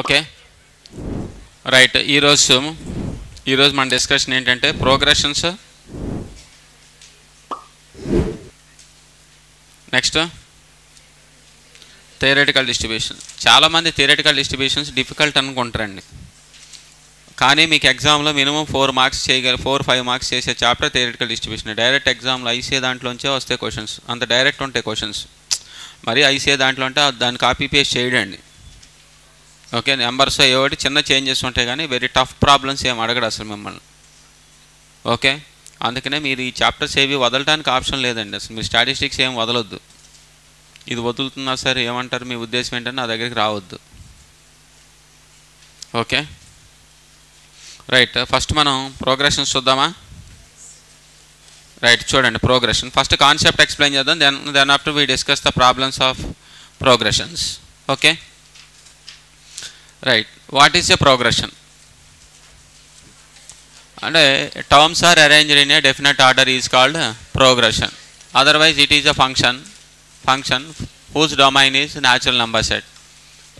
Okay right. ఈరోజు మన discussion ఏంటంటే ప్రోగ్రెషన్స్, నెక్స్ట్ థియరిటికల్ డిస్ట్రిబ్యూషన్. చాలామంది థియరిటికల్ డిస్ట్రిబ్యూషన్స్ డిఫికల్ట్ అనుకుంటారండి, కానీ మీకు ఎగ్జామ్లో మినిమం 4 మార్క్స్ 4-5 మార్క్స్ చేసే చాప్టర్ థియరిటికల్ డిస్ట్రిబ్యూషన్. డైరెక్ట్ ఎగ్జామ్లో ఐసీఏ దాంట్లోంచే వస్తాయి క్వశ్చన్స్, అంత డైరెక్ట్ ఉంటాయి క్వశ్చన్స్. మరి ఐసీఏ దాంట్లో అంటే దాన్ని కాపీ పేస్ట్ చేయడండి. ఓకే, నెంబర్స్ ఏవోటి చిన్న చేంజెస్ ఉంటాయి, కానీ వెరీ టఫ్ ప్రాబ్లమ్స్ ఏమి అడగడు అసలు మిమ్మల్ని. ఓకే, అందుకనే మీరు ఈ చాప్టర్స్ ఏవి వదలడానికి ఆప్షన్ లేదండి. అసలు మీరు స్టాటిస్టిక్స్ ఏం వదలొద్దు. ఇది వదులుతున్నా సరే ఏమంటారు, మీ ఉద్దేశం ఏంటంటే నా దగ్గరికి రావద్దు. Okay right. ఫస్ట్ మనం ప్రోగ్రెషన్స్ చూద్దామా? రైట్, చూడండి ప్రోగ్రెషన్. ఫస్ట్ కాన్సెప్ట్ ఎక్స్ప్లెయిన్ చేద్దాం, then after we discuss the problems of progressions. Okay right. What is a progression? అంటే terms are arranged in a definite order is called progression. Otherwise it is a function whose domain is natural number set.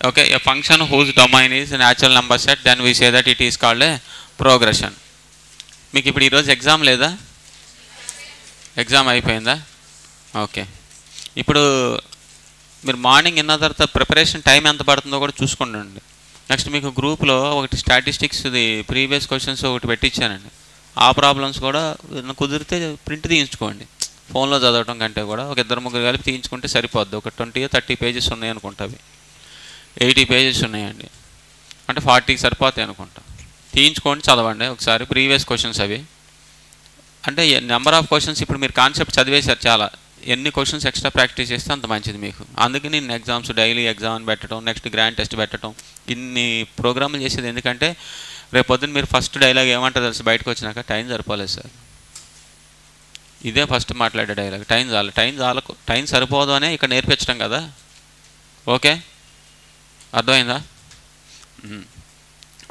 Okay, a function whose domain is natural number set, then we say that it is called a progression. మీకు ఇప్పుడు ఈరోజు exam లేదా? Exam అయిపోయిందా? Okay, ఇప్పుడు మీరు morning విన్న తర్వాత preparation time ఎంత పడుతుందో కూడా చూసుకోండి. నెక్స్ట్ మీకు గ్రూప్లో ఒకటి స్టాటిస్టిక్స్ది ప్రీవియస్ క్వశ్చన్స్ ఒకటి పెట్టించానండి. ఆ ప్రాబ్లమ్స్ కూడా కుదిరితే ప్రింట్ తీయించుకోండి. ఫోన్లో చదవటం కంటే కూడా ఒక 2-3 కలిపి తీయించుకుంటే సరిపోద్ది. ఒక 20-30 పేజెస్ ఉన్నాయి అనుకుంటా, అవి 80 పేజెస్ ఉన్నాయండి, అంటే 40 సరిపోతాయి అనుకుంటా. తీయించుకోండి, చదవండి ఒకసారి ప్రీవియస్ క్వశ్చన్స్ అవి. అంటే నెంబర్ ఆఫ్ క్వశ్చన్స్ ఇప్పుడు మీరు కాన్సెప్ట్ చదివేశారు చాలా, ఎన్ని క్వశ్చన్స్ ఎక్స్ట్రా ప్రాక్టీస్ చేస్తే అంత మంచిది మీకు. అందుకే నేను ఎగ్జామ్స్ డైలీ ఎగ్జామ్ పెట్టడం, నెక్స్ట్ గ్రాండ్ టెస్ట్ పెట్టడం, ఇన్ని ప్రోగ్రాములు చేసేది ఎందుకంటే రేపు పొద్దున్న మీరు ఫస్ట్ డైలాగ్ ఏమంటారు తెలుసు, బయటకు వచ్చినాక టైం సరిపోలేదు సార్. ఇదే ఫస్ట్ మాట్లాడే డైలాగ్, టైం సరిపోదు అనే ఇక్కడ నేర్పించడం కదా. ఓకే, అర్థమైందా?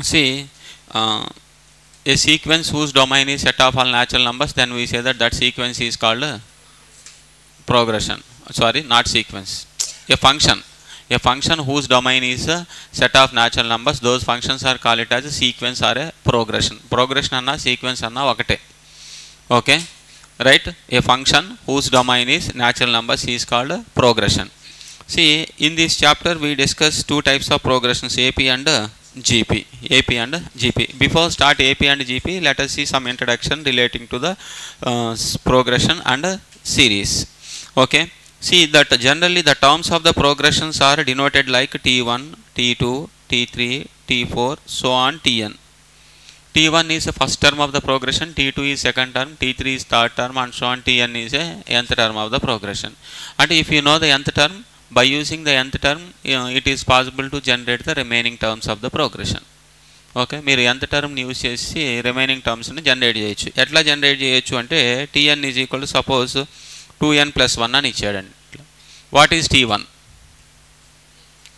సి a sequence whose domain is set of all natural numbers, then we say that sequence is called progression. Sorry, not sequence. A function whose domain is a set of natural numbers, those functions are called it as a sequence or a progression anna sequence anna okate. Okay right. A function whose domain is natural numbers is called progression. See, in this chapter we discuss 2 types of progressions, AP and GP. Before start AP and GP, let us see some introduction relating to the progression and series. Okay, see that generally the terms of the progressions are denoted like T1, T2, T3, T4, so on Tn. T1 is the first term of the progression, T2 is second term, T3 is third term, and so on. Tn is a nth term of the progression. And if you know the nth term, by using the nth term, it is possible to generate the remaining terms of the progression. Okay, మీరు nth టర్మ్ని use చేసి remaining టర్మ్స్ని generate చేయొచ్చు. ఎట్లా generate చేయొచ్చు అంటే Tn is equal to suppose 2n+1 అని ఇచ్చాడండి. What is T1?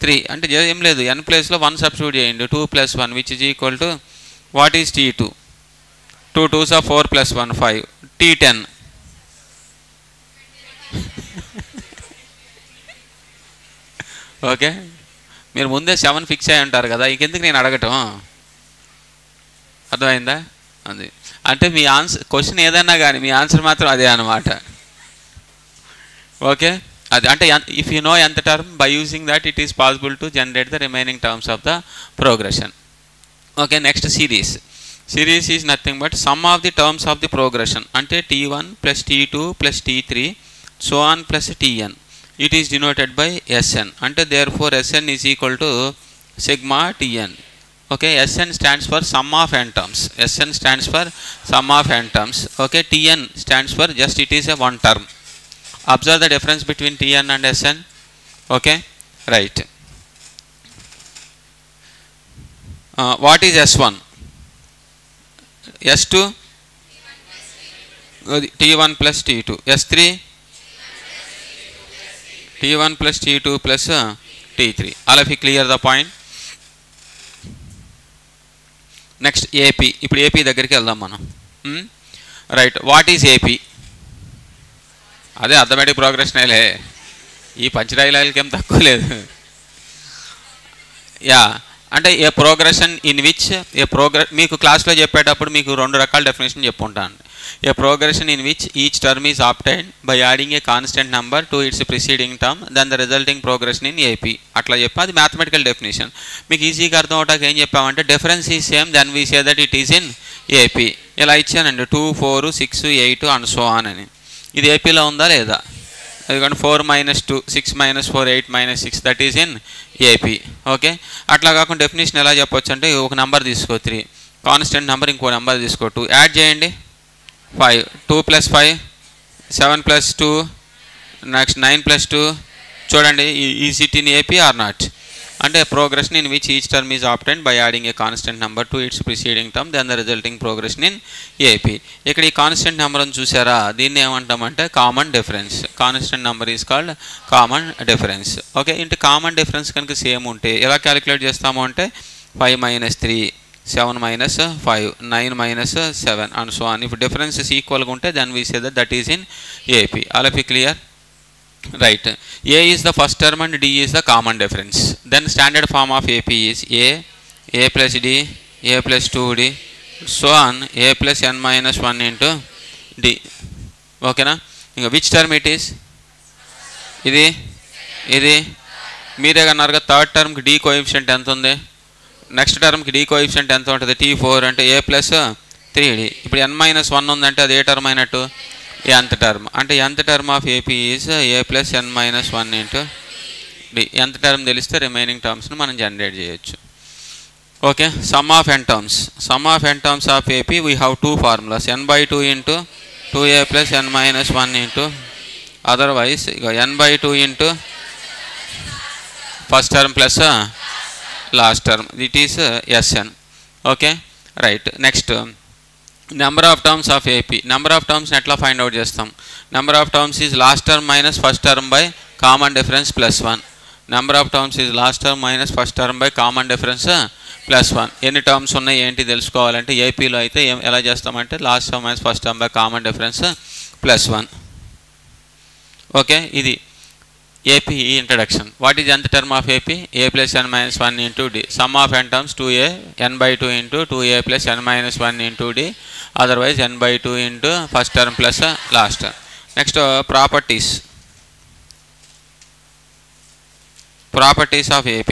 3 అంటే ఏం లేదు, n ప్లేస్లో 1 సబ్స్టిట్యూట్ చేయండి, 2+1 which is equal to what is T2? 2 2s are 4+1 5. T10 okay, మీరు ముందే 7 ఫిక్స్ అయి ఉంటారు కదా, ఇంకెందుకు నేను అడగటం, అర్థమైందా? అది అంటే మీ ఆన్సర్ క్వశ్చన్ ఏదన్నా కానీ మీ ఆన్సర్ మాత్రం అదే అన్నమాట. ఓకే, అది అంటే if you know nth term, by using that it is possible to generate the remaining terms of the progression. Okay, next series is nothing but sum of the terms of the progression, అంటే T1 + T2 + T3 so on plus Tn. It is denoted by Sn. అంటే therefore Sn is equal to sigma Tn. Okay, Sn stands for sum of n terms. Sn stands for sum of n terms. Okay, Tn stands for just it is a one term. Observe the difference between Tn and Sn. Okay, right. What is S1? S2 T1 plus T2. S3 T1 plus T2 plus T3. All of you clear the point? Next AP. ఇప్పుడు AP దగ్గరికి వెళ్దాం మనం. Right, what is AP? అదే arithmetic ప్రోగ్రెషనేలే, ఈ పంచడైలాగులకి ఏం తక్కువ లేదు. Yeah అంటే ఏ ప్రోగ్రెషన్ ఇన్ విచ్ మీకు క్లాస్లో చెప్పేటప్పుడు మీకు 2 రకాల డెఫినేషన్ చెప్పుకుంటాను. A progression in which each term is obtained by adding a constant number to its preceding term then the resulting progression in AP. అట్లా చెప్పి అది మ్యాథమెటికల్ డెఫినేషన్. మీకు ఈజీగా అర్థం అవటానికి ఏం చెప్పామంటే డిఫరెన్స్ ఈ same then we say that it is in AP. ఇలా ఇచ్చానండి 2, 4, 6, 8 అండ్ సో ఆన్ అని. ఇది ఏపీలో ఉందా లేదా? ఎందుకంటే 4 - 2, 6 - 4, 8 - 6 that is in AP. Okay, అట్లా కాకుండా డెఫినేషన్ ఎలా చెప్పొచ్చు అంటే ఒక నెంబర్ తీసుకో 3, కాన్స్టెంట్ నెంబర్ ఇంకో నెంబర్ తీసుకో 2, యాడ్ చేయండి 5, 2 + 5 7 + 2 నెక్స్ట్ 9 + 2. చూడండి is it in AP or not? అంటే progression in which each term is obtained by adding a constant number to its preceding term then the resulting progression in AP. ఇక్కడ ఈ constant number అని చూసారా, దీన్ని ఏమంటామంటే common difference. Constant number is called common difference. Okay, ఇంటి common difference కనుక same ఉంటే ఎలా క్యాలిక్యులేట్ చేస్తాము అంటే 5 - 3, 7 - 5, 9 - 7 and so on. If differences ఈక్వల్గా ఉంటే then we say that is in AP. All of you clear? Right. A is the first term and D is the common difference. Then standard form of AP is A plus D, A plus 2D, so on, A plus n minus 1 into D. Okay na? Which term it is? ఇది మీరే అన్నారుగా third టర్మ్కి D coefficient ఎంత ఉంది, next టర్మ్కి D coefficient ఎంత ఉంటుంది? T4 అంటే A plus 3D. ఇప్పుడు n minus 1 ఉందంటే అది ఏ టర్మ్ అయినట్టు? nth term. అంటే nth term of AP is A plus n minus 1 into D. nth term తెలిస్తే రిమైనింగ్ టర్మ్స్ని మనం జనరేట్ చేయొచ్చు. Okay, some of n terms. Sum of n terms of AP we have 2 formulas, n/2 into 2A plus n minus 1 into otherwise n/2 into first term plus last term, it is Sn. Okay, right. Next number of terms of AP. Number of టర్మ్స్ని ఎట్లా find out చేస్తాం? Number of terms is lost term minus first term by common difference plus 1. Number of terms is lost term minus first term by common difference plus 1. ఎన్ని terms ఉన్నాయి ఏంటి తెలుసుకోవాలంటే ఏపీలో అయితే ఎలా చేస్తామంటే last term minus first term by common difference plus 1. Okay, ఇది AP introduction. What is nth term of AP? A plus n minus 1 into D. Sum of n terms 2A n/2 into 2A plus n minus 1 into D. Otherwise n/2 into first term plus last term. Next properties. Properties of AP.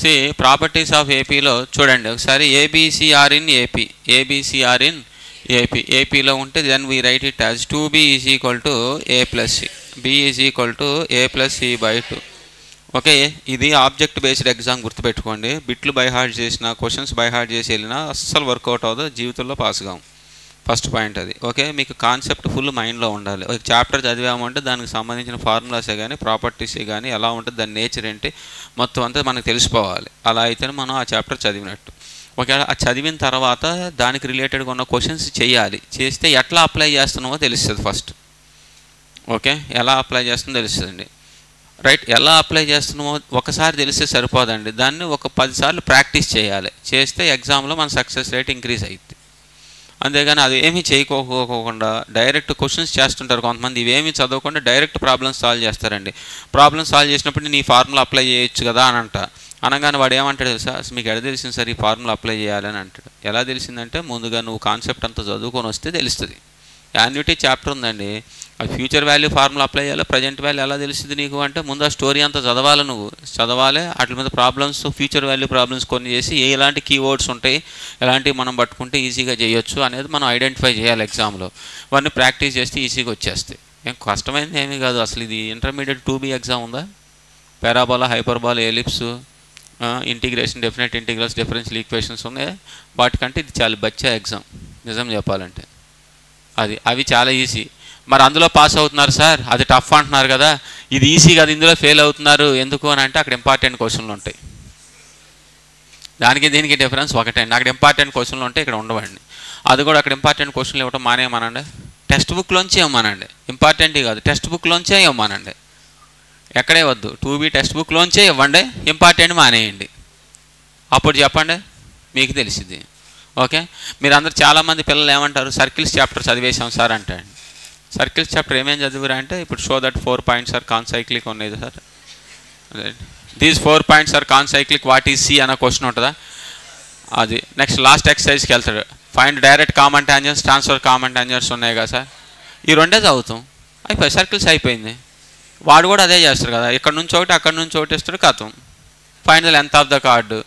See, properties of AP లో చూడండి ఒకసారి ABC are in AP. ABC are in AP. AP లో ఉంటే then we write it as 2B is equal to A plus C. B is equal to A plus C by 2. Okay, ఇది object based exam గుర్తుపెట్టుకోండి. బిట్లు by heart చేసిన, questions by heart చేసి వెళ్ళినా అస్సలు work out అవ్వదు, జీవితంలో పాస్ కావు. ఫస్ట్ పాయింట్ అది. ఓకే, మీకు కాన్సెప్ట్ ఫుల్ మైండ్లో ఉండాలి. ఒక చాప్టర్ చదివామంటే దానికి సంబంధించిన ఫార్ములాసే కానీ ప్రాపర్టీసే కానీ ఎలా ఉంటుంది, దాని నేచర్ ఏంటి మొత్తం అంతా మనకు తెలిసిపోవాలి. అలా అయితేనే మనం ఆ చాప్టర్ చదివినట్టు. ఒకవేళ ఆ చదివిన తర్వాత దానికి రిలేటెడ్గా ఉన్న క్వశ్చన్స్ చేయాలి. చేస్తే ఎట్లా అప్లై చేస్తున్నామో తెలుస్తుంది ఫస్ట్. ఓకే, ఎలా అప్లై చేస్తుందో తెలుస్తుందండి. రైట్, ఎలా అప్లై చేస్తున్నామో ఒకసారి తెలిస్తే సరిపోదండి, దాన్ని ఒక 10 సార్లు ప్రాక్టీస్ చేయాలి. చేస్తే ఎగ్జామ్లో మన సక్సెస్ రేట్ ఇంక్రీజ్ అవుతుంది. అంతేగాని అది ఏమీ చేయకోకుండా డైరెక్ట్ క్వశ్చన్స్ చేస్తుంటారు కొంతమంది. ఇవేమీ చదవకుండా డైరెక్ట్ ప్రాబ్లమ్స్ సాల్వ్ చేస్తారండి. ప్రాబ్లమ్ సాల్వ్ చేసినప్పుడు నీ ఫార్ములా అప్లై చేయొచ్చు కదా అని అంట. అనగానే వాడు ఏమంటాడు తెలుసా, మీకు ఎలా తెలిసింది సార్ ఈ ఫార్ములా అప్లై చేయాలని అంటాడు. ఎలా తెలిసిందంటే ముందుగా నువ్వు కాన్సెప్ట్ అంతా చదువుకొని వస్తే తెలుస్తుంది. యాన్యుటీ చాప్టర్ ఉందండి, అది ఫ్యూచర్ వాల్యూ ఫార్ములా అప్లై చేయాలి, ప్రజెంట్ వాల్యూ ఎలా తెలుస్తుంది నీకు అంటే ముందు ఆ స్టోరీ అంతా చదవాలి. నువ్వు చదవాలి, వాటి మీద ప్రాబ్లమ్స్ ఫ్యూచర్ వాల్యూ ప్రాబ్లమ్స్ కొన్ని చేసి ఎలాంటి కీవర్డ్స్ ఉంటాయి, ఎలాంటివి మనం పట్టుకుంటే ఈజీగా చేయొచ్చు అనేది మనం ఐడెంటిఫై చేయాలి ఎగ్జామ్లో. ఇవన్నీ ప్రాక్టీస్ చేస్తే ఈజీగా వచ్చేస్తాయి. ఏం కష్టమైంది ఏమీ కాదు. అసలు ఇది ఇంటర్మీడియట్ 2B ఎగ్జామ్ ఉందా? Parabola, hyperbola, ellipse, integration, definite integrals, differential equations ఉన్నాయి. వాటికంటే ఇది చాలా బచ్చా ఎగ్జామ్ నిజం చెప్పాలంటే. అవి చాలా ఈజీ. మరి అందులో పాస్ అవుతున్నారు సార్, అది టఫ్ అంటున్నారు కదా, ఇది ఈజీ కదా ఇందులో ఫెయిల్ అవుతున్నారు ఎందుకు అని అంటే అక్కడ ఇంపార్టెంట్ క్వశ్చన్లు ఉంటాయి. దానికి దీనికి డిఫరెన్స్ ఒకటండి. అక్కడ ఇంపార్టెంట్ క్వశ్చన్లు ఉంటాయి, ఇక్కడ ఉండవండి. అది కూడా అక్కడ ఇంపార్టెంట్ క్వశ్చన్లు ఇవ్వటం మానేయమనండి, టెక్స్ట్ బుక్లోంచి ఇవ్వమనండి. ఇంపార్టెంట్ కాదు, టెక్స్ట్ బుక్లోంచే ఇవ్వమనండి. ఎక్కడే వద్దు, 2B టెక్స్ట్ బుక్లోంచే ఇవ్వండి, ఇంపార్టెంట్ మానేయండి. అప్పుడు చెప్పండి మీకు తెలిసింది. ఓకే, మీరు అందరు చాలామంది పిల్లలు ఏమంటారు, సర్కిల్స్ చాప్టర్ చదివేశాం సార్ అంటాడు. సర్కిల్స్ చాప్టర్ ఏమేమి చదివారా అంటే ఇప్పుడు show that 4 points are concyclic ఉన్నాయి sir. These 4 points are concyclic what is C అన్న క్వశ్చన్ ఉంటుందా అది. నెక్స్ట్ లాస్ట్ ఎక్సర్సైజ్కి వెళ్తాడు. Find direct common tangents, transfer common tangents ఉన్నాయి కదా సార్. ఈ రెండే చదువుతాం, అయిపోయి సర్కిల్స్ అయిపోయింది. వాడు కూడా అదే చేస్తారు కదా, ఇక్కడ నుంచి ఒకటి అక్కడ నుంచి ఒకటి ఇస్తాడు కథం. Find the length of the card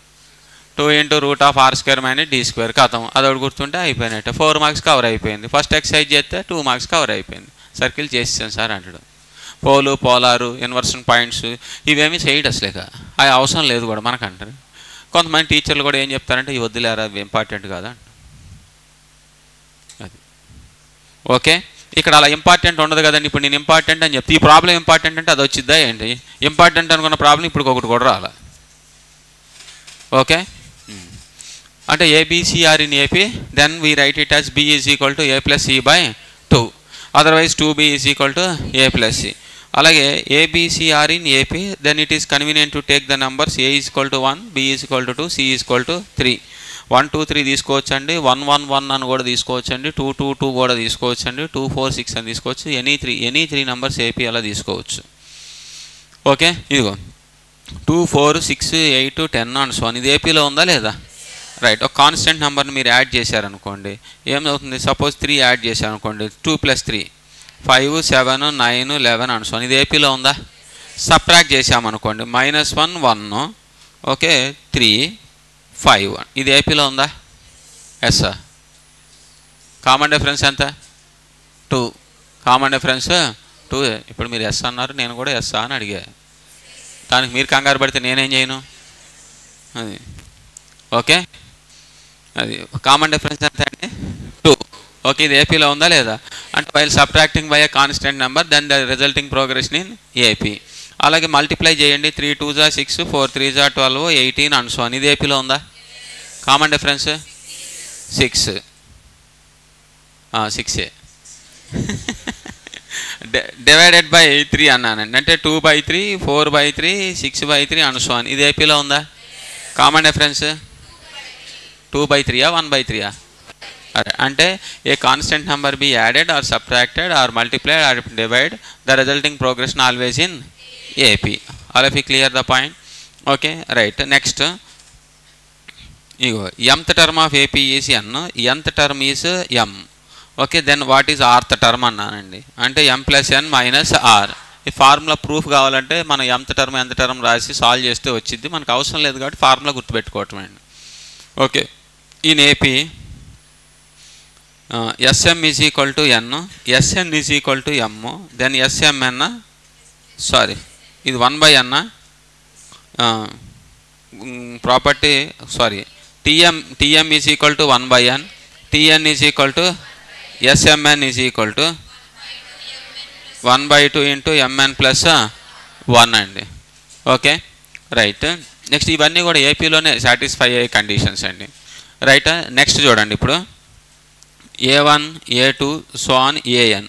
2 × √r² - d² కథం. అదొకటి గుర్తుంటే అయిపోయినట్టే, 4 మార్క్స్ కవర్ అయిపోయింది. ఫస్ట్ ఎక్సర్సైజ్ చేస్తే 2 మార్క్స్ కవర్ అయిపోయింది. సర్కిల్ చేసేసాను సార్ అంటాడు. పోలు, పోలారు, ఇన్వర్షన్ పాయింట్స్ ఇవేమీ చేయడు అసలేక, అవి అవసరం లేదు కూడా మనకంటారు. కొంతమంది టీచర్లు కూడా ఏం చెప్తారంటే ఇవి వద్దులేరా అవి ఇంపార్టెంట్ కాదా అది. ఓకే, ఇక్కడ అలా ఇంపార్టెంట్ ఉండదు కదండి. ఇప్పుడు నేను ఇంపార్టెంట్ అని చెప్తే ఈ ప్రాబ్లం ఇంపార్టెంట్ అంటే అది వచ్చిద్దా ఏంటి? ఇంపార్టెంట్ అనుకున్న ప్రాబ్లం ఇప్పుడు ఒకటి కూడా రాలా. ఓకే, అంటే ABCR in AP, then we write it as B is equal to A plus C by 2. Otherwise 2B is equal to A plus C. అలాగే ABCR in AP, then it is convenient to take the numbers A is equal to 1, B is equal to 2, C is equal to 3. 1 2 3 తీసుకోవచ్చండి, 1 1 1 అని కూడా తీసుకోవచ్చండి, 2 2 2 కూడా తీసుకోవచ్చండి, 2 4 6 అని తీసుకోవచ్చు. Any three numbers AP అలా తీసుకోవచ్చు. ఓకే, ఇదిగో 2 4 6 8 10 అండ్ సో ఇది APలో ఉందా లేదా? రైట్. ఒక కాన్స్టెంట్ నెంబర్ని మీరు యాడ్ చేశారనుకోండి ఏమవుతుంది? సపోజ్ 3 యాడ్ చేశారనుకోండి, 2 + 3 5 7 9 11 అండ్ సో ఇది APలో ఉందా? సబ్ట్రాక్ట్ చేసామనుకోండి -1 1 ఓకే 3 5 ఇది APలో ఉందా? ఎస్. కామన్ డిఫరెన్స్ ఎంత? 2. Common difference 2. ఇప్పుడు మీరు ఎస్ అన్నారు, నేను కూడా ఎస్ అని అడిగా. దానికి మీరు కంగారు పడితే నేనేం చేయను అది. ఓకే, అది కామన్ డిఫరెన్స్ ఎంత అండి? 2. ఓకే, ఇది APలో ఉందా లేదా అంటే while subtracting by a constant number then the resulting progression in AP. అలాగే మల్టిప్లై చేయండి, 3 2 6 4 3 12 18 అండ్ సో ఇది APలో ఉందా? Common difference 6. 6 డివైడెడ్ బై 3 అన్నానండి, అంటే 2/3 4/3 6/3 అండ్ సో ఇది APలో ఉందా? కామన్ డిఫరెన్స్ 2/3 1/3 అంటే a constant number be added or subtracted or multiplied or divide the resulting progression always in AP. All of you clear the point? Okay, right. Next ఇగో mth term of AP is n, nth term is m. Okay, then what is rth term అన్నానండి, అంటే m + n - r. ఈ formula proof కావాలంటే మనం mth term nth term రాసి solve చేస్తే వచ్చింది, మనకు అవసరం లేదు కాబట్టి ఫార్ములా గుర్తుపెట్టుకోవటం అండి. Okay, in AP SM is equal to n, SN is equal to m, then SMN sorry ఇది 1/n property sorry TM is equal to 1/n, TN is equal to SMN is equal to 1/2 × mn + 1 అండి. Okay, right. Next ఇవన్నీ కూడా APలోనే satisfy అయ్యే conditions అండి. Right. Next చూడండి, ఇప్పుడు A1 A2 so on AN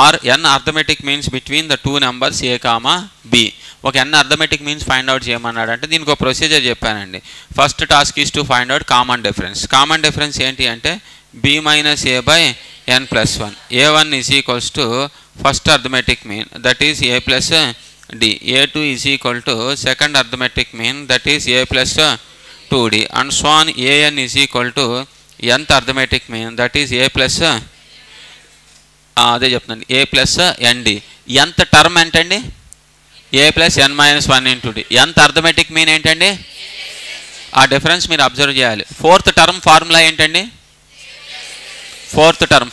are n arithmetic means between the 2 numbers A, B. ఒక n arithmetic means find out చేయమన్నాడు అంటే దీనికి ఒక ప్రొసీజర్ చెప్పానండి. First task is to find out common difference. Common difference ఏంటి అంటే B - A n + 1. A1 is equals to first arithmetic mean that is A + D. A2 is equal to second arithmetic mean that is A + 2D and so on AN is equal to nth arithmetic mean that is A + అదే చెప్తున్నాను A + ND. nth term ఏంటండి? A + n - 1 × D. nth arithmetic mean ఏంటండి? ఆ difference మీరు observe చేయాలి. Fourth term formula ఏంటండి? Fourth term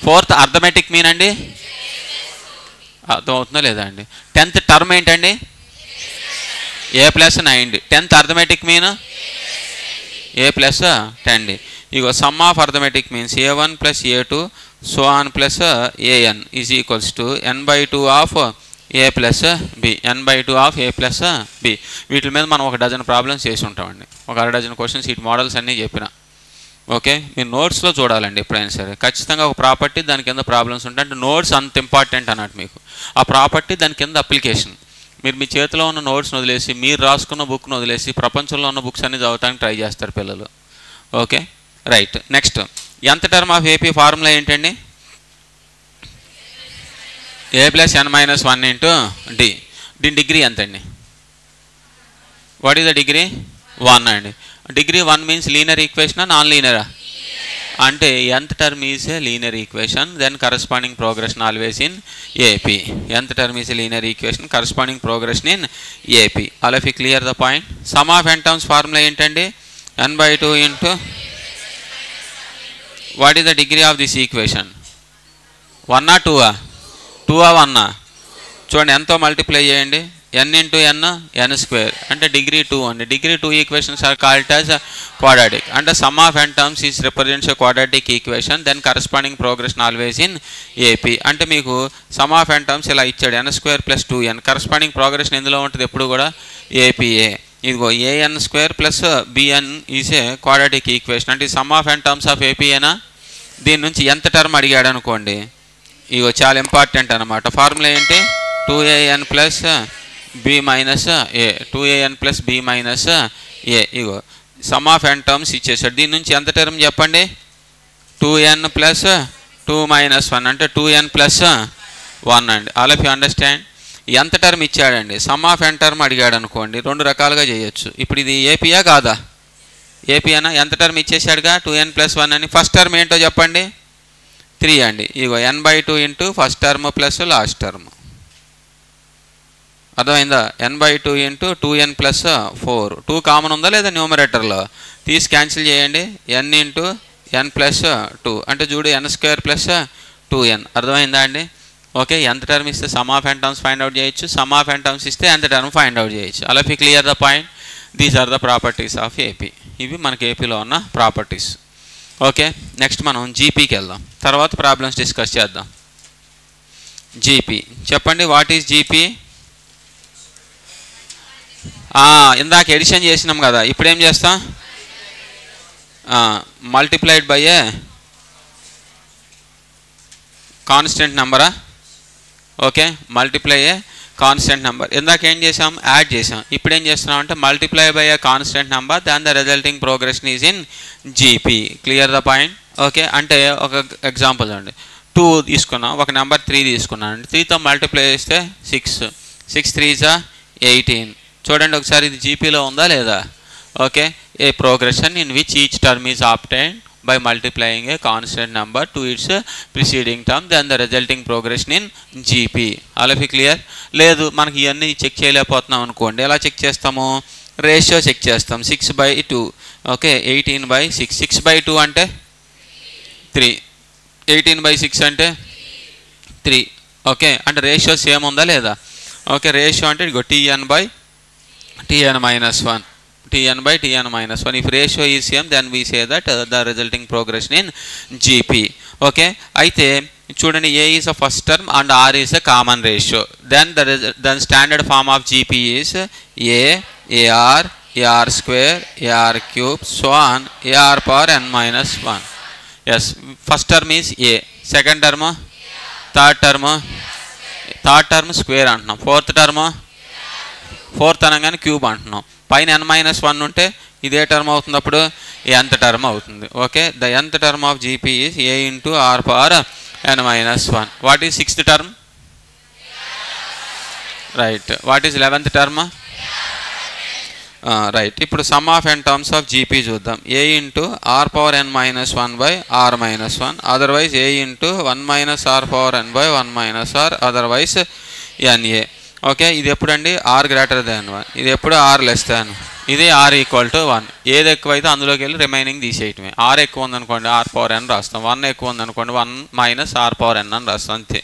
fourth arithmetic mean అండి, అర్థమవుతుందా లేదా అండి? 10th టర్మ్ ఏంటండి? A + 9D. 10th arithmetic mean A + 10D. Ego some of arithmetic means A1 + A2 so on + AN is equals to n/2 of A + B. n/2 of A + B. వీటి మీద మనం ఒక dozen problems చేసి ఉంటామండి, ఒక అర dozen questions వీటి models అన్నీ చెప్పిన. ఓకే, మీరు నోట్స్లో చూడాలండి ఎప్పుడైనా సరే. ఖచ్చితంగా ఒక ప్రాపర్టీ దాని కింద ప్రాబ్లమ్స్ ఉంటాయి, అంటే నోట్స్ అంత ఇంపార్టెంట్ అన్నట్టు మీకు. ఆ ప్రాపర్టీ దాని కింద అప్లికేషన్. మీరు మీ చేతిలో ఉన్న నోట్స్ని వదిలేసి మీరు రాసుకున్న బుక్ను వదిలేసి ప్రపంచంలో ఉన్న బుక్స్ అన్ని చదవడానికి ట్రై చేస్తారు పిల్లలు. Okay, right. Next nth term of AP formula ఏంటండి? a plus n minus 1 into D. దీని డిగ్రీ ఎంతండి? What is the degree? 1 అండి. డిగ్రీ 1 మీన్స్ లీనియర్ ఈక్వేషనా నాన్ లీనియరా? అంటే nth term is a linear equation, then corresponding progression always in AP. nth term is a linear equation, corresponding progression in AP. All of you clear the point? Sum of n terms formula ఏంటండి? n by 2 into what is the degree of this equation? 1 or 2? 2 or 1? చూడండి nతో multiply చేయండి. n into n square అంటే degree 2 అండి. Degree 2 equations are called as quadratic. అంటే sum of n terms is represents a quadratic equation, then corresponding progression always in AP. అంటే మీకు some of n terms ఇలా ఇచ్చాడు, n square plus 2n. Corresponding progression ఎందులో ఉంటుంది ఎప్పుడు కూడా? APA. ఇదిగో an square plus bn is a quadratic equation. అంటే sum of n terms of APఏనా? దీని నుంచి ఎంత టర్మ్ అడిగాడు అనుకోండి, ఇగో చాలా ఇంపార్టెంట్ అనమాట. ఫార్ములా ఏంటి? 2an plus b minus a, 2an plus b minus a. Ego some of n terms ఇచ్చేసాడు. దీని నుంచి ఎంత టర్మ్ చెప్పండి? 2n ప్లస్ 2 మైనస్ 1 అంటే 2n ప్లస్ 1 అండి. All of you understand? ఎంత టర్మ్ ఇచ్చాడండి? సమ్ ఆఫ్ n టర్మ్ అడిగాడు అనుకోండి, రెండు రకాలుగా చేయొచ్చు. ఇప్పుడు ఇది ఏపీయా కాదా? ఏపీనా? ఎంత టర్మ్ ఇచ్చేసాడుగా? 2n ప్లస్ 1 అని. ఫస్ట్ టర్మ్ ఏంటో చెప్పండి? 3 అండి. ఇగో n by 2 into first term plus last term. అర్థమైందా? n by 2 into 2n plus 4. 2 common ఉందా లేదా న్యూమరేటర్లో? తీసి క్యాన్సిల్ చేయండి. n ఇంటూ n ప్లస్ 2 అంటే చూడు n స్క్వేర్ ప్లస్ 2n. అర్థమైందా అండి? ఓకే. ఎంత టర్మ్ ఇస్తే sum of n terms find out చేయొచ్చు, సమ్ ఆఫ్ n టర్మ్స్ ఇస్తే ఎంత టర్మ్ ఫైండ్ అవుట్ చేయొచ్చు. అలా ఫీ clear the point? These are the properties of AP. ఇవి మనకి ఏపీలో ఉన్న ప్రాపర్టీస్. ఓకే. నెక్స్ట్ మనం జీపీకి వెళ్దాం, తర్వాత ప్రాబ్లమ్స్ డిస్కస్ చేద్దాం. జీపీ చెప్పండి. What is GP? ఇందాక ఎడిషన్ చేసినాం కదా, ఇప్పుడు ఏం చేస్తాం? మల్టిప్లైడ్ బై ఏ కాన్స్టెంట్ నెంబరా? Okay. Multiply a constant number. ఇందాక ఏం చేసాం? యాడ్ చేసాం. ఇప్పుడు ఏం చేస్తున్నాం అంటే multiply by a constant number, then the resulting progression is in GP. Clear the point? Okay. అంటే ఒక ఎగ్జాంపుల్ చూడండి. 2 తీసుకున్నాం, ఒక నెంబర్ 3 తీసుకున్నాను. 3తో మల్టిప్లై చేస్తే 6, 6 3 18. చూడండి ఒకసారి, ఇది జీపీలో ఉందా లేదా? Okay. A progression in which each term is obtained by multiplying a constant number to its preceding term, then the resulting progression in GP. All of you clear? లేదు మనకి ఇవన్నీ చెక్ చేయలేకపోతున్నాం అనుకోండి, ఎలా చెక్ చేస్తాము? రేషియో చెక్ చేస్తాం. 6/2. Okay. 18/6. 6/2 అంటే 3, 18/6 అంటే 3. ఓకే. అంటే రేషియో సేమ్ ఉందా లేదా? ఓకే. రేషియో అంటే ఇదిగో tn by tn minus 1. tn by tn minus 1. If ratio is same, then we say that the resulting progression in GP. Okay. అయితే చూడండి, a is a first term and r is a common ratio. Then standard form of GP is a ar, ar square, ar cube, so on, ar power n minus 1. Yes. First term is a. Second term, third term square అంటున్నాం. Fourth అనగానే cube అంటున్నాం. పైన n-1 ఉంటే ఇదే term అవుతుంది, అప్పుడు nth term అవుతుంది. Okay. The nth term of GP is a into r power n-1. What is 6th term? Right. What is 11th term? Right. ఇప్పుడు sum of n terms of GP చూద్దాం. a into r power n-1 by r-1, otherwise a into 1 minus r power n by 1 minus r, otherwise na. Okay. ఇది ఎప్పుడండి? r greater than 1. ఇది ఎప్పుడు? r less దాన్. ఇది r equal to 1. ఏది ఎక్కువైతే అందులోకి వెళ్ళి రిమైనింగ్ తీసేయటమే. r ఎక్కువ ఉందనుకోండి r పవర్ n రాస్తాం, 1 ఎక్కువ ఉందనుకోండి 1 మైనస్ r పవర్ n అని రాస్తాం, అంతే.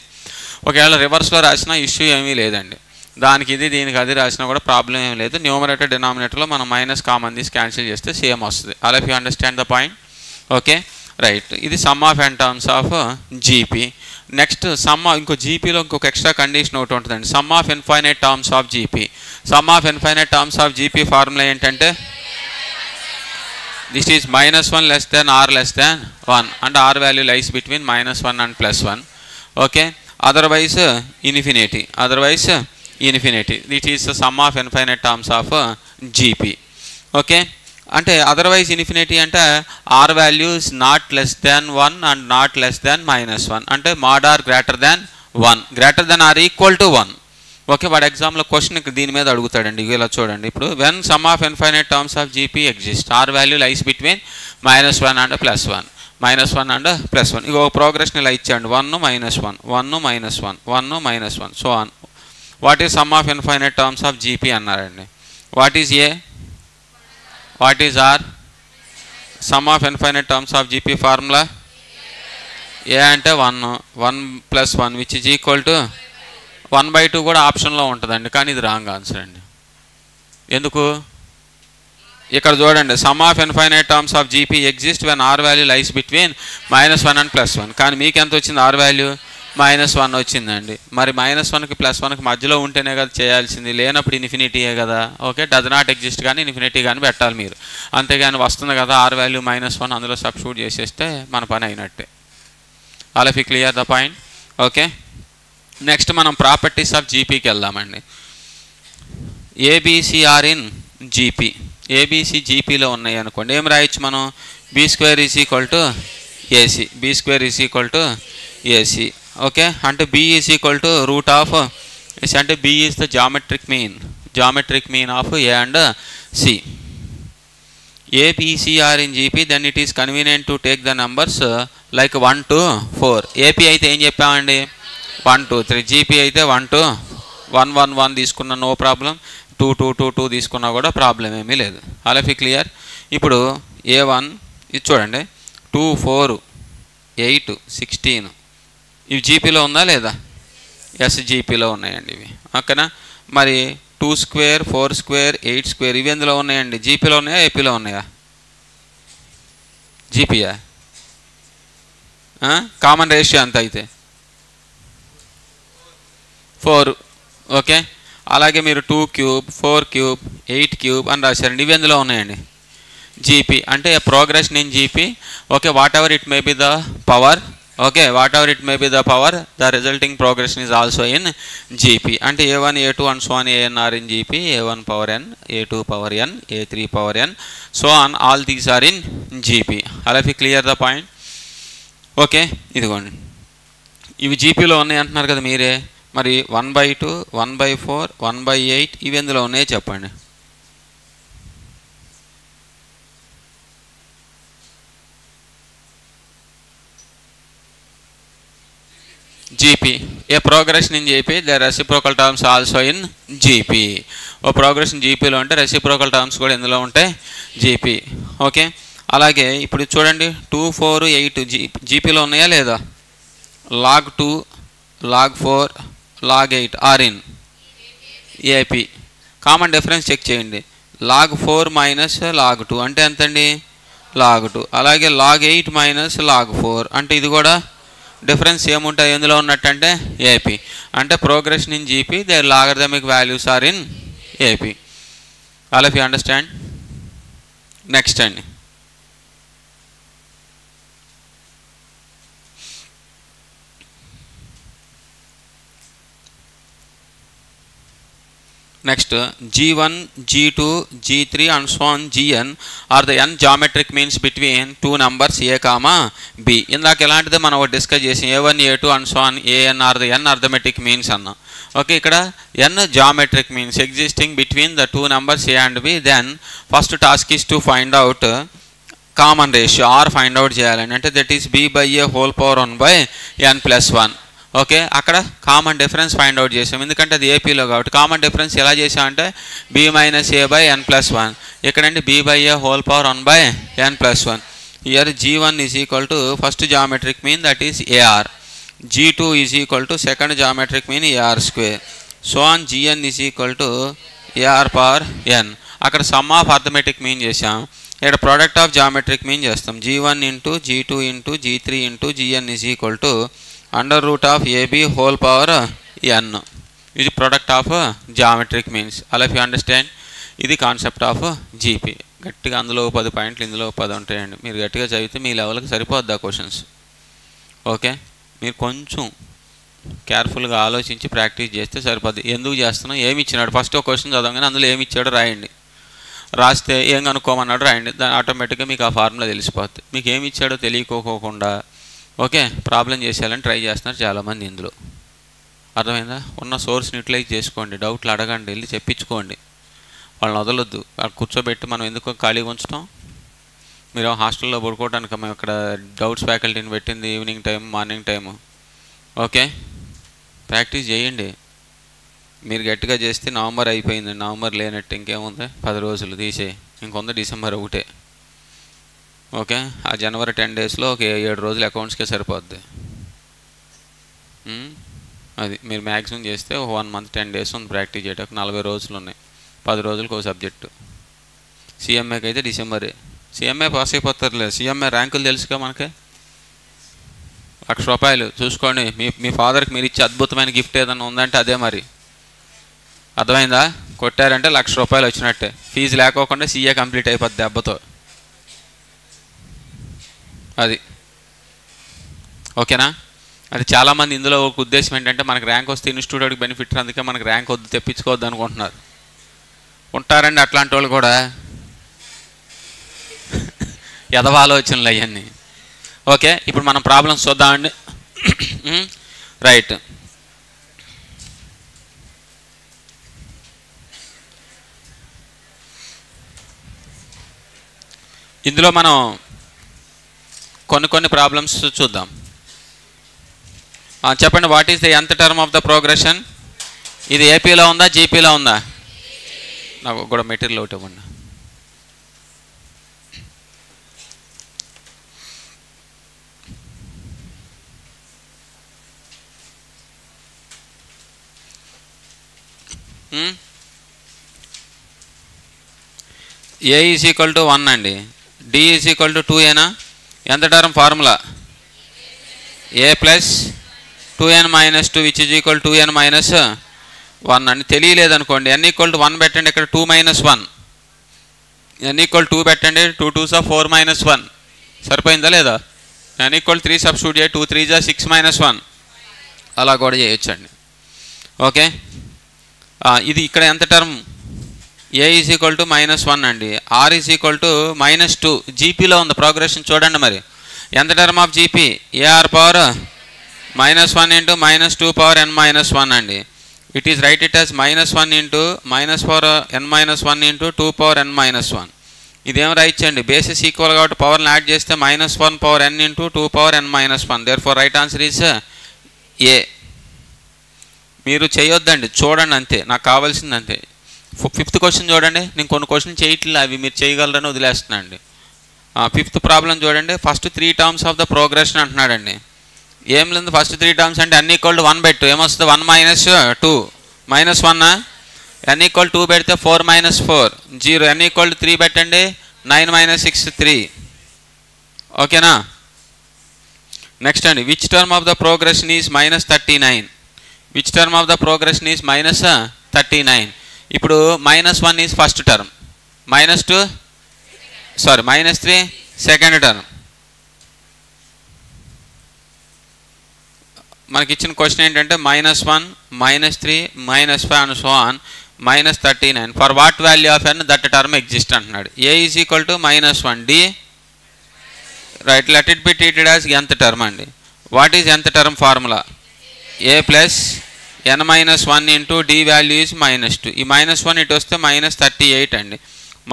ఒకవేళ రివర్స్లో రాసినా ఇష్యూ ఏమీ లేదండి. దానికి ఇది దీనికి అది రాసినా కూడా ప్రాబ్లం ఏం లేదు. న్యూమరేటర్ డినామినేటర్లో మనం మైనస్ కామన్ తీసి క్యాన్సిల్ చేస్తే సేమ్ వస్తుంది. All of you understand the point? Okay. Right. ఇది sum of n terms of GP. Next ఇంకో జీపీలో ఇంకొక ఎక్స్ట్రా కండిషన్ ఒకటి ఉంటుందండి. Sum of infinite terms of GP. Sum of infinite terms of GP formula ఏంటంటే this is -1 less than r less than 1 and r value lies between -1 and +1. Okay. Otherwise infinity. That is the sum of infinite terms of GP. Okay. అంటే otherwise infinity అంటే r value is not less than 1 and not less than -1. అంటే mod r greater than 1 greater than or equal to 1. Okay, వాడు ఎగ్జామ్లో question దీని మీద అడుగుతాడండి. ఇలా చూడండి, ఇప్పుడు when sum of infinite terms of GP exist r value lies between -1 and +1, -1 and +1. ఇక ఒక ప్రోగ్రెషన్ ఇలా ఇచ్చాడు, 1 -1 1 -1 1 -1 so on. What is sum of infinite terms of GP అన్నారండి. What is A, what is R? Sum of infinite terms of GP formula A అంటే 1 1 + 1 which is equal to 1/2 కూడా ఆప్షన్లో ఉంటుందండి, కానీ ఇది రాంగ్ ఆన్సర్ అండి. ఎందుకు? ఇక్కడ చూడండి, sum of infinite terms of GP exist when r value lies between -1 and +1. కానీ మీకు ఎంత వచ్చింది? ఆర్ వాల్యూ -1 వచ్చిందండి. మరి -1కి +1కి మధ్యలో ఉంటేనే కదా చేయాల్సింది, లేనప్పుడు ఇన్ఫినిటీయే కదా. ఓకే, డజ్ నాట్ ఎగ్జిస్ట్ కానీ ఇన్ఫినిటీ కానీ పెట్టాలి మీరు. అంతేగాని వస్తుంది కదా ఆర్ వాల్యూ -1 అందులో సబ్స్టిట్యూట్ చేసేస్తే మన పని అయినట్టే. All of you clear the point? Okay, next మనం ప్రాపర్టీస్ ఆఫ్ జీపీకి వెళ్దామండి. ABCR in GP. ఏబిసి జీపీలో ఉన్నాయి అనుకోండి, ఏం రాయొచ్చు మనం? B² = AC, B² = AC. Okay, అంటే B √, అంటే B is the geometric mean of A and C. ABCR in GP, then it is convenient to take the numbers like 1 to 4. AP అయితే ఏం చెప్పామండి? 1 2 3. GP అయితే 1 to 1 1 1 తీసుకున్న no problem, 2 2 2 2 తీసుకున్నా కూడా problem ఏమీ లేదు. All of you clear? ఇప్పుడు A1 ఇది చూడండి, 2 4 8 16 ఇవి జీపీలో ఉందా లేదా? SGPలో ఉన్నాయండి ఇవి. ఓకేనా? మరి 2² 4² 8² ఇవి ఎందులో ఉన్నాయండి? జీపీలో ఉన్నాయా ఏపీలో ఉన్నాయా? జీపీయా? కామన్ రేషియో అంత అయితే 4. ఓకే, అలాగే మీరు 2³ 4³ 8³ అని రాశారండి, ఇవి ఎందులో ఉన్నాయండి? జీపీ. అంటే progression in GP. Okay, whatever it may be the power. Okay, whatever it may be the power, the resulting progression is also in GP. అంటే A1 A2 and so on AN are in GP, A1 power n, A2 power n, A3 power n, so on all these are in GP. All of you clear the point? Okay, ఇదిగోండి ఇవి జీపీలో ఉన్నాయి అంటున్నారు కదా మీరే. మరి 1/2 1/4 1/8 ఇవి ఎందులో ఉన్నాయో చెప్పండి. GP. A progression in GP, the reciprocal terms also in GP. ఓ ప్రోగ్రెషన్ జీపీలో ఉంటే రెసిప్రోకల్ టర్మ్స్ కూడా ఎందులో ఉంటాయి? జీపీ. ఓకే, అలాగే ఇప్పుడు చూడండి 2 4 8 జీపీలో ఉన్నాయా లేదా? log 2 log 4 log 8 are in AP. Common difference check చేయండి. log 4 మైనస్ log 2 అంటే ఎంతండి? log 2. అలాగే log 8 మైనస్ log 4 అంటే ఇది కూడా డిఫరెన్స్ ఏముంటాయి ఎందులో ఉన్నట్టంటే? ఏపీ. అంటే progression in GP, their logarithmic values are in AP. All of you understand? Next అండి, next G1 G2 G3 and so on Gn are the n geometric means between two numbers A comma B. ఇందాక ఎలాంటిదే మనం discuss చేసి A1 A2 and so on AN are the n arithmetic means అన్నా. Okay, ఇక్కడ n geometric means existing between the two numbers A and B. Then first task is to find out common ratio or find out చేయాలని, అంటే that is B/A whole power 1/n+1. Okay, అక్కడ common difference find out చేసాం, ఎందుకంటే అది ఏపీలో కాబట్టి. Common difference ఎలా చేసామంటే B - A/n+1. ఇక్కడంటే B/A whole power 1/n+1. Here G1 is equal to first geometric mean, that is AR. G2 is equal to second geometric mean AR². So on Gn is equal to AR/n. అక్కడ some of arithmetic mean చేసాం, ఇక్కడ product of geometric mean చేస్తాం. G1 into G2 into G3 into Gn is equal to √AB whole power n. ఇది product of geometric means. All of you understand? ఇది concept of GP. గట్టిగా అందులో 10 పాయింట్లు ఇందులో 10 ఉంటాయండి. మీరు గట్టిగా చదివితే మీ లెవెల్కి సరిపోద్ది ఆ క్వశ్చన్స్. ఓకే, మీరు కొంచెం కేర్ఫుల్గా ఆలోచించి ప్రాక్టీస్ చేస్తే సరిపోద్ది. ఎందుకు చేస్తున్నాం, ఏమి ఇచ్చినాడు, ఫస్ట్ ఒక క్వశ్చన్ చదవగానే అందులో ఏమి ఇచ్చాడో రాయండి. రాస్తే ఏం కనుక్కోమన్నాడు రాయండి, దాని ఆటోమేటిక్గా మీకు ఆ ఫార్ములా తెలిసిపోద్ది. మీకు ఏమి ఇచ్చాడో తెలియకోకుండా ఓకే ప్రాబ్లం చేసేయాలని ట్రై చేస్తున్నారు చాలామంది ఇందులో. అర్థమైందా? ఉన్న సోర్స్ని యూటిలైజ్ చేసుకోండి, డౌట్లు అడగండి, వెళ్ళి చెప్పించుకోండి, వాళ్ళని వదలొద్దు. వాళ్ళు కూర్చోబెట్టి మనం ఎందుకు ఖాళీగా ఉంచుతాం? మీరు హాస్టల్లో పడుకోవడానికి మేము ఇక్కడ డౌట్స్ ఫ్యాకల్టీని పెట్టింది evening time, morning time. Okay, practice చేయండి. మీరు గట్టిగా చేస్తే నవంబర్ అయిపోయింది, నవంబర్ లేనట్టు ఇంకేముంది, 10 రోజులు తీసేయి, ఇంకొంది డిసెంబర్ ఒకటే. ఓకే, ఆ జనవరి 10 డేస్లో ఒక 7 రోజులు అకౌంట్స్కే సరిపోద్ది. అది మీరు మ్యాక్సిమం చేస్తే ఒక 1 మంత్ 10 డేస్ ఉంది ప్రాక్టీస్ చేయడానికి, 40 రోజులు ఉన్నాయి, 10 రోజులకు ఒక సబ్జెక్టు. సిఎంఏకి అయితే డిసెంబరే. సిఎంఏ పాస్ అయిపోతారులే, సిఎంఏ ర్యాంకులు తెలుసుగా మనకి. 1,00,000 రూపాయలు చూసుకోండి. మీ ఫాదర్కి మీరు ఇచ్చే అద్భుతమైన గిఫ్ట్ ఏదైనా ఉందంటే అదే మరి. అర్థమైందా? కొట్టారంటే 1,00,000 రూపాయలు వచ్చినట్టే. ఫీజు లేకోకుండా సీఏ కంప్లీట్ అయిపోద్ది దెబ్బతో. అది ఓకేనా? అది చాలామంది ఇందులో ఒక ఉద్దేశం ఏంటంటే మనకు ర్యాంక్ వస్తే ఇన్స్టిట్యూట్కి బెనిఫిట్, అందుకే మనకు ర్యాంక్ వద్దు, తెప్పించుకోవద్దు అనుకుంటున్నారు. ఉంటారండి అట్లాంటి వాళ్ళు కూడా, ఎదవ ఆలోచనలు అవన్నీ. ఓకే, ఇప్పుడు మనం ప్రాబ్లమ్స్ చూద్దామండి. రైట్, ఇందులో మనం కొన్ని ప్రాబ్లమ్స్ చూద్దాం. చెప్పండి, what is the nth term of the progression? ఇది ఏపీలో ఉందా, జీపీలో ఉందా? నాకు కూడా మెటీరియల్ ఒకటి ఇవ్వండి. ఏ ఈజ్ ఈక్వల్ టు 1 అండి, డి ఈజ్ ఈక్వల్ టు 2ఏనా? ఎంత term formula? A plus 2n minus 2 which is equal 2n minus 1 అని. తెలియలేదనుకోండి, n ఈక్వల్ టు 1 పెట్టండి, ఇక్కడ 2 మైనస్ 1, n ఈక్వల్ 2 పెట్టండి, 2 2s 4 మైనస్ 1, సరిపోయిందా లేదా? n ఈక్వల్ 3 సబ్స్టిట్యూట్ చేయి, 2 3s 6 మైనస్ 1, అలా కూడా చేయొచ్చండి. ఓకే, ఇది ఇక్కడ ఎంత term? A is equal to -1 అండి, ఆర్ ఈజ్ ఈక్వల్ టు -2. జీపీలో ఉంది ప్రోగ్రెషన్, చూడండి మరి. ఎంత term of GP? A r power -1 into -2 power n-1 అండి. It is write it as -1 into -n-1 into 2 power n-1. ఇదేం రాయించండి, బేసిస్ ఈక్వల్ కాబట్టి పవర్ని యాడ్ చేస్తే -1 power n into 2 power n-1. Therefore right answer is A. మీరు చేయొద్దండి, చూడండి అంతే, నాకు కావాల్సింది అంతే. 5th క్వశ్చన్ చూడండి, నేను కొన్ని క్వశ్చన్ చేయట్లేదు, అవి మీరు చేయగలరని వదిలేస్తున్నా అండి. 5th ప్రాబ్లం చూడండి. First 3 terms of the progression అంటున్నాడండి. ఏం లేదు, ఫస్ట్ 3 టర్మ్స్ అంటే n ఈక్వల్ టు 1 పెట్టు, ఏమొస్తుంది? 1 మైనస్ 2 -1. n ఈక్వల్ 2 పెడితే 4 మైనస్ 4 0. n ఈక్వల్ 3 పెట్టండి, 9 మైనస్ 6 3. ఓకేనా? నెక్స్ట్ అండి, which term of the progression is -39? Which term of the progression is -39? ఇప్పుడు -1 is first term, -3 second term. మనకి ఇచ్చిన క్వశ్చన్ ఏంటంటే -1, -3, -5 and so on -39. For what value of n that term exist అంటున్నాడు. A is equal to -1, D right, let it be treated as nth term అండి. What is nth term formula? A plus n-1 into D value is -2. ఈ -1 ఇటు వస్తే -38 అండి.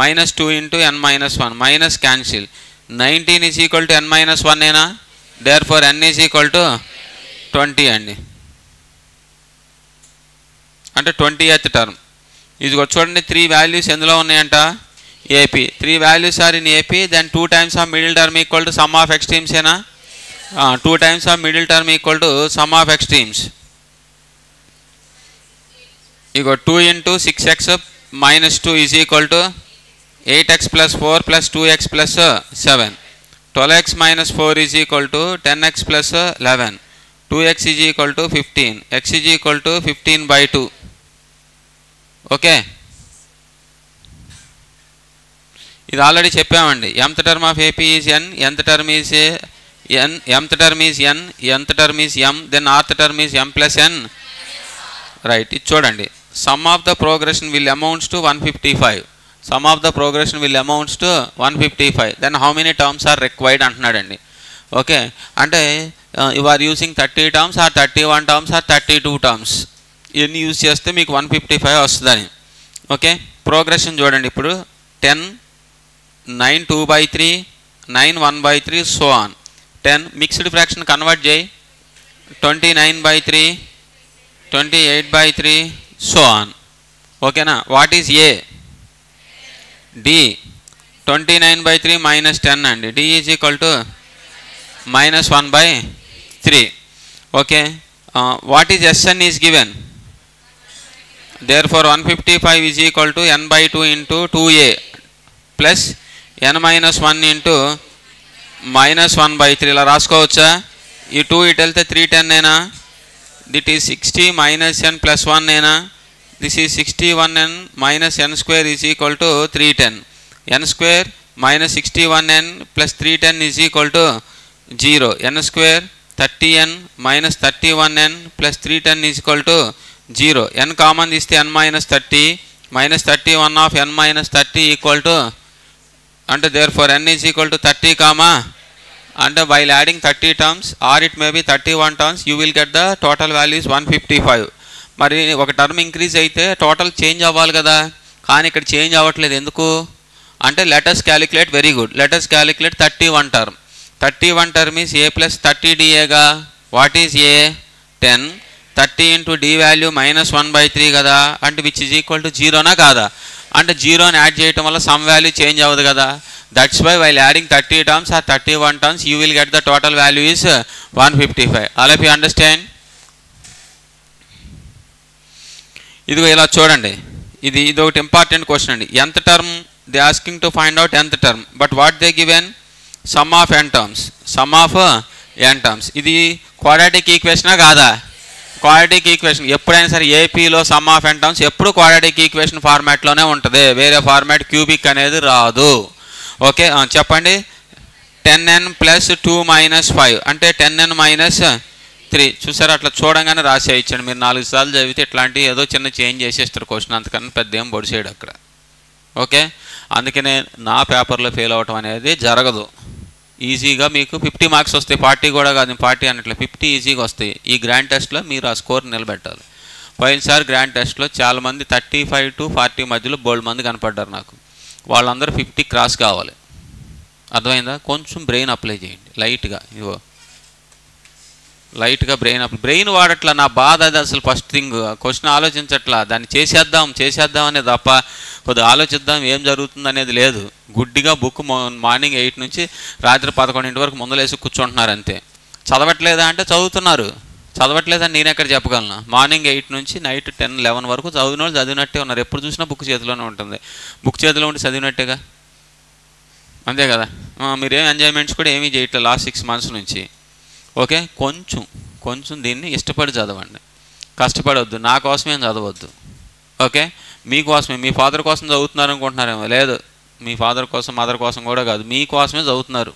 -2 into n-1, minus cancel. 19 is equal to n-1 ఏనా? Therefore n is equal to 20 అండి, అంటే 20th term. ఇది చూడండి, 3 వాల్యూస్ ఎందులో ఉన్నాయంట? AP. 3 values are in AP, then 2 times of middle term equal to sum of extremes ఏనా? 2 times of middle term equal to sum of extremes. ఇగో 2 into 6x -2 is equal to 8x plus 4 plus 2x plus 7. 12x minus 4 is equal to 10x plus 11. 2x is equal to 15. X is equal to 15 by 2. Okay, ఇది already చెప్పామండి. mth term of AP is n, nth term is n, mth term is n, nth term is m, then rth term is m plus n. Right, ఇది చూడండి. Sum of the progression will amounts to 155. Sum of the progression will amounts to 155. Then how many terms are required అంటున్నాడండి. Okay, అంటే you are using 30 terms or 31 terms or 32 terms ఇవన్నీ use చేస్తే మీకు 155 వస్తుందని. Okay, progression చూడండి. ఇప్పుడు 10, 9 2/3, 9 1/3 so on. 10 mixed fraction convert చేయి, 29/3, 28/3 so on. ఓకేనా? What is a? డి 29/3 - 10 అండి. D is equal to -1/3. Okay, what is SN is given. therefore 155 is equal to n/2 into 2a plus n - 1 into -1/3. ఇలా రాసుకోవచ్చా? ఈ 2 ఇటు వెళ్తే 310 నేనా? దిట్ is 60 - n + 1 నేనా? This is 61n - n square is equal to 310. n square - 61n plus 310 is equal to 0. n square 30n - 31n plus 310 is equal to 0. n common తీస్తే n - 30 - 31 of n - 30 equal to, అంటే therefore n is equal to 30 comma, and while adding 30 terms or it may be 31 terms you will get the total value is 155. మరి ఒక term increase అయితే total change అవ్వాలి కదా, కానీ ఇక్కడ change అవ్వట్లేదు. ఎందుకు అంటే let us calculate, very good, let us calculate 31 term. 31 term is a plus 30 గా. What is A? 10. 30 into d value -1/3 కదా, అంటే విచ్ ఈజ్ ఈక్వల్ టు 0నా కాదా? అంటే 0ని యాడ్ చేయడం వల్ల సమ్ వాల్యూ చేంజ్ అవ్వదు కదా. That's why while adding 30 terms or 31 terms you will get the total value is 155. All of you understand? ఇదిగో ఇలా చూడండి, ఇది ఒకటి ఇంపార్టెంట్ క్వశ్చన్ అండి. nth term they asking to find out nth term, but what they given? Sum of n terms, sum of n terms. ఇది quadratic ఈక్వేషనా కాదా? Quadratic equation. ఎప్పుడైనా సరే ఏపీలో సమ్ ఆఫ్ n టర్మ్స్ ఎప్పుడు క్వాడ్రాటిక్ ఈక్వేషన్ ఫార్మాట్లోనే ఉంటుంది, వేరే ఫార్మాట్ క్యూబిక్ అనేది రాదు. ఓకే, చెప్పండి. 10n + 2 - 5 అంటే 10n - 3. చూసారు, అట్లా చూడంగానే రాసేయచ్చండి. మీరు 4 సార్లు చదివితే ఇట్లాంటి ఏదో చిన్న చేంజ్ చేసేస్తారు క్వశ్చన్, అంతకన్నా పెద్ద ఏం పొడిచేయడు అక్కడ. ఓకే, అందుకనే నా పేపర్లో ఫెయిల్ అవ్వటం అనేది జరగదు. ఈజీగా మీకు 50 మార్క్స్ వస్తాయి, 40 కూడా కాదు, 40 అన్నట్లు 50 ఈజీగా వస్తాయి. ఈ గ్రాండ్ టెస్ట్లో మీరు ఆ స్కోర్ నిలబెట్టాలి. పోయినసారి గ్రాండ్ టెస్ట్లో చాలామంది 35 to 40 మధ్యలో బోల్డ్ మంది కనపడ్డారు నాకు. వాళ్ళందరూ 50 క్రాస్ కావాలి. అర్థమైందా? కొంచెం బ్రెయిన్ అప్లై చేయండి లైట్గా. ఇవో లైట్గా బ్రెయిన్ వాడట్లా. నా బాధ అది. అసలు ఫస్ట్ థింగ్ క్వశ్చన్ ఆలోచించట్లా, దాన్ని చేసేద్దాం అనేది తప్ప కొద్దిగా ఆలోచిద్దాం ఏం జరుగుతుంది అనేది లేదు. గుడ్డిగా బుక్ మార్నింగ్ 8 నుంచి రాత్రి 11 వరకు ముందలేసి కూర్చుంటున్నారు అంతే. చదవట్లేదా అంటే చదువుతున్నారు. చదవట్లేదని నేను ఎక్కడ చెప్పగలను? మార్నింగ్ 8 నుంచి నైట్ 10, 11 వరకు చదివిన వాళ్ళు చదివినట్టే ఉన్నారు. ఎప్పుడు చూసినా బుక్ చేతిలోనే ఉంటుంది. బుక్ చేతిలో ఉండి చదివినట్టేగా, అంతే కదా. మీరేం ఎంజాయ్మెంట్స్ కూడా ఏమీ చేయట్లేదు లాస్ట్ 6 months నుంచి. ఓకే, కొంచెం దీన్ని ఇష్టపడి చదవండి, కష్టపడవద్దు. నా కోసమేం చదవద్దు. ఓకే, మీకోసమే. మీ ఫాదర్ కోసం చదువుతున్నారు అనుకుంటున్నారేమో. లేదు, మీ ఫాదర్ కోసం మదర్ కోసం కూడా కాదు, మీకోసమే చదువుతున్నారు.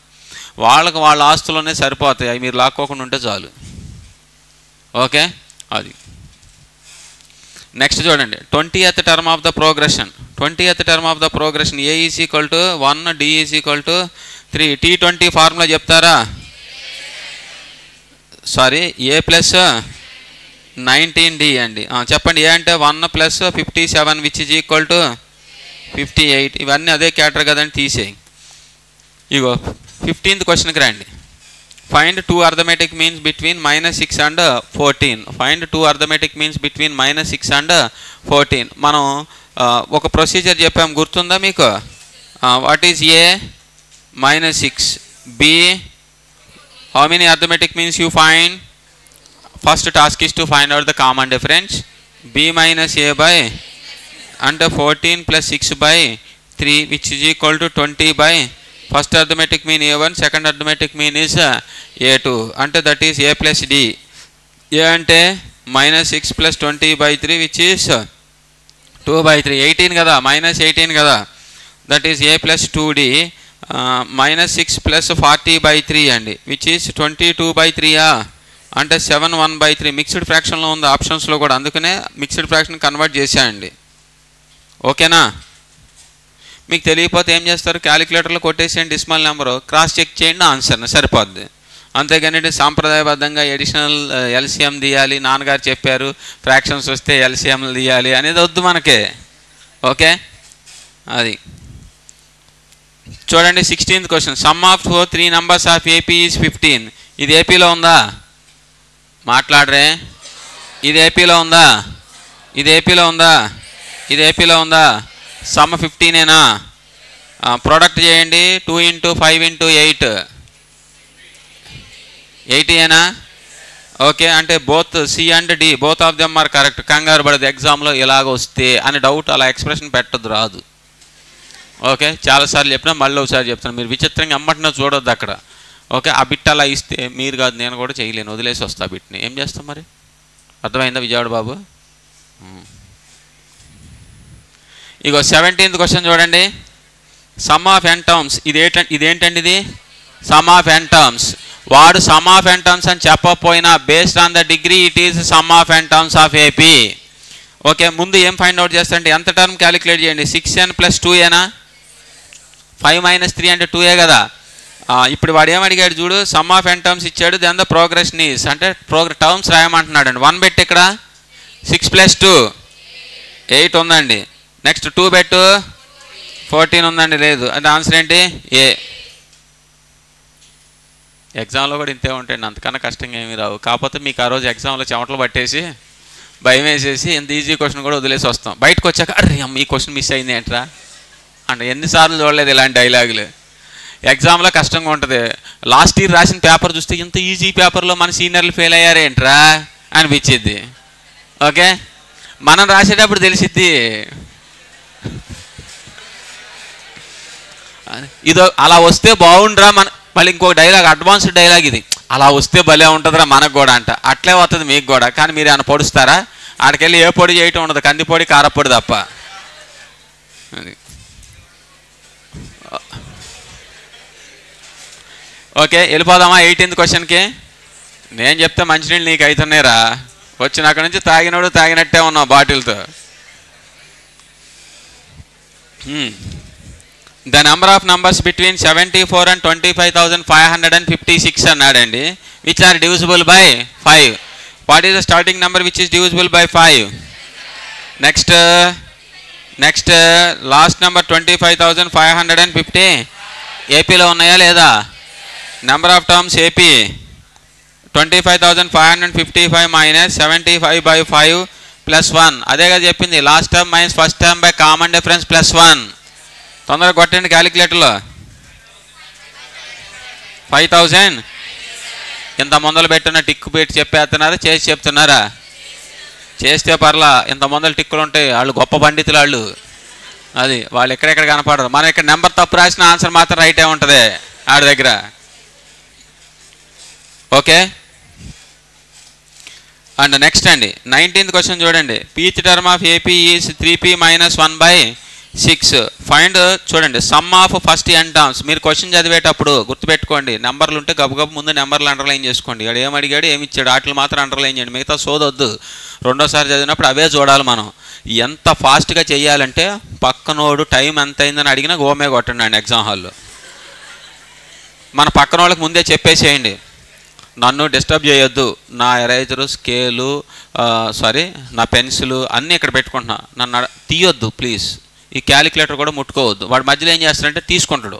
వాళ్ళకి వాళ్ళ ఆస్తులోనే సరిపోతాయి, అవి మీరు లాక్కోకుండా ఉంటే చాలు. ఓకే, అది. నెక్స్ట్ చూడండి, 20th term of the progression. 20th term of the progression a is equal to 1, d is equal to 3. T20 formula చెప్తారా? సారీ, ఏ ప్లస్ 19d అండి. చెప్పండి. ఏ అంటే 1 + 57 విచ్ ఈజ్ ఈక్వల్ టు 58. ఇవన్నీ అదే క్యాటర్ కదండి, తీసేయి. ఇగో 15th క్వశ్చన్కి రండి. Find 2 arithmetic means between -6 and 14. Find 2 arithmetic means between -6 and 14. మనం ఒక ప్రొసీజర్ చెప్పాం, గుర్తుందా మీకు? What is a? -6. B, how many arithmetic means you find? First task is to find out the common difference. B minus A by and 14 plus 6 by 3 which is equal to 20 by first arithmetic mean A1, second arithmetic mean is A2 and that is A plus D. A ante -6 plus 20 by 3 which is 2 by 3. 18 kada, -18 kada, that is A plus 2D. -6 plus 40 by 3 అండి, which is 22 by 3 అంటే 7 1 by 3. Mixed ఫ్రాక్షన్లో ఉంది ఆప్షన్స్లో కూడా, అందుకనే mixed fraction convert చేశానండి. ఓకేనా? మీకు తెలియకపోతే ఏం చేస్తారు? క్యాలిక్యులేటర్లో కొట్టేసేయండి డెసిమల్ నెంబరు, క్రాస్ చెక్ చేయండి, ఆన్సర్ని సరిపోద్ది. అంతేగాని సాంప్రదాయబద్ధంగా ఎడిషనల్ ఎల్సిఎం తీయాలి, నాన్నగారు చెప్పారు ఫ్రాక్షన్స్ వస్తే ఎల్సిఎంలు తీయాలి అనేది వద్దు మనకే. ఓకే, అది చూడండి. 16th question, some of 3 numbers of AP is 15. ఇది ఏపీలో ఉందా? మాట్లాడరే. ఇది ఏపీలో ఉందా? ఇది ఏపీలో ఉందా? ఇది ఏపీలో ఉందా? సమ్ 15ఏనా? ప్రోడక్ట్ చేయండి. 2 × 5 × 8 80ఏనా? ఓకే, అంటే both C and D both of them are correct. కంగారు పడదు ఎగ్జామ్లో ఇలాగ వస్తే అని డౌట్, అలా ఎక్స్ప్రెషన్ పెట్టద్దు, రాదు. ఓకే, చాలాసార్లు చెప్పినా మళ్ళీ ఒకసారి చెప్తాను, మీరు విచిత్రంగా అమ్మటినా చూడొద్దు అక్కడ. ఓకే, ఆ బిట్ అలా ఇస్తే మీరు కాదు నేను కూడా చేయలేను, వదిలేసి వస్తా బిట్ని. ఏం చేస్తాం మరి? అర్థమైందా విజయవాడ బాబు? ఇగో 17th క్వశ్చన్ చూడండి. Sum of n terms. ఇదేంటండి? ఇది సమ్ ఆఫ్ n టర్మ్స్. వాడు సమ్ ఆఫ్ n టర్మ్స్ అని చెప్పకపోయినా based on the degree it is some of n terms of AP. Okay, ముందు ఏం ఫైండ్ అవుట్ చేస్తారంటే ఎంత టర్మ్ క్యాలిక్యులేట్ చేయండి. 6n + 2a. 5 - 3 అంటే 2a కదా. ఇప్పుడు వాడు ఏమడిగాడు చూడు, సమ్ ఆఫ్ n టర్మ్స్ ఇచ్చాడు, దెన్ ద ప్రోగ్రెషన్ ఈజ్ అంటే టర్మ్స్ రాయమంటున్నాడు అండి. 1 బెట్ ఇక్కడ 6 + 2 8 ఉందండి. నెక్స్ట్ 2 బెట్ 14 ఉందండి, లేదు. అంటే ఆన్సర్ ఏంటి? ఏ. ఎగ్జామ్లో కూడా ఇంతే ఉంటాయండి, అంతకన్నా కష్టంగా ఏమీ రావు. కాకపోతే మీకు ఆ రోజు ఎగ్జామ్లో చెమటలు పట్టేసి భయం వేసేసి ఇంత ఈజీ క్వశ్చన్ కూడా వదిలేసి వస్తాం. బయటకు వచ్చాక అరే అమ్మ ఈ క్వశ్చన్ మిస్ అయింది ఏంట్రా అంటే ఎన్నిసార్లు చూడలేదు ఇలాంటి డైలాగులు. ఎగ్జామ్లో కష్టంగా ఉంటుంది. లాస్ట్ ఇయర్ రాసిన పేపర్ చూస్తే ఇంత ఈజీ పేపర్లో మన సీనియర్లు ఫెయిల్ అయ్యారేంట్రా అనిపించింది. ఓకే, మనం రాసేటప్పుడు తెలిసిద్ది. ఇదో అలా వస్తే బాగుండ్రా మన. మళ్ళీ ఇంకొక డైలాగ్, అడ్వాన్స్డ్ డైలాగ్ ఇది, అలా వస్తే భలే ఉంటుందిరా మనకు కూడా అంట. అట్లే వస్తుంది మీకు కూడా. కానీ మీరు ఏమైనా పొడుస్తారా? ఆడికెళ్ళి ఏ పొడి చేయటం ఉండదు, కందిపొడి కారపొడి తప్ప. అది ఓకే, వెళ్ళిపోదామా 18th క్వశ్చన్కి. నేను చెప్తే మంచినీళ్ళు నీకు అవుతున్నాయిరా. వచ్చిన అక్కడి నుంచి తాగినోడు తాగినట్టే ఉన్నావు బాటిల్తో. The number of numbers between 74 and 25,556 అన్నాడండి. Which are divisible by 5. What is the starting number which is divisible by 5? Next last number 25,550 ఏపీలో ఉన్నాయా లేదా? Number of terms AP 25,555 - 75/5 +1. అదే కదా చెప్పింది. Last term minus first term by common difference +1. తొందరగా కొట్టండి క్యాలిక్యులేటర్లో. 5,000 ఇంత ముందలు పెట్టిన టిక్కు పెట్టి చెప్పేస్తున్నారా చేసి చెప్తున్నారా? చేస్తే పర్లా. ఇంత ముందలు టిక్కులు ఉంటాయి, వాళ్ళు గొప్ప పండితులు వాళ్ళు. అది వాళ్ళు ఎక్కడెక్కడ కనపడరు. మనం ఇక్కడ నెంబర్ తప్పు రాసిన ఆన్సర్ మాత్రం రైటే ఉంటుంది ఆడి దగ్గర. ఓకే, అండ్ నెక్స్ట్ అండి 19th క్వశ్చన్ చూడండి. Pth term of AP is 3p - 1/6. Find చూడండి sum of first n terms. మీరు క్వశ్చన్ చదివేటప్పుడు గుర్తుపెట్టుకోండి, నెంబర్లు ఉంటే గబగబు ముందు నెంబర్లు అండర్లైన్ చేసుకోండి. ఇక్కడ ఏం అడిగాడు ఏమి ఇచ్చాడు వాటిని మాత్రం అండర్లైన్ చేయండి, మిగతా సోదొద్దు. రెండోసారి చదివినప్పుడు అవే చూడాలి మనం. ఎంత ఫాస్ట్గా చేయాలంటే పక్కనోడు టైం ఎంత అయిందని అడిగినా గోమే కొట్టండి అండి ఎగ్జామ్ హాల్లో. మన పక్కన వాళ్ళకి ముందే చెప్పేసేయండి, నన్ను డిస్టర్బ్ చేయొద్దు, నా ఎరేజరు స్కేలు నా పెన్సిల్ అన్నీ ఇక్కడ పెట్టుకుంటున్నా, నన్ను తీయొద్దు ప్లీజ్. ఈ క్యాలిక్యులేటర్ కూడా ముట్టుకోవద్దు. వాడు మధ్యలో ఏం చేస్తాడంటే తీసుకుంటాడు.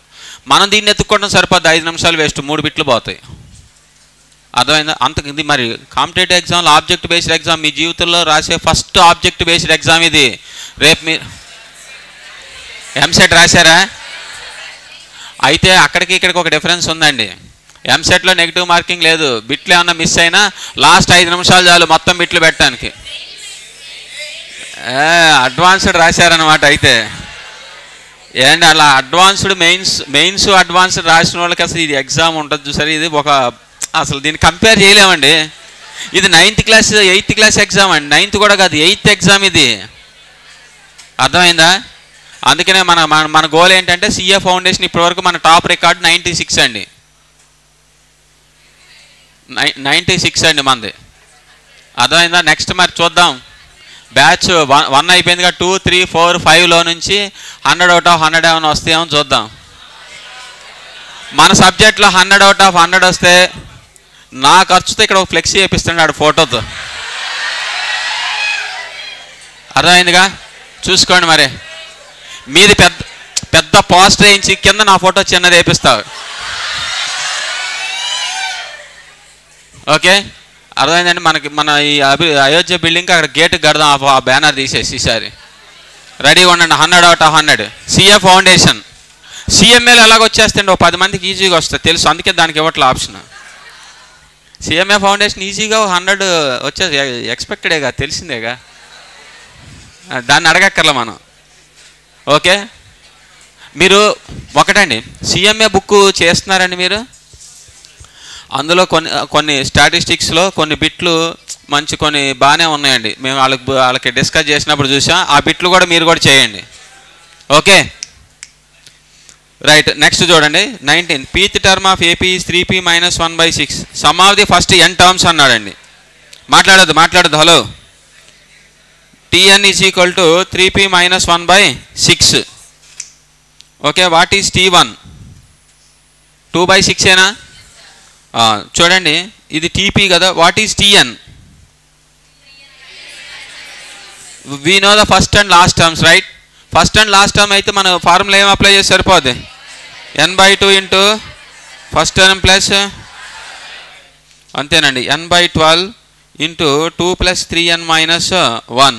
మనం దీన్ని ఎత్తుక్కోవడం సరిపోద్ది, 5 నిమిషాలు వేస్ట్, 3 బిట్లు పోతాయి. అర్థమైందా? ఇది మరి కాంపిటేటివ్ ఎగ్జామ్లో ఆబ్జెక్ట్ బేస్డ్ ఎగ్జామ్, మీ జీవితంలో రాసే ఫస్ట్ ఆబ్జెక్ట్ బేస్డ్ ఎగ్జామ్ ఇది. రేపు మీరు ఎంసెట్ రాశారా? అయితే అక్కడికి ఇక్కడికి ఒక డిఫరెన్స్ ఉందండి. ఎంసెట్లో నెగిటివ్ మార్కింగ్ లేదు. బిట్లు ఏమన్నా మిస్ అయినా లాస్ట్ 5 నిమిషాలు చాలు మొత్తం బిట్లు పెట్టడానికి. అడ్వాన్స్డ్ రాశారనమాట. అయితే ఏంటి అలా అడ్వాన్స్డ్ మెయిన్స్ అడ్వాన్స్డ్ రాసిన వాళ్ళకి అసలు ఇది ఎగ్జామ్ ఉంటుంది చూసారు. ఇది ఒక అసలు దీన్ని కంపేర్ చేయలేమండి. ఇది 9th class 8th class exam అండి. 9th కూడా కాదు, 8th ఎగ్జామ్ ఇది. అర్థమైందా? అందుకనే మన గోల్ ఏంటంటే సిఏ ఫౌండేషన్ ఇప్పటివరకు మన టాప్ రికార్డు 96 అండి. 96 అండి మనది. అర్థమైందా? నెక్స్ట్ మరి చూద్దాం. బ్యాచ్ 1 అయిపోయిందిగా. 2, 3, 4, 5లో నుంచి 100 out of 100 ఏమైనా వస్తాయేమో చూద్దాం. మన సబ్జెక్ట్లో 100 out of 100 వస్తే నా ఖర్చుతో ఇక్కడ ఒక ఫ్లెక్సీ వేపిస్తున్నాడు ఫోటోతో. అర్థమైందిగా? చూసుకోండి. మరి మీది పెద్ద పెద్ద పోస్టర్ వేయించి కింద నా ఫోటో చిన్నది వేపిస్తావు. ఓకే, అర్థమైందండి? మన ఈ అయోధ్య బిల్డింగ్కి అక్కడ గేట్ కడదాం, ఆ బ్యానర్ తీసేసి ఈసారి. రెడీగా ఉండండి. 100 out of 100. CA foundation. సిఎంఏలో ఎలాగ వచ్చేస్తండి, ఓ 10 మందికి ఈజీగా వస్తుంది తెలుసు, అందుకే దానికి ఇవ్వట్లే ఆప్షన్. సిఎంఏ ఫౌండేషన్ ఈజీగా 100 వచ్చేది, ఎక్స్పెక్టెడేగా, తెలిసిందేగా, దాన్ని అడగక్కర్లే మనం. ఓకే, మీరు ఒకటండి సిఎంఏ బుక్ చేస్తున్నారండి మీరు, అందులో కొన్ని స్టాటిస్టిక్స్లో కొన్ని బిట్లు మంచి కొన్ని బాగానే ఉన్నాయండి. మేము వాళ్ళకి డిస్కస్ చేసినప్పుడు చూసాం. ఆ బిట్లు కూడా మీరు కూడా చేయండి. Okay, right. నెక్స్ట్ చూడండి 19. Pth term of AP is 3p - 1/6. Sum of the first n terms అన్నాడండి. మాట్లాడద్దు. Hello. tn is equal to 3p - 1/6. Okay, what is t1? 2/6 ఏనా? చూడండి, ఇది టీపీ కదా. What is tn? We know the first and last terms, right? First and last term అయితే మన formula ఏం apply చేసి సరిపోద్ది? n/2 into first term plus, అంతేనండి, n/12 into 2 + 3n - 1.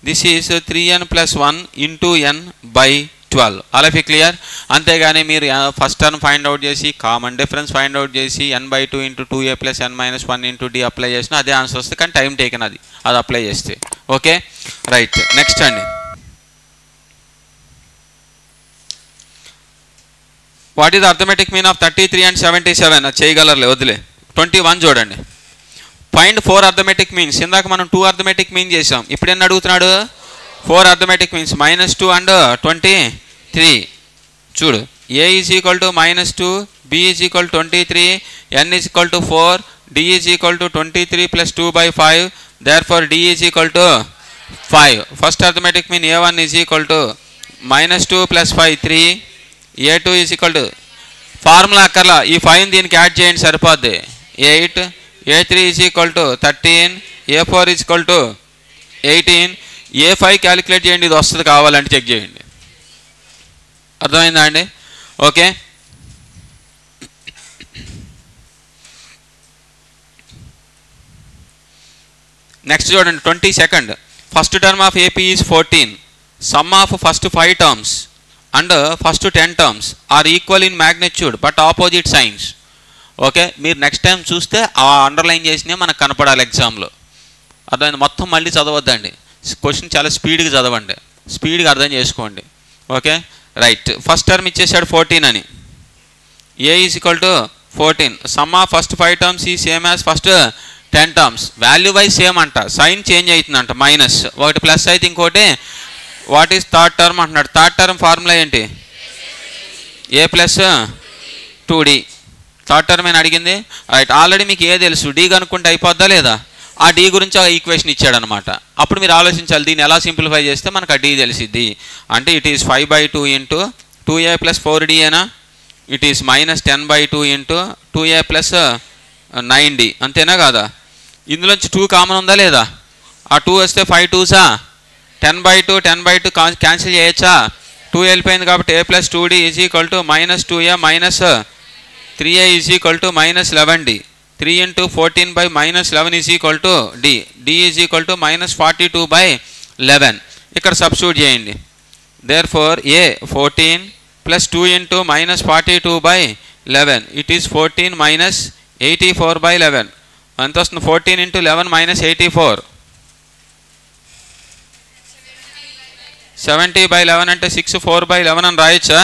This is 3n + 1 into n/12. అలా clear? అంతేగాని మీరు first term find out చేసి కామన్ డిఫరెన్స్ ఫైండ్ అవుట్ చేసి n/2 into 2a + n - 1 into d apply చేసినా అదే ఆన్సర్ వస్తుంది, కానీ టైం టేకెన్ అది అప్లై చేస్తే. Okay, right. నెక్స్ట్ అండి, what is arithmetic mean of 33 and 77? అది చేయగలరులే, వదిలే. 21 చూడండి. Find 4 arithmetic means. ఇందాక మనం 2 అర్థమెటిక్ మీన్ చేసాం, ఇప్పుడు ఎన్ని అడుగుతున్నాడు? 4 అర్థమెటిక్ మీన్స్. -2 and 23. చూడు, a is equal to -2, b is equal 23, n is equal to 4, d is equal to 23 + 2/5. Therefore d is equal to 5. First arithmetic mean a1 is equal to -2 + 5 3, a2 is equal to, formula అక్కర్లా, ఈ 5 దీనికి add చేయండి సరిపోద్ది, 8, a3 is equal to 13, a4 is equal to 18, a5 calculate చేయండి, ఇది వస్తుంది, కావాలంటే check చేయండి. అర్థమైందా అండి? ఓకే, నెక్స్ట్ చూడండి 22. First term of AP is 14. Sum of first 5 terms and first 10 terms are equal in magnitude but opposite signs. Okay, మీరు next time చూస్తే ఆ అండర్లైన్ చేసినవి మనకు కనపడాలి ఎగ్జామ్లో. అర్థమైంది? మొత్తం మళ్ళీ చదవద్దండి, క్వశ్చన్ చాలా స్పీడ్గా చదవండి, స్పీడ్గా అర్థం చేసుకోండి. Okay, right. ఫస్ట్ టర్మ్ ఇచ్చేసాడు 14 అని. A is equal to 14. Sum of first 5 terms ఈ same as first 10 terms. Value wise same అంట, సైన్ చేంజ్ అవుతుందంట, మైనస్ ఒకటి ప్లస్ అయితే ఇంకోటి. వాట్ ఈజ్ థర్డ్ టర్మ్ అంటున్నాడు. థర్డ్ టర్మ్ ఫార్ములా ఏంటి? a + 2d. థర్డ్ టర్మ్ అని అడిగింది, రైట్. ఆల్రెడీ మీకు ఏ తెలుసు, d కనుక్కుంటే అయిపోద్దా లేదా? ఆ d గురించి ఆ ఈక్వేషన్ ఇచ్చాడనమాట. అప్పుడు మీరు ఆలోచించాలి, దీన్ని ఎలా సింప్లిఫై చేస్తే మనకు ఆ d తెలిసిద్ది అంటే. It is 5/2 into 2a + 4d ఏనా? It is -10/2 into 2a + 9d, అంతేనా కాదా? ఇందులోంచి 2 కామన్ ఉందా లేదా? ఆ 2 వస్తే 5 2s 10/2 క్యాన్సిల్ చేయొచ్చా? 2 వెళ్ళిపోయింది కాబట్టి a + 2d is equal to -2a - 3a is equal to -11d. 3 into 14/-11 is equal to d. d is equal to -42/11. ఇక్కడ సబ్స్టిట్యూట్ చేయండి. Therefore a 14 + 2 into -42/11 it is 14 - 84/11. ఎంత వస్తుంది? 14 ఇంటూ 11 - 84, 70/11 అంటే 6 4/11 అని రాయొచ్చా?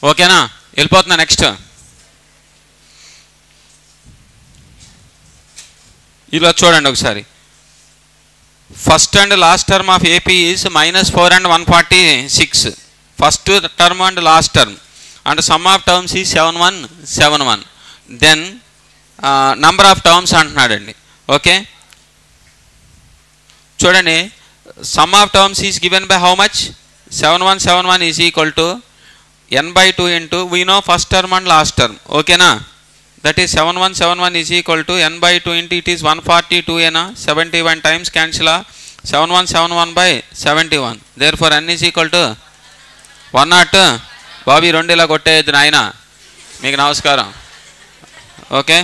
ఓకేనా, వెళ్ళిపోతున్నా నెక్స్ట్. ఇలా చూడండి ఒకసారి. First and last term of AP is -4 and 146. First term and last term and sum of terms ఈ 7171. దెన్ నంబర్ ఆఫ్ టర్మ్స్ అంటున్నాడండి. ఓకే చూడండి, sum of terms is given by how much? 7171 is equal to n/2 into we know first term and last term. ఓకేనా, that is 7171 is equal to n/2 into it is 142 ఏనా, 71 times cancel 7171/71. There for n is equal to 102. బాబీ 2 ఇలా కొట్టేయద్దు నాయన, మీకు నమస్కారం. Okay,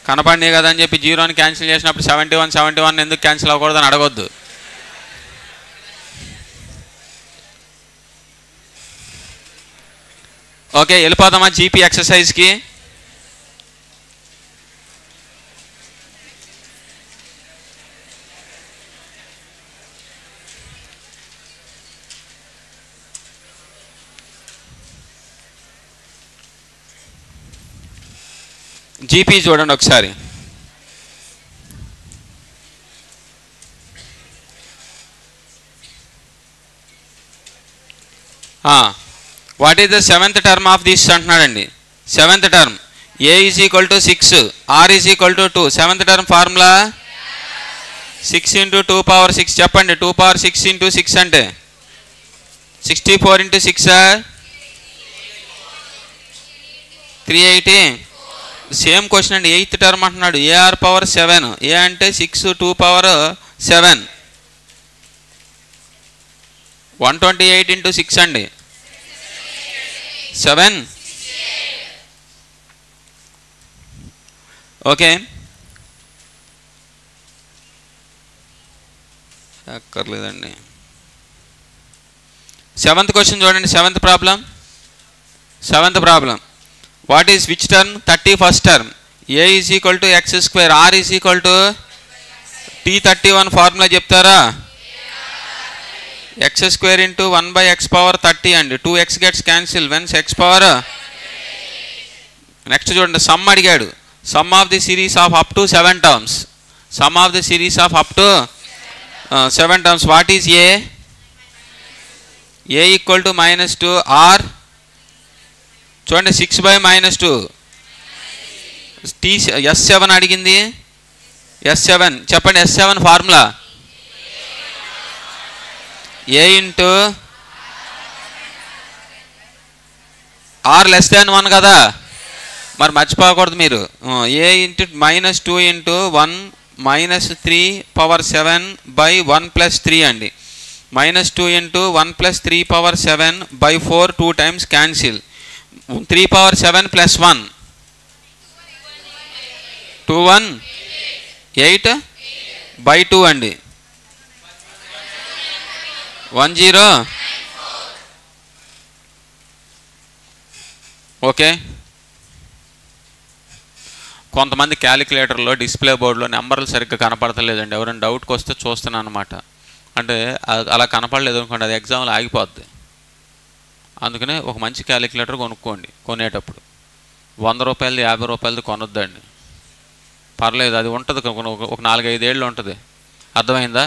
కనపడినాయి కదా అని చెప్పి 0ని క్యాన్సిల్ చేసినప్పుడు 71 ఎందుకు క్యాన్సిల్ అవ్వకూడదని అడగొద్దు. ఓకే, వెళ్ళిపోదామా జీపీ ఎక్సర్సైజ్కి. జీపీ చూడండి ఒకసారి. What is the 7th term of this అంటున్నాడండి. 7th term a is equal to 6, r is equal to 2. 7th term formula 6 × 2⁶. చెప్పండి, 2⁶ × 6 అంటే 64 × 6 380. సేమ్ క్వశ్చన్ అండి. 8th టర్మ్ అంటున్నాడు AR⁴7. ఏ అంటే 6 2⁴7 128 × 6 అండి 7. ఓకే, అక్కర్లేదండి. 7th క్వశ్చన్ చూడండి. 7th problem. What is which term? 31st term. A is equal to x², r is equal to T31 formula చెప్తారా? x² × 1/x⁻30 అండి. 2x గెట్స్ క్యాన్సిల్ వెన్స్ x power. Next చూడండి, sum అడిగాడు. Sum of the series of up to 7 terms. Sum of the series of up to 7 terms. What is a? A equal to -2, r చూడండి 6/-2. S7 అడిగింది. S7 చెప్పండి. S7 formula a into are =1 కదా, మరి మర్చిపోకూడదు మీరు. ఏ into -2 into 1 -3⁷ / 1+3 అండి. -2 into 1+3⁷ 2 times cancel. 3⁷ + 1 2 1 8/2 అండి. 10. Okay, కొంతమంది క్యాలిక్యులేటర్లో డిస్ప్లే బోర్డులో నెంబర్లు సరిగ్గా కనపడతలేదండి. ఎవరైనా డౌట్కి వస్తే చూస్తున్నాను అనమాట. అంటే అలా కనపడలేదు అనుకోండి, అది ఎగ్జామ్లో ఆగిపోద్ది. అందుకనే ఒక మంచి క్యాలిక్యులేటర్ కొనుక్కోండి. కొనేటప్పుడు 100 రూపాయలది 50 రూపాయలది కొనొద్దండి. పర్లేదు, అది ఉంటుంది, ఒక 4-5 ఏళ్ళు ఉంటుంది. అర్థమైందా?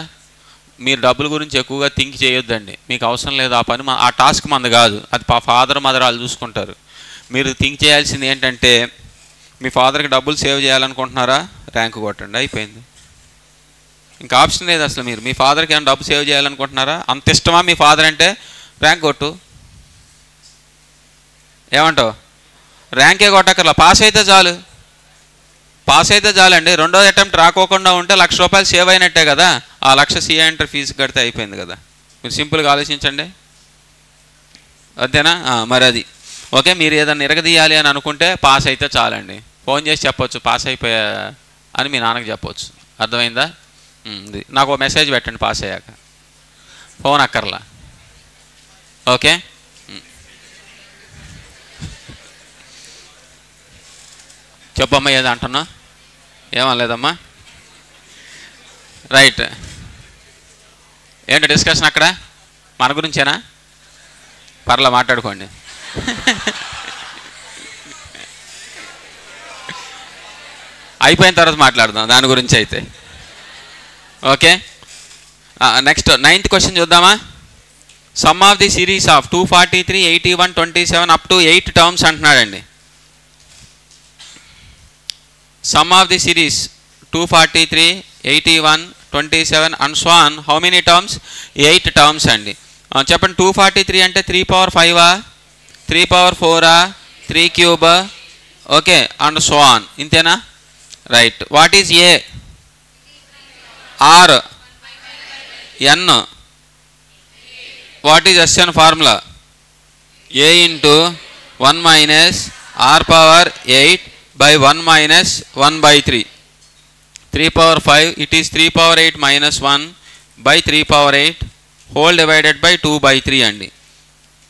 మీరు డబ్బుల గురించి ఎక్కువగా థింక్ చేయొద్దండి. మీకు అవసరం లేదు ఆ పని, ఆ టాస్క్ మంది కాదు, అది ఫాదర్ మదర్ వాళ్ళు చూసుకుంటారు. మీరు థింక్ చేయాల్సింది ఏంటంటే, మీ ఫాదర్కి డబ్బులు సేవ్ చేయాలనుకుంటున్నారా? ర్యాంక్ కొట్టండి, అయిపోయింది. ఇంకా ఆప్షన్ లేదు అసలు. మీరు మీ ఫాదర్కి ఏమైనా డబ్బు సేవ్ చేయాలనుకుంటున్నారా? అంత ఇష్టమా మీ ఫాదర్ అంటే? ర్యాంక్ కొట్టు. ఏమంటావు? ర్యాంకే కొట్టక్కర్లా, పాస్ అయితే చాలండి. రెండో అటెంప్ట్ రాకోకుండా ఉంటే 1,00,000 రూపాయలు సేవ్ అయినట్టే కదా. ఆ 1,00,000 CA ఇంటర్ ఫీజు కడితే అయిపోయింది కదా. మీరు సింపుల్గా ఆలోచించండి, అంతేనా? మరి అది ఓకే. మీరు ఏదైనా ఎరగదీయాలి అని అనుకుంటే పాస్ అయితే చాలండి. ఫోన్ చేసి చెప్పొచ్చు పాస్ అయిపోయా అని మీ నాన్నకి చెప్పొచ్చు. అర్థమైందా? నాకు ఒక మెసేజ్ పెట్టండి పాస్ అయ్యాక, ఫోన్ అక్కర్లా. ఓకే, చెప్పమ్మా, ఏదో అంటున్నా? ఏమనలేదమ్మా. రైట్, ఏంటి డిస్కషన్ అక్కడ? మన గురించేనా? పర్లా మాట్లాడుకోండి. అయిపోయిన తర్వాత మాట్లాడదాం దాని గురించి అయితే. ఓకే, నెక్స్ట్ 9th క్వశ్చన్ చూద్దామా. Sum of the series of 243, 81, 27 up to 8 terms అంటున్నాడండి. Sum of the series 243, 81, 27 and so on, how many terms? 8 terms అండి. చెప్పండి, 243 అంటే 3 power 5, 3 power 4, 3 cube, okay, and so on, ఇంతేనా? Right. What is a? R. N. What is S n formula? A into 1 minus r power 8 by 1 minus 1 by 3. 3 power 5, it is 3 power 8 minus 1 by 3 power 8 whole divided by 2 by 3 అండి.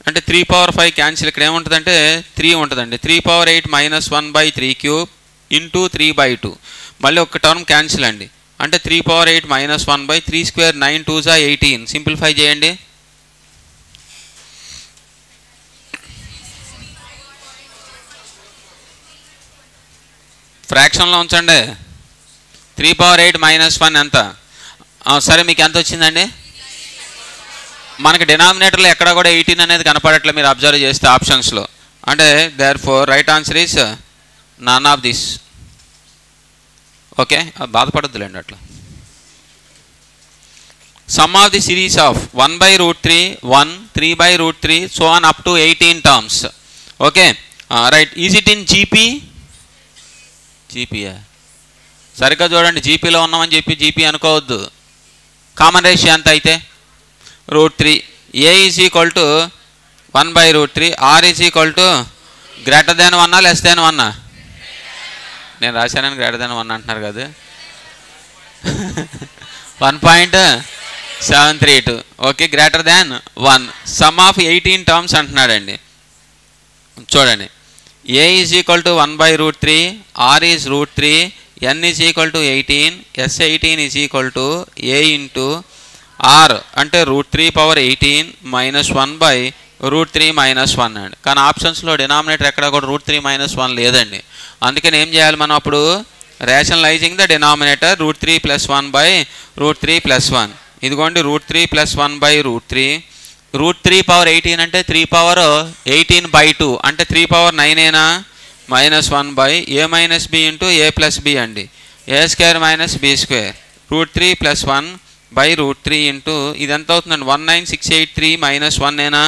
అంటే 3 power 5 cancel, ఇక్కడ ఏముంటుందంటే 3 ఉంటుందండి. 3 power 8 minus 1 by 3 cube into 3 by 2, మళ్ళీ ఒక term cancel అండి. అంటే 3 power 8 minus 1 by 3 square, 9 2 18. Simplify చేయండి. ఫ్రాక్షన్లో ఉంచండి. 3 పవర్ 8 మైనస్ 1 ఎంత? సరే, మీకు ఎంత వచ్చిందండి? మనకి డినామినేటర్లో ఎక్కడ కూడా 18 అనేది కనపడట్లే, మీరు అబ్జర్వ్ చేస్తే ఆప్షన్స్లో. అంటే therefore right answer is none of this. Okay, బాధపడద్దులేండి అట్లా. Sum of the series of 1/√3, 1, 3/√3 so on up to 18 terms. Okay, right. Is it in GP? జీపీయా? సరిగ్గా చూడండి, జీపీలో ఉన్నామని చెప్పి జీపీ అనుకోవద్దు. కామన్ రేషియో ఎంత అయితే? √3. A is equal to 1/√3, r is equal to greater than 1 less than 1? నేను రాశానని గ్రేటర్ దాన్ 1 అంటున్నారు కదా. 1.732. Okay, greater than 1. Sum of 18 terms అంటున్నాడండి. చూడండి, a is equal to 1/√3, r is √3, n is equal to 18, S 18 is equal to a into r అంటే √3 power 18 minus 1/√3 minus 1 అండి. కానీ ఆప్షన్స్లో డినామినేటర్ ఎక్కడ కూడా √3 మైనస్ 1 లేదండి. అందుకని ఏం చేయాలి మనం అప్పుడు? Rationalising the denominator √3 + 1/√3 + 1. ఇదిగోండి, √3 + 1/√3. √3 పవర్ 18 అంటే 3 పవర్ 18/2 అంటే 3 power 9 minus 1 a minus b into a plus b అండి. a² minus b². √3 + 1/√3 ఇంటూ ఇది ఎంత అవుతుందండి? 19683 మైనస్ 1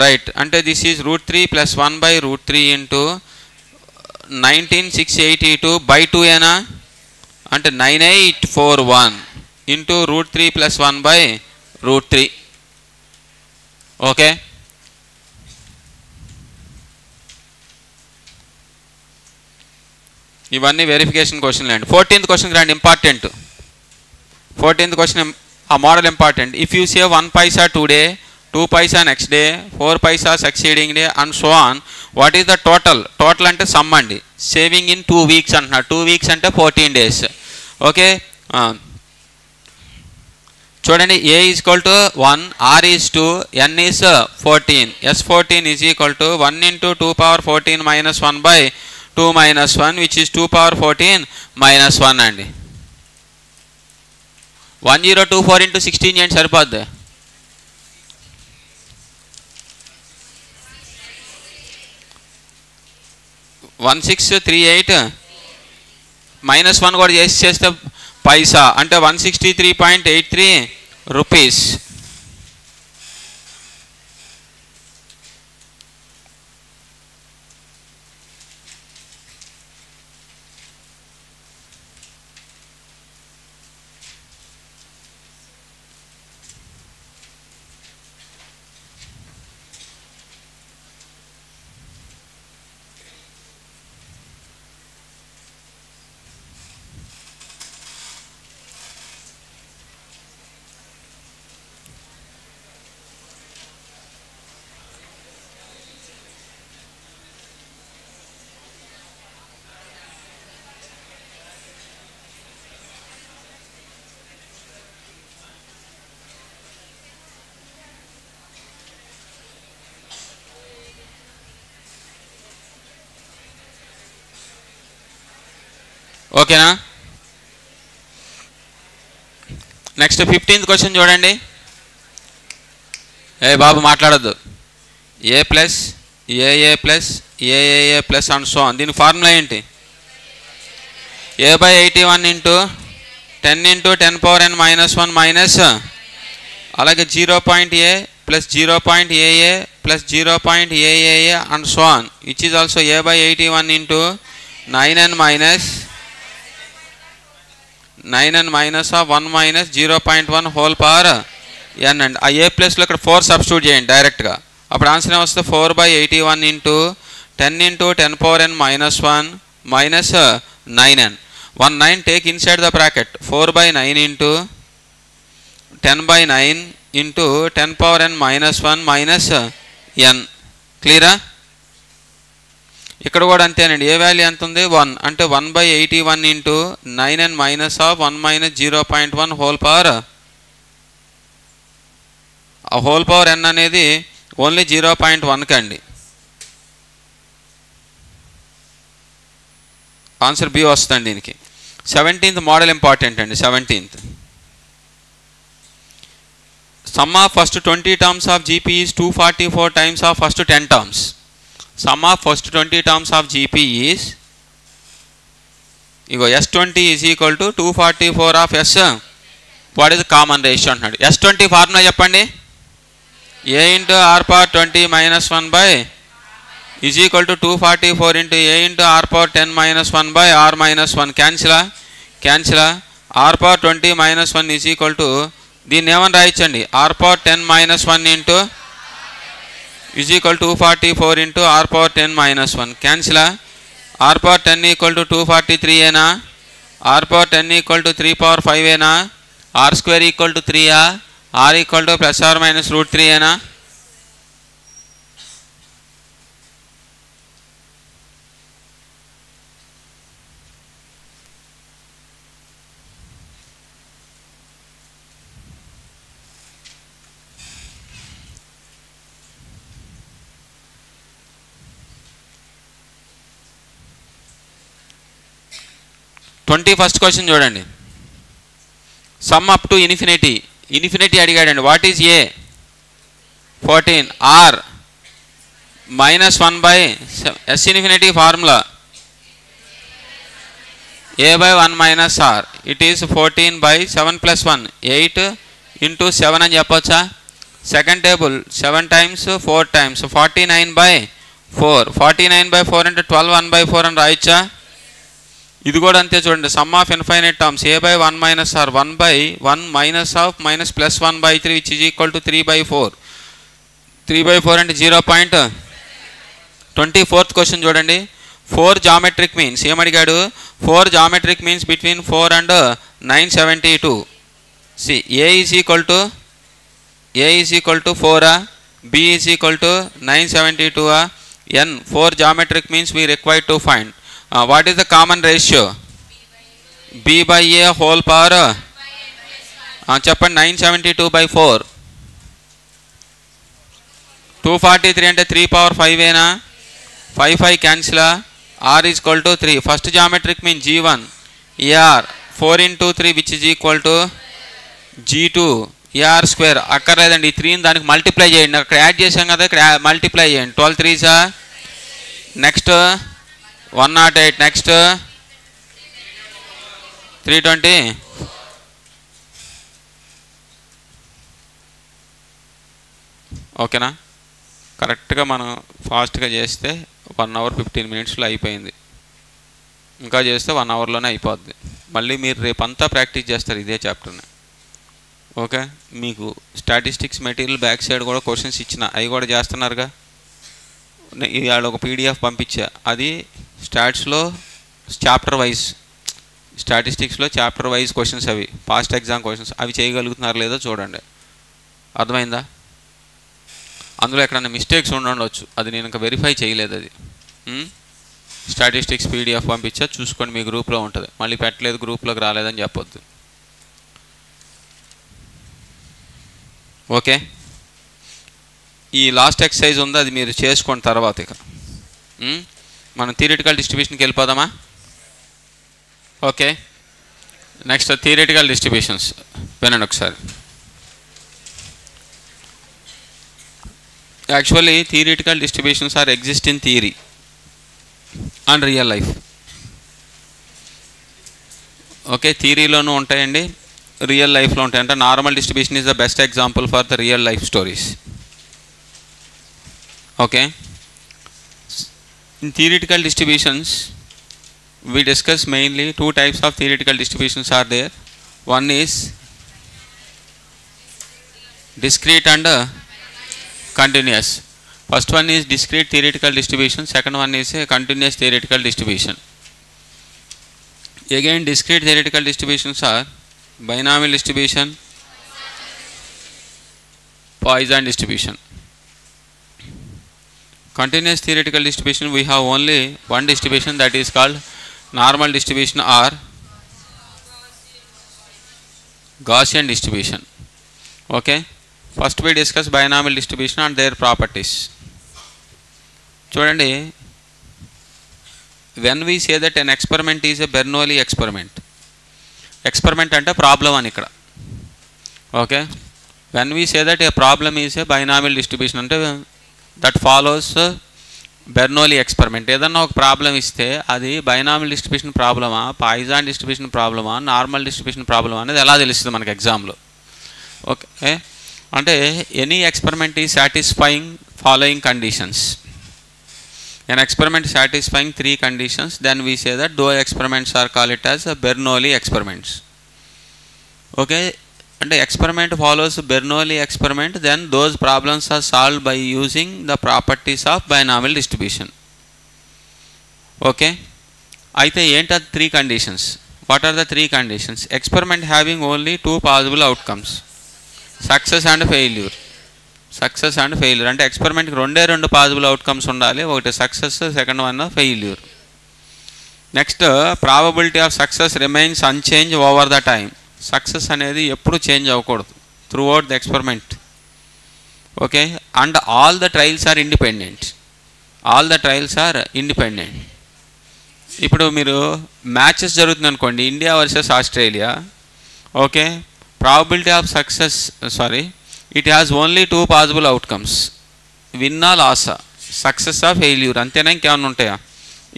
రైట్. అంటే దిస్ ఈజ్ √3 + 1/√3 ఇంటూ 19682/2 అంటే 9841 ఇంటూ √3 + 1/√3. ఓకే, ఇవన్నీ వెరిఫికేషన్ క్వశ్చన్లు అండి. 14th క్వశ్చన్ రండి, ఇంపార్టెంట్. 14th క్వశ్చన్ ఆ model important. If you save 1 paisa today, 2 paisa next day, 4 paisa succeeding day and so on, what is the total? Total అంటే sum అండి. Saving in 2 weeks అంటున్నారు. 2 weeks అంటే 14 days. Okay, చూడండి, a is equal to 1, r is 2, n is 14, S 14 is equal to 1 into 2 power 14 minus 1/2 minus 1 which is 2 power 14 minus 1 అండి. 1024 into 16 చేయండి, సరిపోద్ది. (1638) minus 1 కూడా చేస్తే పైసా అంటే 163.83 రూపీస్. ఓకేనా? నెక్స్ట్ 15th క్వశ్చన్ చూడండి. ఏ బాబు మాట్లాడద్దు. A plus a a plus a a a plus and so on. దీని ఫార్ములా ఏంటి? a/81 into 10 into 10⁻n - 1 minus అలాగే 0.a plus 0.aa plus 0.aaa and so on which is also a/81 into 9n minus 1 minus 0.1 whole power n and ఆ a ప్లస్లో ఇక్కడ 4 substitute చేయండి డైరెక్ట్గా. అప్పుడు answer ఏమొస్తే 4/81 into 10 into 10⁻n - 1 minus 9n. 9 take inside the bracket 4/9 into 10/9 into 10⁻n - 1 minus n. క్లియరా? ఇక్కడ కూడా అంతేనండి. ఏ వాల్యూ ఎంత ఉంది? 1 అంటే 1/81 into 9n minus 1 minus 0.1 whole power ఆ హోల్ పవర్ n అనేది ఓన్లీ 0.1 కండి. ఆన్సర్ బి వస్తుంది దీనికి. 17th మోడల్ ఇంపార్టెంట్ అండి. 17th sum of first 20 terms of GP is 244 times of first 10 terms. Sum of first 20 terms of GP is S20 is equal to 244 of S. What is the common ratio అంటున్నాడు. S20 formula చెప్పండి. A into R power 20 minus 1 by is equal to 244 into A into R power 10 minus 1 by R minus 1. Cancel. R power 20 minus 1 is equal to దీన్ని ఏమని రాయించండి? R power 10 minus 1 into is equal to 244 into R power 10 minus 1. Cancel. R power 10 equal to 243 ఏనా? R power 10 equal to 3 power 5 ఏనా? R square equal to 3 ఆ? R equal to plus or minus √3 ఏనా? First question చూడండి. Sum up to infinity అడిగాడండి. What is a? 14. R -1 by S infinity formula a/1 minus r. It is 14/7 + 1 8 into 7 అని చెప్పొచ్చా? Second table 7 times 4 times 49/4. 49/4 అంటే 12 1/4 అని రాయొచ్చా? ఇది కూడా అంతే చూడండి. Sum of infinite terms a/1 minus r 1/1 minus of minus plus 1/3 which is equal to 3/4. 3/4 అంటే 0.24th question చూడండి. 4 జామెట్రిక్ మీన్స్ ఏమడిగాడు? 4 geometric means between 4 and 972. See a is equal to 4 b is equal to 972 n. 4 geometric means we required to find. What is the common ratio? b/a whole power చెప్పండి. 972/4. 243 అంటే 3 power 5 ఏనా? 5 cancel. r is equal to 3. First geometric mean g1 ar 4 into 3 which is equal to g2 ar square. అక్కర్లేదండి. ఈ 3ని దానికి multiply చేయండి. అక్కడ add చేసాం కదా, ఇక్కడ మల్టిప్లై చేయండి. 12 3s. నెక్స్ట్ 108. నెక్స్ట్ 320. ఓకేనా? కరెక్ట్గా మనం ఫాస్ట్గా చేస్తే 1 hour 15 minutesలో అయిపోయింది. ఇంకా చేస్తే 1 hourలోనే అయిపోద్ది. మళ్ళీ మీరు రేపంతా ప్రాక్టీస్ చేస్తారు ఇదే చాప్టర్ని. ఓకే? మీకు స్టాటిస్టిక్స్ మెటీరియల్ బ్యాక్ సైడ్ కూడా క్వశ్చన్స్ ఇచ్చిన అవి కూడా చేస్తున్నారుగా. ఇవాళ ఒక పీడిఎఫ్ పంపించా. అది స్టాట్స్లో చాప్టర్ వైజ్, స్టాటిస్టిక్స్లో చాప్టర్ వైజ్ క్వశ్చన్స్, అవి పాస్ట్ ఎగ్జామ్ క్వశ్చన్స్. అవి చేయగలుగుతున్నారు లేదో చూడండి. అర్థమైందా? అందులో ఎక్కడన్నా మిస్టేక్స్ ఉండవచ్చు. అది నేను ఇంకా వెరిఫై చేయలేదు. అది స్టాటిస్టిక్స్ పీడిఎఫ్ పంపించా, చూసుకోండి. మీ గ్రూప్లో ఉంటుంది. మళ్ళీ పెట్టలేదు, గ్రూప్లోకి రాలేదని చెప్పొద్దు. ఓకే? ఈ లాస్ట్ ఎక్సర్సైజ్ ఉంది, అది మీరు చేసుకోండి. తర్వాత ఇక మనం థియరిటికల్ డిస్ట్రిబ్యూషన్కి వెళ్ళిపోదామా? ఓకే, నెక్స్ట్ థియరిటికల్ డిస్ట్రిబ్యూషన్స్ వినండి ఒకసారి. Actually theoretical distributions are exist in theory and real life. Okay, థియరీలోనూ ఉంటాయండి, రియల్ లైఫ్లో ఉంటాయి. అంటే normal distribution is the best example for the real life stories. Okay, in theoretical distributions we discuss mainly two types of theoretical distributions are there. One is discrete and continuous. First one is discrete theoretical distribution, second one is a continuous theoretical distribution. Again, discrete theoretical distributions are binomial distribution, Poisson distribution. Continuous theoretical distribution, we have only one distribution, that is called normal distribution or Gaussian distribution. Okay, first we discuss binomial distribution and their properties. చూడండి, when we say that an experiment is a Bernoulli experiment, experiment అంటే problem అని ఇక్కడ. Okay, when we say that a problem is a binomial distribution అంటే that follows Bernoulli experiment. ఏదన్నా ఒక ప్రాబ్లం ఇస్తే అది బైనామియల్ డిస్ట్రిబ్యూషన్ ప్రాబ్లమా, పాయిజాన్ డిస్ట్రిబ్యూషన్ ప్రాబ్లమా, నార్మల్ డిస్ట్రిబ్యూషన్ ప్రాబ్లమా అనేది ఎలా తెలుస్తుంది మనకి ఎగ్జామ్లో. ఓకే, అంటే any experiment is satisfying following conditions. An experiment satisfying 3 conditions, then we say that those experiments are called it as Bernoulli experiments. Okay, అంటే experiment follows Bernoulli experiment, then those problems are solved by using the properties of binomial distribution. Okay, అయితే ఏంటి అది 3 conditions? What are the 3 conditions? Experiment having only 2 possible outcomes, success and failure. Success and failure అంటే ఎక్స్పెరిమెంట్కి 2 possible outcomes ఉండాలి, ఒకటి success, second one failure. Next, probability of success remains unchange over the time. Success అనేది ఎప్పుడు change అవ్వకూడదు throughout the experiment. Okay, and all the trials are independent. All the trials are independent. ఇప్పుడు మీరు matches జరుగుతుంది అనుకోండి, India versus Australia. Okay, probability of success it has only 2 possible outcomes, విన్నా లాసా, సక్సెస్సా failure, అంతేనా? ఇంకేమైనా ఉంటాయా?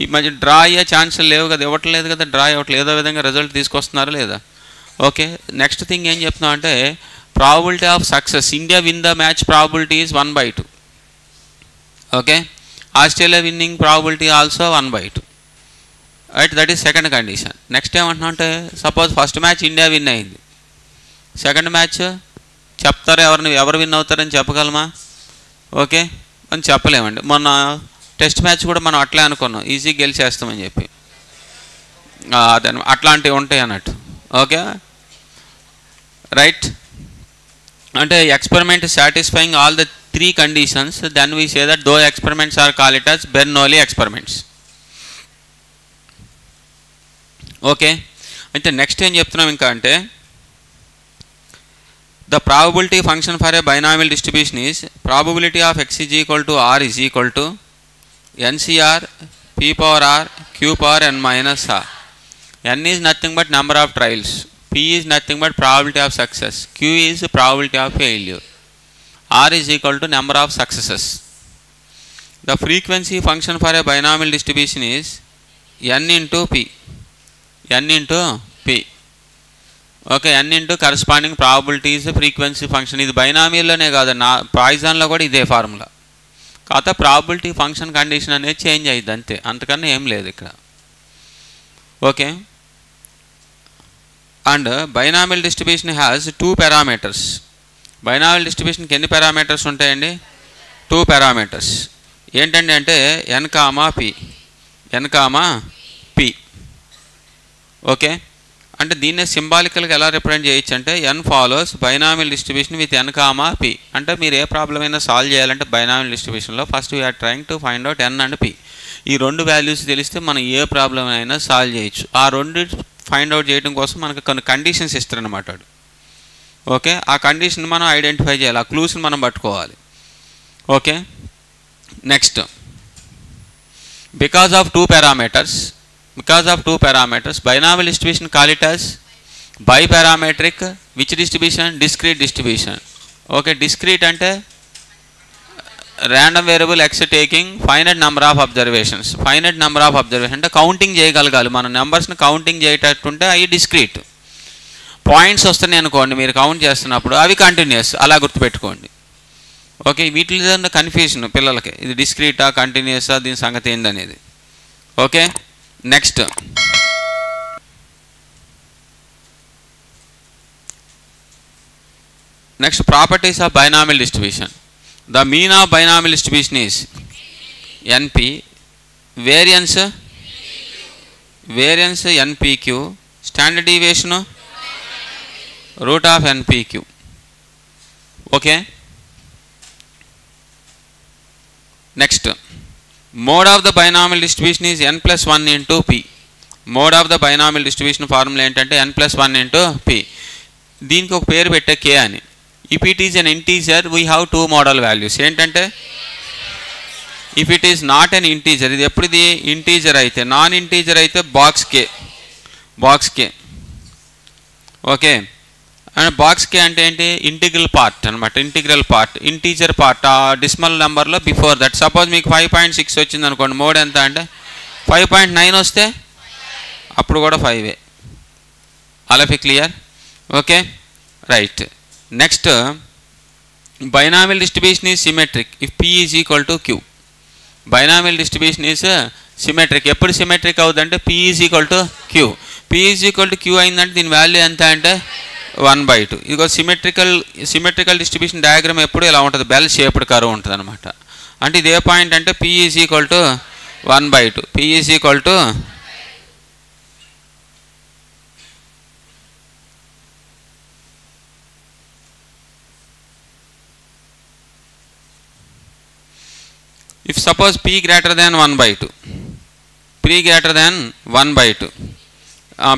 ఈ మధ్య డ్రా అయ్యే ఛాన్సులు లేవు కదా, ఇవ్వట్లేదు కదా, డ్రా ఇవ్వట్లేదు, ఏదో విధంగా రిజల్ట్ తీసుకొస్తున్నారా లేదా? ఓకే, నెక్స్ట్ థింగ్ ఏం చెప్తున్నాం అంటే probability of success, India win the match probability is 1/2. Okay, Australia winnowing probability also 1/2. Right, that is second condition. Next ఏమంటున్నా అంటే suppose first match India win అయింది, సెకండ్ మ్యాచ్ చెప్తారా ఎవరు win అవుతారని చెప్పగలమా? Okay, మనం చెప్పలేమండి. మొన్న టెస్ట్ మ్యాచ్ కూడా మనం అట్లే అనుకున్నాం, ఈజీ గెలిచేస్తామని చెప్పి. అట్లాంటివి ఉంటాయి అన్నట్టు. ఓకే, రైట్, అంటే experiment satisfying all the 3 conditions, then we say that those experiments are called it as Bernoulli experiments. Okay, అయితే నెక్స్ట్ ఏం చెప్తున్నాం ఇంకా అంటే the probability function for a binomial distribution is probability of x is equal to r is equal to NCR p power r q power n minus r. n is nothing but number of trials, p is nothing but probability of success, q is probability of failure, r is equal to number of successes. The frequency function for a binomial distribution is n into p. n into p. Okay, n into corresponding probability is the frequency function. ఇది బైనామియల్లోనే కాదు, పాయిజాన్లో కూడా ఇదే formula. కాకపోతే probability function condition అనేది change అయ్యింది అంతే, అంతకన్నా ఏం లేదు ఇక్కడ. Okay, and binomial distribution has 2 parameters. Binomial డిస్ట్రిబ్యూషన్కి ఎన్ని పారామీటర్స్ ఉంటాయండి? 2 parameters. ఏంటండి అంటే n, p. ఓకే, అంటే దీన్నే సింబాలికల్గా ఎలా రిప్రజెంట్ చేయొచ్చు అంటే n follows binomial distribution with n, p. అంటే మీరు ఏ ప్రాబ్లం అయినా సాల్వ్ చేయాలంటే బైనామియల్ డిస్ట్రిబ్యూషన్లో first we are trying to find out n and p. ఈ 2 వాల్యూస్ తెలిస్తే మనం ఏ ప్రాబ్లం అయినా సాల్వ్ చేయొచ్చు. ఆ 2 ఫైండ్ అవుట్ చేయడం కోసం మనకు కొన్ని కండిషన్స్ ఇస్తారనమాట. ఓకే, ఆ కండిషన్ మనం ఐడెంటిఫై చేయాలి, ఆ క్లూస్ని మనం పట్టుకోవాలి. Okay, next because of 2 parameters because of two parameters. Binomial distribution call it as biparametric. Which distribution? Discrete distribution. Okay, discrete ante random variable x taking finite number of observations. Finite number of observations అంటే counting చేయగలగాలి. మన నెంబర్స్ని counting చేయటట్టుంటే అవి discrete. Points వస్తున్నాయి అనుకోండి, మీరు count చేస్తున్నప్పుడు అవి continuous, అలా గుర్తుపెట్టుకోండి. ఓకే, వీటిలో కన్ఫ్యూజన్ పిల్లలకి, ఇది డిస్క్రీటా కంటిన్యూసా దీని సంగతి ఏందనేది. Okay, next properties of binomial distribution. The mean of binomial distribution is NP, variance NPQ, standard deviation root of NPQ. Okay, next mode of the binomial distribution is n plus 1 into p. Mode of the binomial distribution formula ఏంటంటే n plus 1 into p. దీనికి ఒక పేరు పెట్టే k అని. If it is an integer, we have two model values. ఏంటంటే if it is not an integer, ఇది ఎప్పుడు ఇది ఇంటీజర్ అయితే, నాన్ ఇంటీజర్ అయితే box K. Okay, and box K అంటే ఏంటి? ఇంటిగ్రల్ పార్ట్ అనమాట. ఇంటీజర్ పార్ట్ ఆ డెసిమల్ నెంబర్లో బిఫోర్ దట్. సపోజ్ మీకు 5.6 వచ్చింది అనుకోండి, మోడ్ ఎంత అంటే 5.9 వస్తే అప్పుడు కూడా 5. అలాగే clear? Okay, right. Next, binomial distribution is symmetric if p is equal to q. Binomial distribution is symmetric. ఎప్పుడు సిమెట్రిక్ అవుతుందంటే p is equal to q. p is equal to q అయిందంటే దీని వాల్యూ ఎంత అంటే 1/2. ఇదిగో సిమెట్రికల్ డిస్ట్రిబ్యూషన్ డయాగ్రామ్ ఎప్పుడు ఇలా ఉంటుంది, బెల్ షేప్డ్ కర్వ్ ఉంటుంది అనమాట. అంటే ఇదే పాయింట్ అంటే p is equal to 1/2. p is equal to if suppose p greater than 1/2, p greater than 1/2,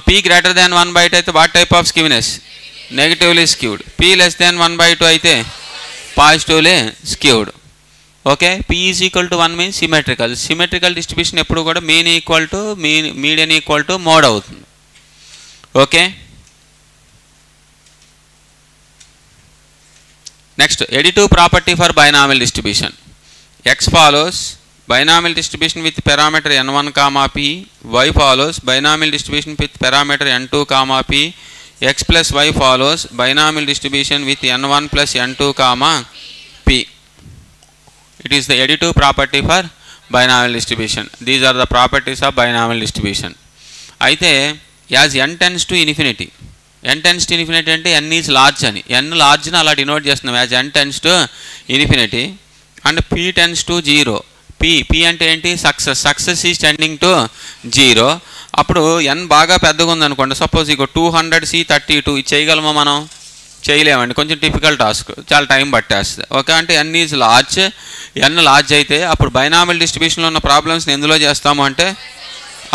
p greater than 1/2 అయితే what type of skewness? Negatively skewed. p less than 1/2 అయితే positively skewed. Okay, p is equal to 1 means symmetrical distribution ఎప్పుడు కూడా mean equal to median equal to mode అవుతుంది. Okay, next additive property for binomial distribution. X follows binomial distribution with parameter n1 comma p, y follows binomial distribution with parameter n2 comma p, x plus y follows binomial distribution with n1 plus n2 comma p. It is the additive property for binomial distribution. These are the properties of binomial distribution. అయితే as n tends to infinity, అంటే n is large అని, n large ని అలా denote చేస్తున్నాం as n tends to infinity. And p tends to 0. p అంటే ఏంటి? Success is tending to 0. అప్పుడు n బాగా పెద్దగా ఉందనుకోండి, సపోజ్ ఇక 200C32, ఇది చేయగలమా మనం? చేయలేమండి, కొంచెం డిఫికల్ట్ టాస్క్, చాలా టైం పట్టేస్తుంది. ఓకే, అంటే n is large. n large అయితే అప్పుడు బైనామియల్ డిస్ట్రిబ్యూషన్లో ఉన్న ప్రాబ్లమ్స్ని ఎందులో చేస్తాము అంటే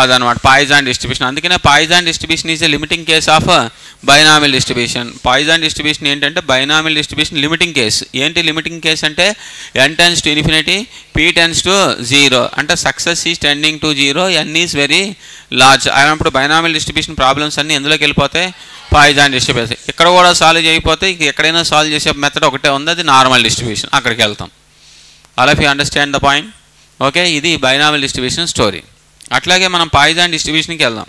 అదనమాట పాయిజాన్ డిస్ట్రిబ్యూషన్. అందుకనే Poisson distribution is a limiting case of binomial distribution. Poisson distribution ఏంటంటే బైనామియల్ డిస్ట్రిబ్యూషన్ లిమిటింగ్ కేస్. ఏంటి లిమిటింగ్ కేస్ అంటే n tends to infinity, p tends to 0, అంటే success is tending to 0, n is very large అయినప్పుడు binomial distribution problems అన్నీ ఎందులోకి వెళ్ళిపోతాయి? Poisson distribution. ఇక్కడ కూడా solve చేయకపోతే ఎక్కడైనా సాల్వ్ చేసే మెథడ్ ఒకటే ఉంది, అది నార్మల్ డిస్ట్రిబ్యూషన్, అక్కడికి వెళ్తాం. అలా if you understand the point. Okay, ఇది బైనామియల్ డిస్ట్రిబ్యూషన్ స్టోరీ. అట్లాగే మనం పాయిజాన్ డిస్ట్రిబ్యూషన్కి వెళ్దాం.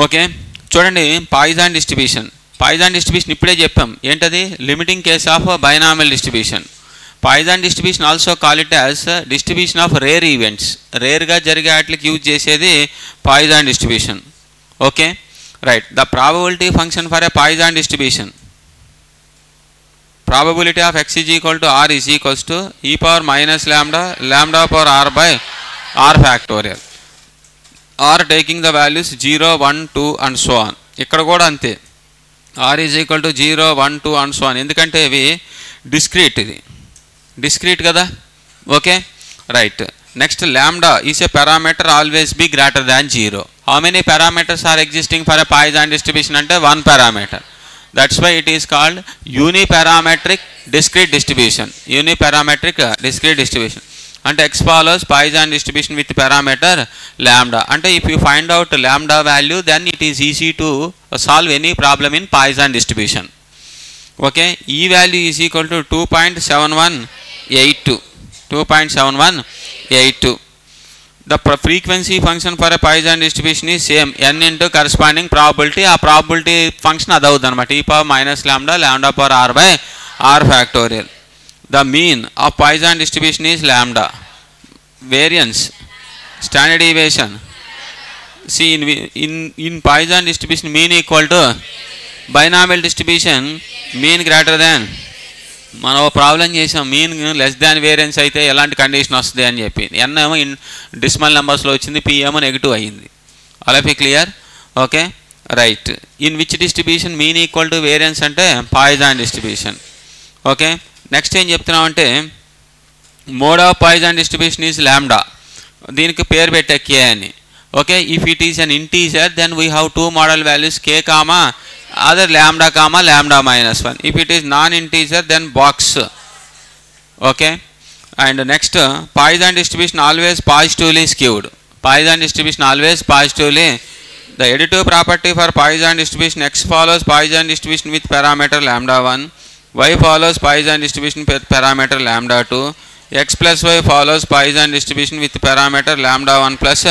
ఓకే, చూడండి పాయిజాన్ డిస్ట్రిబ్యూషన్ ఇప్పుడే చెప్పాం ఏంటది? Limiting case of binomial distribution. Poisson distribution also call it as distribution of rare events. రేర్గా జరిగే వాటికి యూజ్ చేసేది Poisson distribution. Okay, right. The probability function for a Poisson distribution, probability of x is equal to r is equals to e power minus lambda power r by r factorial. r taking the values 0, 1, 2 and so on. ఇక్కడ కూడా అంతే, r is equal to 0, 1, 2 and so on. ఎందుకంటే ఇవి discrete కదా. Okay, right. Next lambda is a parameter always be greater than 0. How many parameters are existing for a Poisson distribution అంటే 1 parameter. That's why it is called uniparametric discrete distribution. అంటే x follows Poisson distribution with parameter lambda. అంటే if you find out lambda value, then it is easy to solve any problem in Poisson distribution. Okay, E value is equal to 2.7182. 2.7182. The frequency function for a Poisson distribution is same, n into corresponding probability. ఆ probability function అది అవుతుంది అనమాట, e power minus lambda lambda power r by r factorial. The mean of Poisson distribution is lambda. Variance, standard deviation. See, in Poisson distribution, mean equal to binomial distribution, mean greater than. మనం problem చేసాం, mean less than variance అయితే ఎలాంటి condition వస్తుంది అని చెప్పి. ఎన్ ఏమో decimal నెంబర్స్లో వచ్చింది, P ఏమో నెగిటివ్ అయ్యింది. All of you clear? Okay, right. In which distribution mean equal to variance అంటే పాయిజాన్ డిస్ట్రిబ్యూషన్. ఓకే, నెక్స్ట్ ఏం చెప్తున్నామంటే mode of Poisson distribution is lambda. దీనికి పేరు పెట్టే కే అని. Okay, if it is an integer then we have two modal values, K comma other lambda comma lambda minus 1. If it is non-integer, then box. Okay, and next Poisson distribution always positively skewed. Poisson distribution always positively. The additive property for Poisson distribution, x follows Poisson distribution with parameter lambda 1, y follows Poisson distribution with parameter lambda 2, x plus y follows Poisson distribution with parameter lambda 1 plus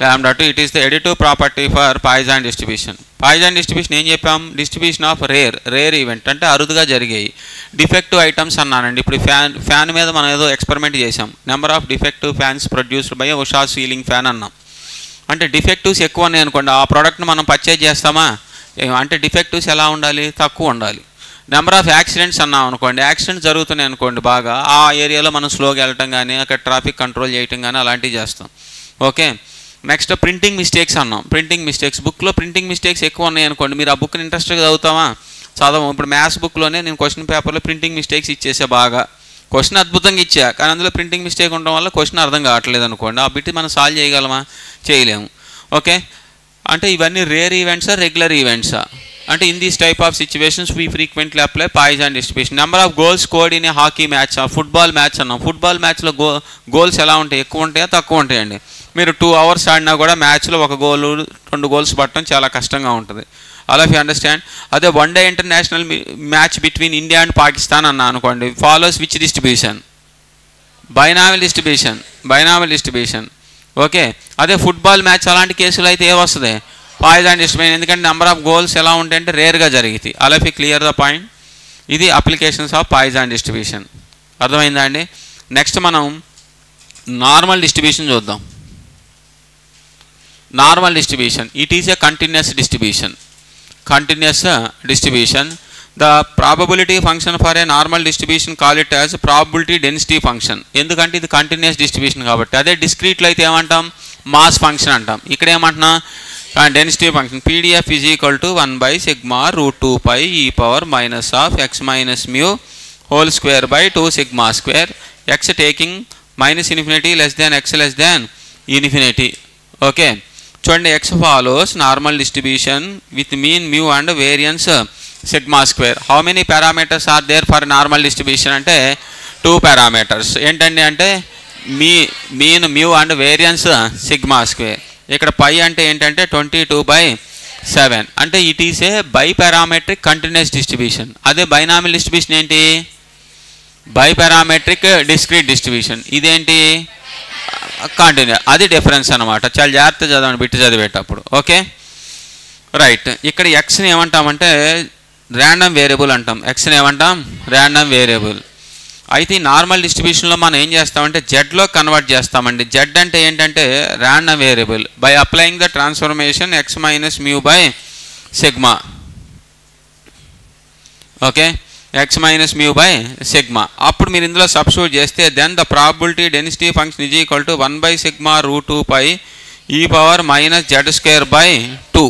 lambda 2. It is the additive property for Poisson distribution. Poisson distribution ఏం చెప్పాం? Distribution of rare event అంటే అరుదుగా జరిగాయి. Defective items అన్నానండి. ఇప్పుడు fan మీద మనం ఏదో ఎక్స్పెరిమెంట్ చేసాం. Number of defective fans produced by Usha ceiling fan అన్నాం. అంటే డిఫెక్టివ్స్ ఎక్కువ ఉన్నాయి అనుకోండి, ఆ ప్రోడక్ట్ని మనం పర్చేజ్ చేస్తామా? అంటే డిఫెక్టివ్స్ ఎలా ఉండాలి? తక్కువ ఉండాలి. నెంబర్ ఆఫ్ యాక్సిడెంట్స్ అన్నాం అనుకోండి, యాక్సిడెంట్స్ జరుగుతున్నాయి అనుకోండి బాగా, ఆ ఏరియాలో మనం స్లోగా వెళ్ళటం కానీ అక్కడ ట్రాఫిక్ కంట్రోల్ చేయటం కానీ అలాంటివి చేస్తాం. ఓకే, నెక్స్ట్ ప్రింటింగ్ మిస్టేక్స్ అన్నాం. ప్రింటింగ్ మిస్టేక్స్, బుక్లో ప్రింటింగ్ మిస్టేక్స్ ఎక్కువ ఉన్నాయి అనుకోండి, మీరు ఆ బుక్ని ఇంట్రెస్ట్గా చదువుతామా? చదవం. ఇప్పుడు మ్యాథ్స్ బుక్లోనే నేను క్వశ్చన్ పేపర్లో ప్రింటింగ్ మిస్టేక్స్ ఇచ్చేసా. బాగా క్వశ్చన్ అద్భుతంగా ఇచ్చా, కానీ అందులో ప్రింటింగ్ మిస్టేక్ ఉండడం వల్ల క్వశ్చన్ అర్థం కావట్లేదు అనుకోండి, ఆ బిట్ మనం సాల్వ్ చేయగలమా? చేయలేము. ఓకే, అంటే ఇవన్నీ రేర్ ఈవెంట్సా రెగ్యులర్ ఈవెంట్సా? అంటే in these type of situations we frequently apply Poisson distribution. Number of goals scored in a hockey match, football match అన్నాం. ఫుట్బాల్ మ్యాచ్లో గోల్స్ ఎలా ఉంటాయి? ఎక్కువ ఉంటాయా తక్కువ ఉంటాయండి? మీరు 2 hours ఆడినా కూడా మ్యాచ్లో 1 goal 2 goals పట్టడం చాలా కష్టంగా ఉంటుంది. All of you understand? అదే one day international match between India and Pakistan అన్నా అనుకోండి, follows which distribution? Binomial distribution. Binomial distribution. Okay, అదే ఫుట్బాల్ మ్యాచ్ అలాంటి కేసులు అయితే ఏమొస్తుంది? Poisson distribution. ఎందుకంటే నెంబర్ ఆఫ్ గోల్స్ ఎలా ఉంటాయంటే రేర్గా జరిగింది. All of you clear the point? ఇది అప్లికేషన్స్ ఆఫ్ పాయిజన్ డిస్ట్రిబ్యూషన్. అర్థమైందా అండి? నెక్స్ట్ మనం నార్మల్ డిస్ట్రిబ్యూషన్ చూద్దాం. Normal distribution, it is a continuous distribution. Continuous distribution. The probability function for a normal distribution, call it as probability density function. ఎందుకంటే ఇది continuous distribution కాబట్టి. అదే డిస్క్రీట్లో అయితే ఏమంటాం? మాస్ ఫంక్షన్ అంటాం. ఇక్కడ ఏమంటున్నా? Density function. PDF is equal to 1/σ√2π e power minus of x minus mu whole square by 2 sigma square, x taking minus infinity less than x less than infinity. Okay, చూడండి, x follows normal distribution with mean mu and variance sigma square. How many parameters are there for normal distribution అంటే 2 parameters. ఏంటండి అంటే mean mu and variance sigma square. ఇక్కడ pi అంటే ఏంటంటే 22/7. అంటే it is a by parametric continuous distribution. అదే binomial distribution ఏంటి? By parametric discrete distribution. ఇదేంటి? కంటిన్యూ. అది డిఫరెన్స్ అనమాట. చాలా జాగ్రత్త చదవండి బిట్టు చదివేటప్పుడు. Okay, right. ఇక్కడ ఎక్స్ని ఏమంటామంటే ర్యాండమ్ వేరియబుల్ అంటాం. ఎక్స్ని ఏమంటాం? Random variable. అయితే ఈ నార్మల్ డిస్ట్రిబ్యూషన్లో మనం ఏం చేస్తామంటే జెడ్లో కన్వర్ట్ చేస్తామండి. జెడ్ అంటే ఏంటంటే random variable. By applying the transformation x minus mu by sigma. Okay, x minus mu by sigma. అప్పుడు మీరు ఇందులో సబ్స్టిట్యూట్ చేస్తే then the probability density function is equal to 1/σ√2π e power minus z square by 2.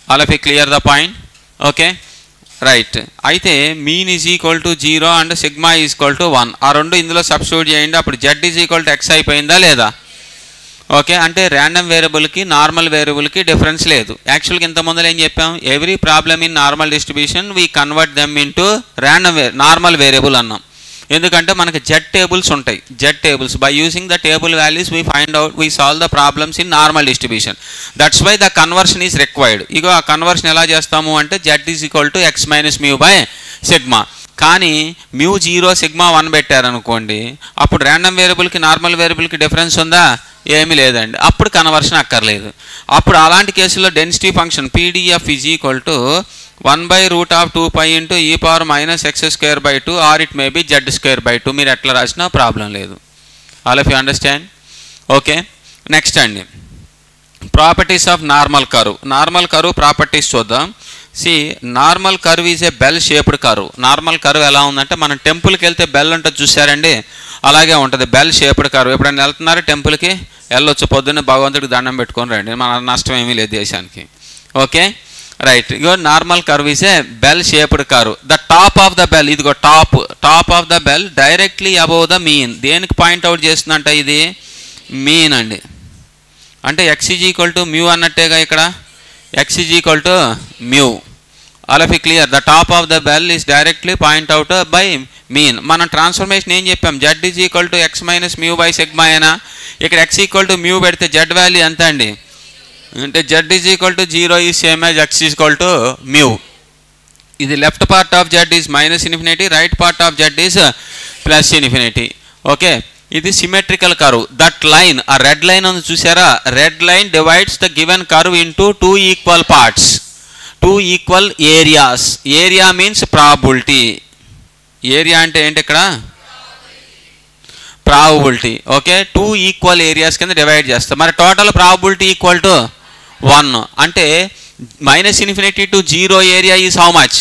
All of you clear the point? Okay, right. అయితే mean is equal to 0 and sigma is equal to 1. ఆ రెండు ఇందులో substitute చేయండి. అప్పుడు z is equal to x అయిపోయిందా లేదా? Okay, అంటే random వేరియబుల్కి నార్మల్ వేరియబుల్కి డిఫరెన్స్ లేదు. యాక్చువల్గా ఇంత ముందర ఏం చెప్పాం? Every problem in normal distribution we convert them into normal variable అన్నాం. ఎందుకంటే మనకి జెడ్ టేబుల్స్ ఉంటాయి. Z tables by using the table values we solve the problems in normal distribution. That's why the conversion is required. ఇగో ఆ conversion ఎలా చేస్తాము అంటే z is equal to x minus mu by sigma. కానీ mu 0 sigma 1 పెట్టారనుకోండి, అప్పుడు random వేరియబుల్కి normal వేరియబుల్కి డిఫరెన్స్ ఉందా? ఏమీ లేదండి. అప్పుడు కన్వర్షన్ అక్కర్లేదు. అప్పుడు అలాంటి కేసుల్లో density function PDF is equal to 1/√2π into e power minus x²/2 or it may be z²/2. మీరు ఎట్లా రాసినా ప్రాబ్లం లేదు. All of you understand? Okay, next అండి properties of normal curve. Normal curve properties చూద్దాం. See normal curve is a bell shaped curve. Normal curve ఎలా ఉందంటే మనం టెంపుల్కి వెళ్తే బెల్ ఉంటుంది చూసారండి, అలాగే ఉంటుంది బెల్ షేప్డ్ కర్వ్. ఎప్పుడైనా వెళ్తున్నారు టెంపుల్కి వెళ్ళొచ్చు, పొద్దున్న భగవంతుడికి దండం పెట్టుకొని రండి, మన నష్టం ఏమీ లేదు దేశానికి. Okay right. ఇగో normal curve is a bell shaped curve. The top of the bell, ఇదిగో top of the bell directly above the mean. దేనికి పాయింట్అవుట్ చేస్తుందంట? ఇది మీన్ అండి. అంటే x is equal to mu అన్నట్టేగా ఇక్కడ, x is equal to mu. All of you clear? The top of the bell is directly point out by mean. మనం transformation ఏం చెప్పాం? z is equal to x minus mu by sigma అయినా, ఇక్కడ x equal to mu పెడితే z value ఎంత అండి? అంటే z is equal to 0 is same as x is equal to mu. ఇది left part of z is minus infinity, right part of z is plus infinity. Okay, ఇది symmetrical curve. That line, ఆ red line ఉంది చూసారా, red line divides the given curve into 2 equal parts, 2 equal areas. Area means probability. Area అంటే ఏంటి ఇక్కడ? Probability. Okay, 2 equal areas కింద divide చేస్తాం. మరి టోటల్ ప్రాబబిలిటీ ఈక్వల్ టు 1. అంటే minus infinity to 0 area is how much?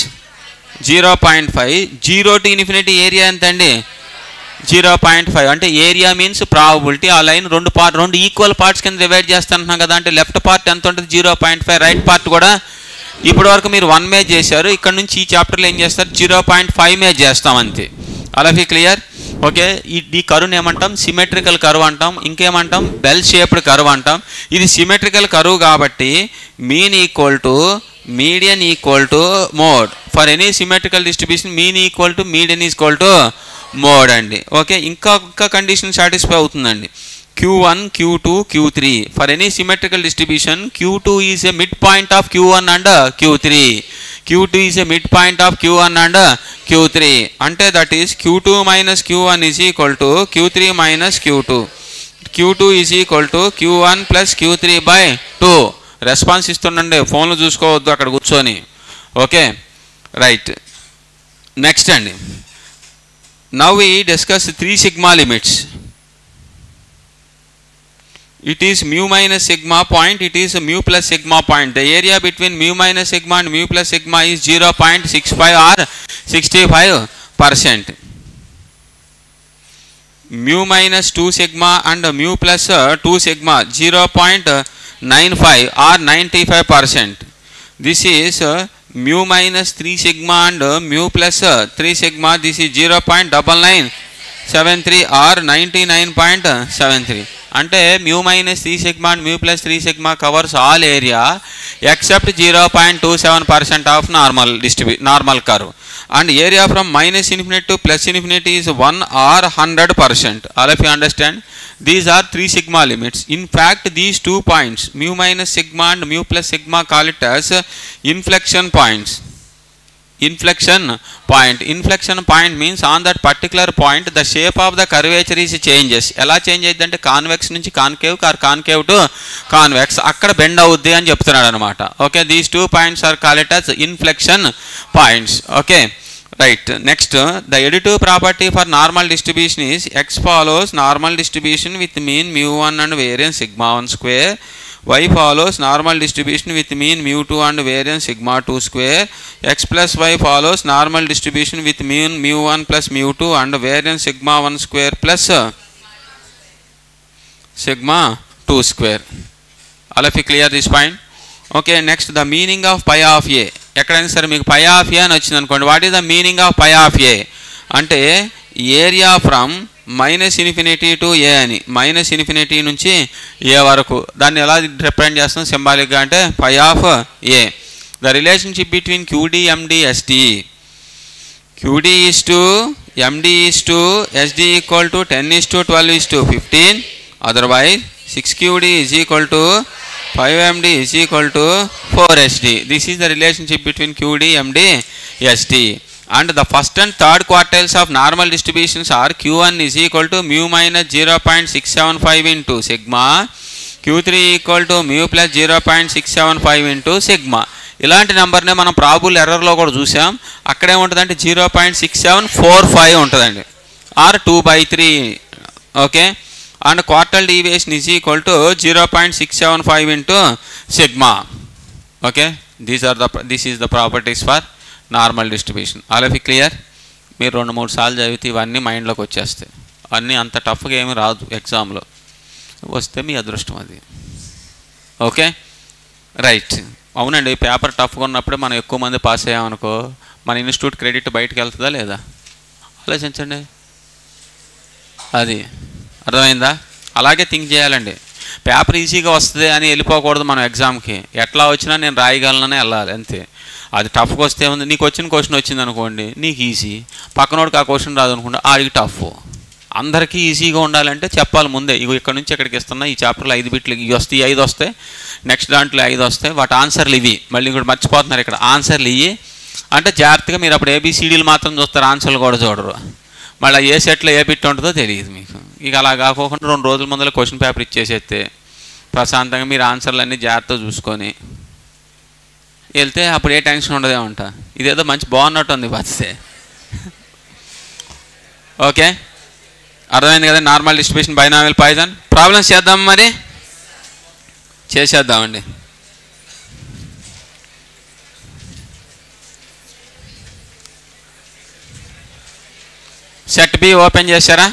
0.5. 0 to infinity area ఎంత అండి? 0.5. అంటే ఏరియా మీన్స్ ప్రాబబిలిటీ. ఆ లైన్ రెండు ఈక్వల్ పార్ట్స్ కింద డివైడ్ చేస్తాను కదా. అంటే లెఫ్ట్ పార్ట్ ఎంత ఉంటుంది? 0.5. రైట్ పార్ట్ కూడా ఇప్పటి వరకు మీరు 1 మేజ్ చేశారు, ఇక్కడ నుంచి ఈ చాప్టర్లో ఏం చేస్తారు? 0.5 మేజ్ చేస్తాం అంతే. All of you clear? Okay, ఈ కర్వ్ని ఏమంటాం? సిమెట్రికల్ కర్వ్ అంటాం. ఇంకేమంటాం? బెల్ షేప్డ్ కర్వ్ అంటాం. ఇది సిమెట్రికల్ కర్వ్ కాబట్టి mean equal to median equal to mode. For any symmetrical distribution mean equal to median equal to mode అండి. Okay, ఇంకా condition satisfy అవుతుందండి. Q1, Q2, Q3. For any symmetrical distribution, Q2 is a midpoint of Q1 and Q3. Q2 is a midpoint of Q1 and Q3. Ante that is Q2 minus Q1 is equal to Q3 minus Q2. Q2 is equal to Q1 plus Q3 by 2. Response ఇస్తుండండి, ఫోన్లు చూసుకోవద్దు అక్కడ కూర్చొని. Okay right. Next అండి, now we discuss 3 sigma limits. It is mu minus sigma point, it is mu plus sigma point. The area between mu minus sigma and mu plus sigma is 0.65 or 65%. Mu minus 2 sigma and mu plus 2 sigma 0.95 or 95%. This is mu minus 3 sigma and mu plus 3 sigma. This is 0.9973 or 99.73. అంటే mu minus 3 sigma and mu plus 3 sigma covers all area except 0.27% of normal curve. And area from minus infinity to plus infinity is 1 or 100%. All of you understand? These are 3 sigma limits. In fact these 2 points mu minus sigma and mu plus sigma call it as inflection points. Inflection point means on that particular point the shape of the curvature is changes. ఎలా change అయ్యిందంటే convex నుంచి concave or concave to convex, అక్కడ bend అవుద్ది అని చెప్తున్నాడు అనమాట. Okay, these 2 points are call it as inflection points. Okay right. Next, the additive property for normal distribution is x follows normal distribution with mean mu1 and variance sigma 1 square. Y follows normal distribution with mean mu2 and variance sigma 2 square. X plus y follows normal distribution with mean mu1 plus mu2 and variance sigma 1 square plus sigma 2 square. All of you clear this point? Okay, next the meaning of pi of a. ఎక్కడైనా సరే మీకు pi of a అని వచ్చింది అనుకోండి, what is the meaning of pi of a అంటే area from minus infinity to a అని, minus infinity నుంచి ఏ వరకు. దాన్ని ఎలా రిప్రజెంట్ చేస్తాం సింబాలిక్గా అంటే pi of a. The relationship between QD, MD, ST. QD is to MD is to SD equal to 10:12:15. Otherwise 6QD is equal to 5MD is equal to 4SD. This is the relationship between QD, MD, SD. And the first and third quartiles of normal distributions are Q1 is equal to mu minus 0.675 into sigma, Q3 equal to mu plus 0.675 into sigma. ఇలాంటి నెంబర్నే మనం probable ఎర్రర్లో కూడా చూసాం. అక్కడేముంటుందంటే 0.6745 ఉంటుందండి, or 2/3. Okay, and quartile deviation is equal to 0.675 into sigma. Okay, this is the properties for normal distribution. All of it clear? మీరు 2-3 సార్లు చదివితే ఇవన్నీ మైండ్లోకి వచ్చేస్తాయి. అన్నీ అంత టఫ్గా ఏమి రాదు, ఎగ్జామ్లో వస్తే మీ అదృష్టం అది. Okay, right. అవునండి, పేపర్ టఫ్గా ఉన్నప్పుడే మనం ఎక్కువ మంది పాస్ అయ్యామనుకో మన ఇన్స్టిట్యూట్ క్రెడిట్ బయటకు వెళ్తుందా లేదా ఆలోచించండి. అది అర్థమైందా? అలాగే థింక్ చేయాలండి. పేపర్ ఈజీగా వస్తుంది అని వెళ్ళిపోకూడదు మనం ఎగ్జామ్కి. ఎట్లా వచ్చినా నేను రాయగలననే వెళ్ళాలి అంతే. అది టఫ్గా వస్తే ఉంది, నీకు వచ్చిన క్వశ్చన్ వచ్చింది అనుకోండి నీకు ఈజీ, పక్కనోడికి ఆ క్వశ్చన్ రాదు అనుకోండి ఆడికి టఫ్. అందరికీ ఈజీగా ఉండాలంటే చెప్పాలి ముందే, ఇగో ఇక్కడ నుంచి ఎక్కడికి ఇస్తున్నా ఈ చాప్టర్లో 5 బిట్లు ఇవి వస్తాయి, 5 వస్తాయి, నెక్స్ట్ దాంట్లో 5 వస్తాయి, వాటి ఆన్సర్లు ఇవి. మళ్ళీ ఇంకోటి మర్చిపోతున్నారు ఇక్కడ, ఆన్సర్లు ఇవి అంటే జాగ్రత్తగా మీరు అప్పుడు ABCDలు మాత్రం చూస్తారు, ఆన్సర్లు కూడా చూడరు. మళ్ళీ ఏ సెట్లో ఏ బిట్ ఉంటుందో తెలియదు మీకు. ఇక అలా కాకోకుండా 2 రోజుల ముందర క్వశ్చన్ పేపర్ ఇచ్చేసేస్తే ప్రశాంతంగా మీరు ఆన్సర్లు అన్నీ జాగ్రత్తగా చూసుకొని వెళ్తే అప్పుడు ఏ టెన్షన్ ఉండదేమంట. ఇదేదో మంచి బాగున్నట్టు ఉంది బస్సే. ఓకే, అర్థమైంది కదా? Normal distribution binomial poison. Problems చేద్దాం, మరి చేసేద్దామండి. సెట్ బి ఓపెన్ చేశారా?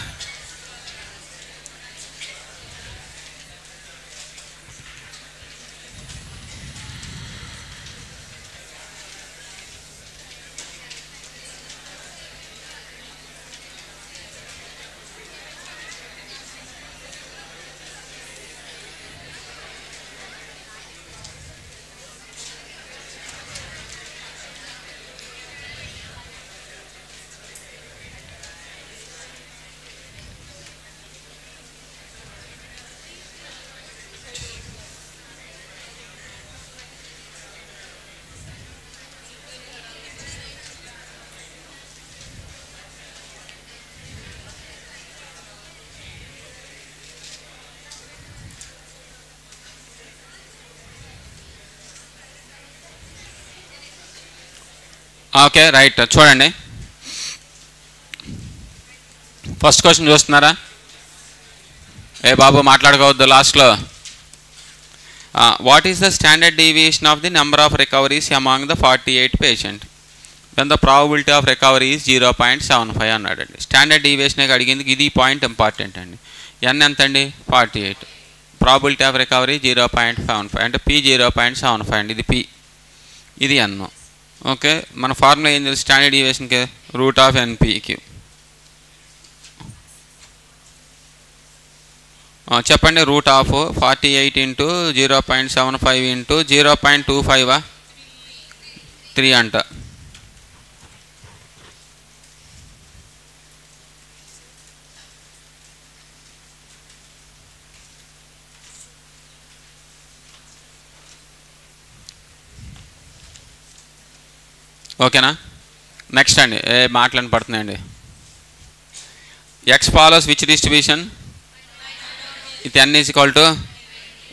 Okay, right. చూడండి, ఫస్ట్ క్వశ్చన్ చూస్తున్నారా? ఏ బాబు మాట్లాడుకోవద్దు లాస్ట్లో. What is the standard deviation of the number of recoveries among the 48 patient when the probability of recovery is 0.75 అన్నాడండి. Standard deviation అడిగింది, ఇది point important అండి. ఎన్ ఎంత అండి? 48. ప్రాబబిలిటీ ఆఫ్ రికవరీ 0.75 అంటే P 0.75 అండి. ఇది P, ఇది ఎన్. ఓకే, మన ఫార్ములా ఏం తెలుసు స్టాండర్డ్ డీవియేషన్కి? Root of NPQ. చెప్పండి, రూట్ ఆఫ్ 48 into 0.75 into 0.25 3 అంట. ఓకేనా? నెక్స్ట్ అండి, ఏ మాటలని పడుతున్నాయండి. X follows which distribution? If n is equal to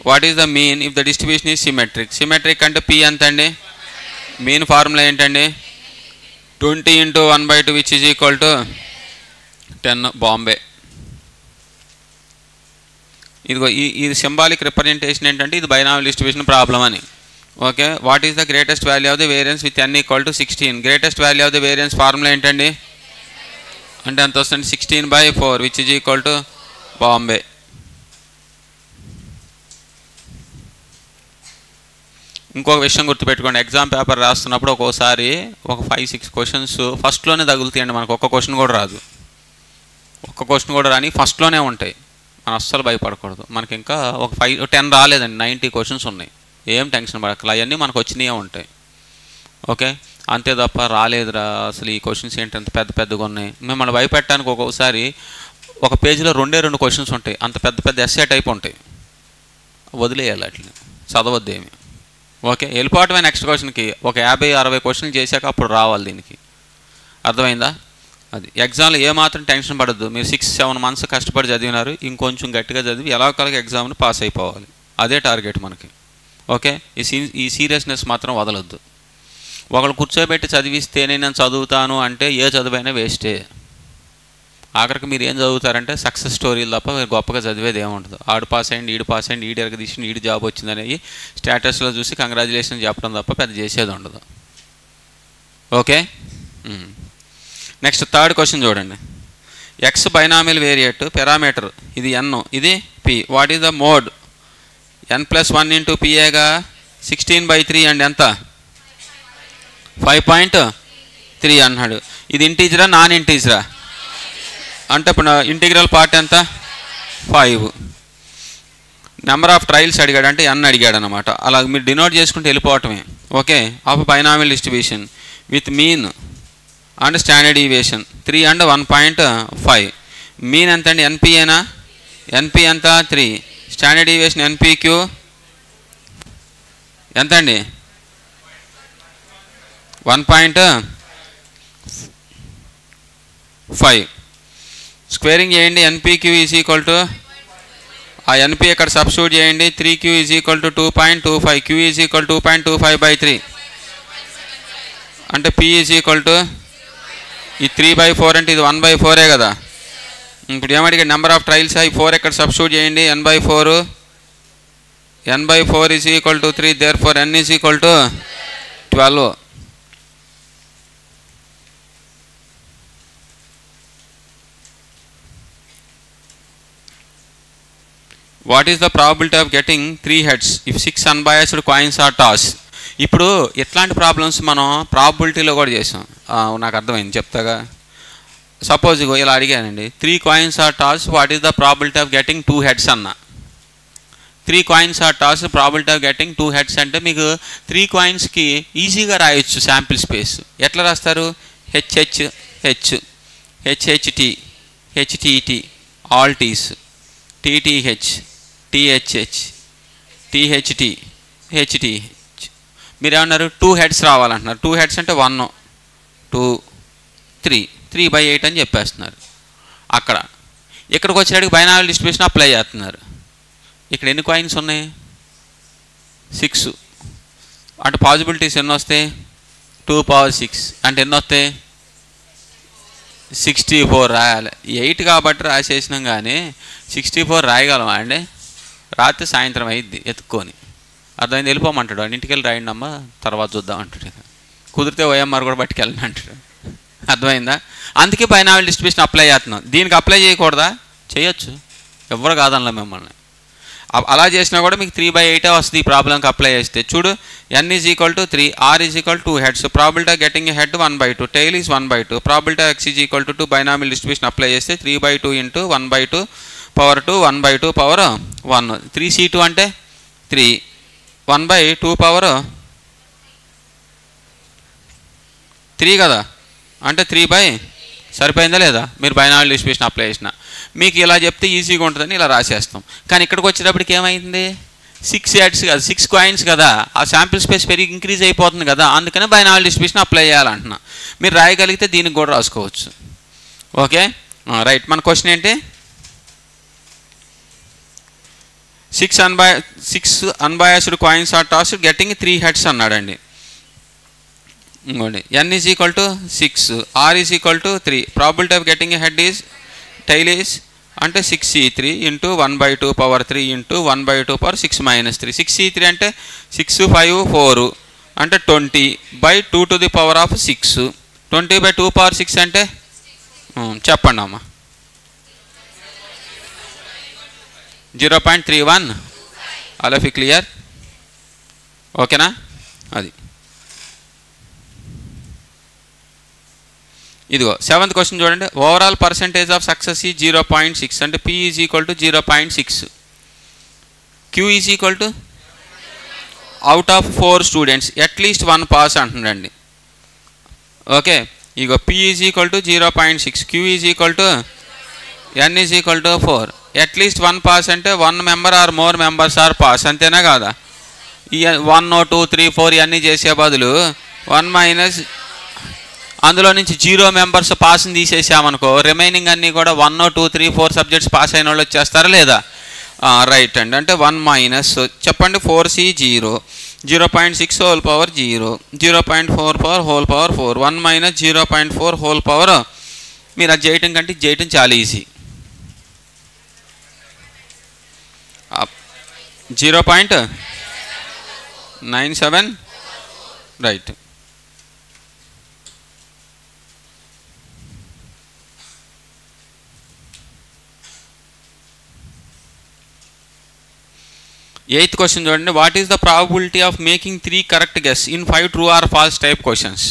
what is the mean if the distribution is symmetric? Symmetric అంటే P ఎంత అండి? మీన్ ఫార్ములా ఏంటండి? 20 into 1/2 which is equal to 10 Bombay. ఇదిగో ఇది సింబాలిక్ రిప్రజెంటేషన్ ఏంటంటే ఇది బైనామియల్ డిస్ట్రిబ్యూషన్ ప్రాబ్లం అని. Okay, what is the greatest value of the variance with n equal to 16? Greatest value of the variance formula ఏంటండి? అంటే ఎంత వస్తుంది? 16/4 which is equal to Bombay. ఇంకొక విషయం గుర్తుపెట్టుకోండి, ఎగ్జామ్ పేపర్ రాస్తున్నప్పుడు ఒక్కోసారి ఒక 5-6 క్వశ్చన్స్ ఫస్ట్లోనే తగులుతాయండి. మనకు ఒక్క క్వశ్చన్ కూడా రాదు, ఒక్క క్వశ్చన్ కూడా రాని ఫస్ట్లోనే ఉంటాయి. మనం అస్సలు భయపడకూడదు. మనకి ఇంకా ఒక 5-10 రాలేదండి, 90 క్వశ్చన్స్ ఉన్నాయి. ఏం టెన్షన్ పడక్కల, అవన్నీ మనకు వచ్చినాయే ఉంటాయి. ఓకే, అంతే తప్ప రాలేదురా అసలు ఈ క్వశ్చన్స్ ఏంటంత పెద్ద పెద్దగా ఉన్నాయి. మిమ్మల్ని భయపెట్టడానికి ఒక్కొక్కసారి ఒక పేజీలో 2 క్వశ్చన్స్ ఉంటాయి, అంత పెద్ద పెద్ద ఎస్ఏ టైప్ ఉంటాయి. వదిలేయాలి, అట్లా చదవద్దేమి. ఓకే, వెళ్ళిపోవటమే నెక్స్ట్ క్వశ్చన్కి. ఒక 50-60 క్వశ్చన్లు చేశాక అప్పుడు రావాలి దీనికి. అర్థమైందా? అది ఎగ్జామ్లో ఏమాత్రం టెన్షన్ పడద్దు. మీరు 6-7 మంత్స్ కష్టపడి చదివినారు, ఇంకొంచెం గట్టిగా చదివి ఎలాగోలాగా ఎగ్జామ్ని పాస్ అయిపోవాలి. అదే టార్గెట్ మనకి. ఓకే, ఈ సీరియస్నెస్ మాత్రం వదలొద్దు. ఒకళ్ళు కూర్చోబెట్టి చదివిస్తేనే నేను చదువుతాను అంటే ఏ చదువైనా వేస్టే. ఆఖరికి మీరు ఏం చదువుతారంటే సక్సెస్ స్టోరీలు తప్ప మీరు గొప్పగా చదివేది ఏముండదు. ఆడు పాస్ అయ్యండి, ఈడు పాస్ అయ్యండి, ఈడు ఎరగ తీసి ఈడు జాబ్ వచ్చిందనేవి స్టేటస్లో చూసి కంగ్రాచులేషన్ చెప్పడం తప్ప పెద్ద చేసేది ఉండదు. ఓకే, నెక్స్ట్ థర్డ్ క్వశ్చన్ చూడండి. ఎక్స్ బైనామిల్ వేరియట్ పారామీటర్, ఇది ఎన్, ఇది p. What is the mode? n+1 into పిఏగా 16/3 అండ్ ఎంత? 5.3 అన్నాడు. ఇది ఇంటీజరా నాన్ ఇంటీజరా అంటే ఇప్పుడు ఇంటిగ్రల్ పార్ట్ ఎంత? 5. నెంబర్ ఆఫ్ ట్రయల్స్ అడిగాడు అంటే n అడిగాడు అనమాట. అలా మీరు డినోట్ చేసుకుంటే వెళ్ళిపోవటమే. Okay, of binomial distribution with mean and standard deviation 3 and 1.5. Mean ఎంత అండి? ఎన్పిఏనా? ఎన్పి ఎంత? 3. స్టాండర్డ్ డీవియేషన్ ఎన్పిక్యూ ఎంత అండి? 1.5. స్క్వేరింగ్ చేయండి. ఎన్పిక్యూ ఈజ్ ఈక్వల్ టు ఆ ఎన్పి ఇక్కడ సబ్స్టిట్యూట్ చేయండి. 3q is equal to 2.25. q is equal 2.25/3 అంటే p ఈజ్ ఈక్వల్ టు ఈ 3/4 అంటే ఇది 1/4 కదా. ఇప్పుడు ఏమడిగా నెంబర్ ఆఫ్ ట్రయల్స్ ఈ 4 ఇక్కడ సబ్స్టిట్యూట్ చేయండి. n/4 is equal to 3. Therefore n is equal to 12. What is the probability of getting 3 heads if 6 unbiased coins are toss? ఇప్పుడు ఎట్లాంటి ప్రాబ్లమ్స్ మనం ప్రాబిలిటీలో కూడా చేసాం. నాకు అర్థమైంది, చెప్తాగా. సపోజ్ ఇలా అడిగానండి, 3 coins are toss, what is the probability of getting 2 heads అన్న. 3 coins are toss, probability of getting 2 heads అంటే మీకు 3 coinsకి ఈజీగా రాయొచ్చు శాంపిల్ స్పేస్. ఎట్లా రాస్తారు? HHH, HHT, HTT, all Ts, TTH, THH, THT, HTH. మీరు ఏమన్నారు? 2 heads రావాలంటున్నారు. 2 heads అంటే 1, 2, 3, 3/8 అని చెప్పేస్తున్నారు. అక్కడ ఇక్కడికి వచ్చేటికి బైనామిల్ డిస్ట్రిబ్యూషన్ అప్లై చేస్తున్నారు. ఇక్కడ ఎన్ని కాయిన్స్ ఉన్నాయి? 6. అంటే పాసిబిలిటీస్ ఎన్ని వస్తాయి? 2^6 అంటే ఎన్ని వస్తాయి? 64 రాయాలి. 8 కాబట్టి రాసేసినాం, కానీ 64 రాయగలమా అండి? రాత్రి సాయంత్రం అయ్యిద్ది ఎత్తుక్కొని. అర్థమైంది? వెళ్ళిపోమంటాడు. ఇంటికి వెళ్ళి రాయండి అమ్మ, తర్వాత చూద్దాం అంటాడు. కుదిరితే ఓఎంఆర్ కూడా పట్టుకెళ్ళండి అంటాడు. అర్థమైందా? అందుకే బైనామిల్ డిస్ట్రిబ్యూషన్ అప్లై చేస్తున్నాం. దీనికి అప్లై చేయకూడదా? చేయొచ్చు, ఎవరు కాదనలే మిమ్మల్ని. అలా చేసినా కూడా మీకు 3/8 వస్తుంది ఈ ప్రాబ్లంకి అప్లై చేస్తే. చూడు, n is equal to 3, r is equal 2 heads, probability of getting a head 1/2, tail is 1/2, probability of x is equal to 2. Binomial distribution apply చేస్తే 3/2 ఇంటూ 1/2 పవర్ 2, 1/2 పవర్ 1. 3c2 అంటే 3, 1/2 పవర్ 3 కదా, అంటే 3 సరిపోయిందా లేదా? మీరు బైనామిల్ డిస్ట్రిబ్యూషన్ అప్లై చేసిన మీకు ఇలా చెప్తే ఈజీగా ఉంటుందని ఇలా రాసేస్తాం. కానీ ఇక్కడికి వచ్చేటప్పటికి ఏమైంది? 6 heads కదా, 6 coins కదా, ఆ శాంపిల్ స్పేస్ పెరిగి ఇంక్రీజ్ అయిపోతుంది కదా. అందుకనే బైనామిల్ డిస్ట్రిబ్యూషన్ అప్లై చేయాలంటున్నా. మీరు రాయగలిగితే దీనికి కూడా రాసుకోవచ్చు. Okay, right. మన క్వశ్చన్ ఏంటి? 6 unbiased coins are tossed getting 3 heads అన్నాడండి. ఇంకోండి, n is equal to 6, r is equal to 3, probability of getting a head is tail is అంటే 6c3 into 1/2 power 3 into 1/2 power 6 - 3. 6c3 అంటే 6, 5, 4 అంటే 20/2 to the power of 6. 20/2 power 6 అంటే చెప్పండి అమ్మా. 0.31. All of you clear? ఓకేనా? అది ఇదిగో 7th question చూడండి. ఓవరాల్ పర్సెంటేజ్ ఆఫ్ సక్సెస్ ఈ 0.6 అంటే p is equal to 0.6, q is equal to out of 4 students at least 1 pass అంటుండండి. ఓకే, ఇగో P is equal to 0.6, Q is equal to N is equal to 4. At least 1 pass అంటే 1 member or more members are pass, అంతేనా కాదా? ఈ 1 2 3 4 ఇవన్నీ చేసే బదులు 1 minus అందులో నుంచి 0 మెంబర్స్ పాస్ని తీసేసామనుకో, రిమైనింగ్ అన్నీ కూడా 1 2 3 4 సబ్జెక్ట్స్ పాస్ అయిన వాళ్ళు వచ్చేస్తారా లేదా? రైట్ అండి. అంటే 1 మైనస్ చెప్పండి 4C 0, 0.6 whole power 0, 0.44 whole power 4, 1 minus 0.4 whole power. మీరు అది చేయటం కంటే చేయటం చాలా ఈజీ. 0.97 రైట్. ఎయిత్ క్వశ్చన్ చూడండి. What is the probability of making 3 correct guess in 5 true or false type questions?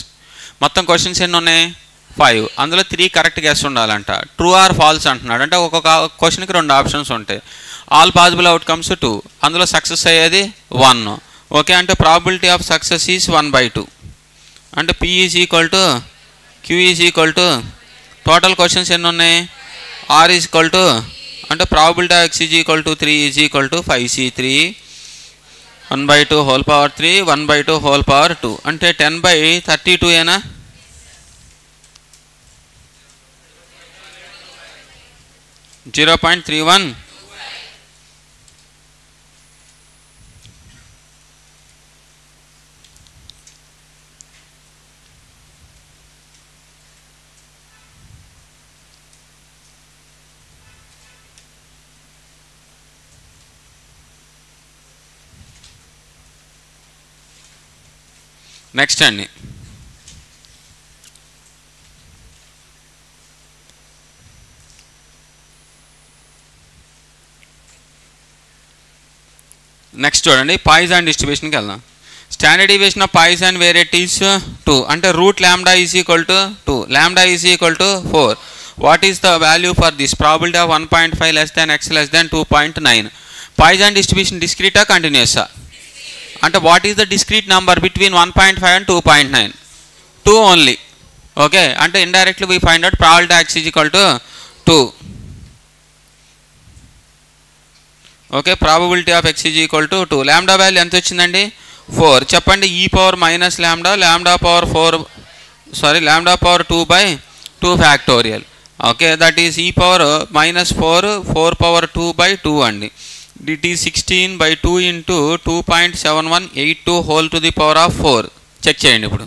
మొత్తం క్వశ్చన్స్ ఎన్ని ఉన్నాయి? 5. అందులో 3 కరెక్ట్ గెస్ ఉండాలంట. ట్రూ ఆర్ ఫాల్స్ అంటున్నాడు అంటే ఒక్కొక్క క్వశ్చన్కి 2 ఆప్షన్స్ ఉంటాయి. ఆల్ పాసిబుల్ అవుట్కమ్స్ 2, అందులో సక్సెస్ అయ్యేది 1. ఓకే, అంటే ప్రాబబిలిటీ ఆఫ్ సక్సెస్ ఈజ్ 1/2. అంటే P is equal to Q is equal to total questions ఎన్ని ఉన్నాయి? R ఈజ్ ఈక్వల్ టు అంటే probability of X is equal to 3 is equal to 5C3 1/2 whole power 3 1/2 whole power 2 అంటే 10/32 ఏనా? (0.31). Next అండి, next చూడండి Poisson డిస్ట్రిబ్యూషన్కి వెళ్దాం. Standard deviation of Poisson where it is 2 అంటే root lambda is equal to 2, lambda is equal to 4. What is the value for this? Probability of 1.5 less than x less than 2.9. Poisson distribution డిస్క్రీటా కంటిన్యూసా? అంటే what is the discrete number between 1.5 and 2.9? 2 only. Okay, అంటే indirectly we find out probability x is equal to 2. Okay, probability of x is equal to 2. Lambda value ఎంత వచ్చిందండి? 4. చెప్పండి e power minus lambda, lambda power 2/2 factorial. Okay, that is e power minus 4 power 2/2 అండి. It is 16/2 into 2.7182 whole to the power of 4. Check చేయండి ఇప్పుడు.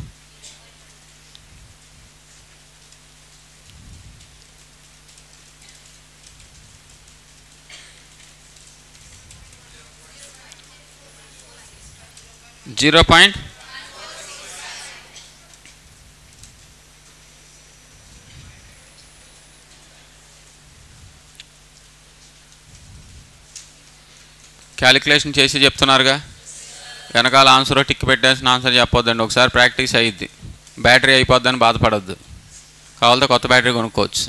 Calculation చేసి చెప్తున్నారుగా, వెనకాల answer tick పెట్టేసిన answer చెప్పొద్దండి. ఒకసారి ప్రాక్టీస్ అయ్యిద్ది, బ్యాటరీ అయిపోద్దని బాధపడద్దు. కావాలంటే కొత్త బ్యాటరీ కొనుక్కోవచ్చు.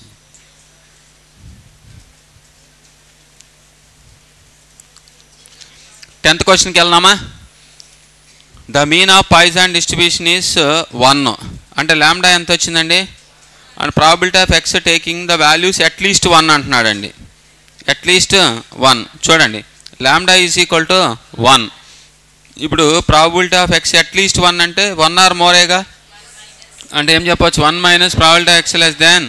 టెన్త్ క్వశ్చన్కి వెళ్దామా? The mean of Poisson distribution is 1 అంటే లాంబ్డా ఎంత వచ్చిందండి? And probability of x taking the values at least 1 అంటున్నాడండి. అట్లీస్ట్ 1 చూడండి, లాంబ్డా ఈజ్ ఈక్వల్ టు 1. ఇప్పుడు ప్రాబిలిటీ ఆఫ్ ఎక్స్ అట్లీస్ట్ 1 అంటే 1 ఆర్ మోరేగా. అంటే ఏం చెప్పవచ్చు? 1 minus probability of x less than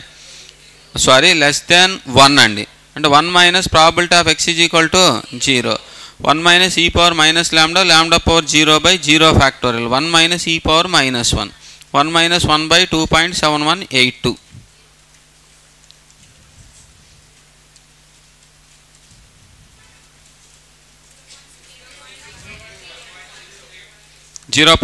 1 అండి. అంటే 1 minus probability of x is equal to 0. 1 minus e power minus lambda, lambda power 0/0 factorial. 1 minus e power minus 1, 1 minus 1/2.7182. 0.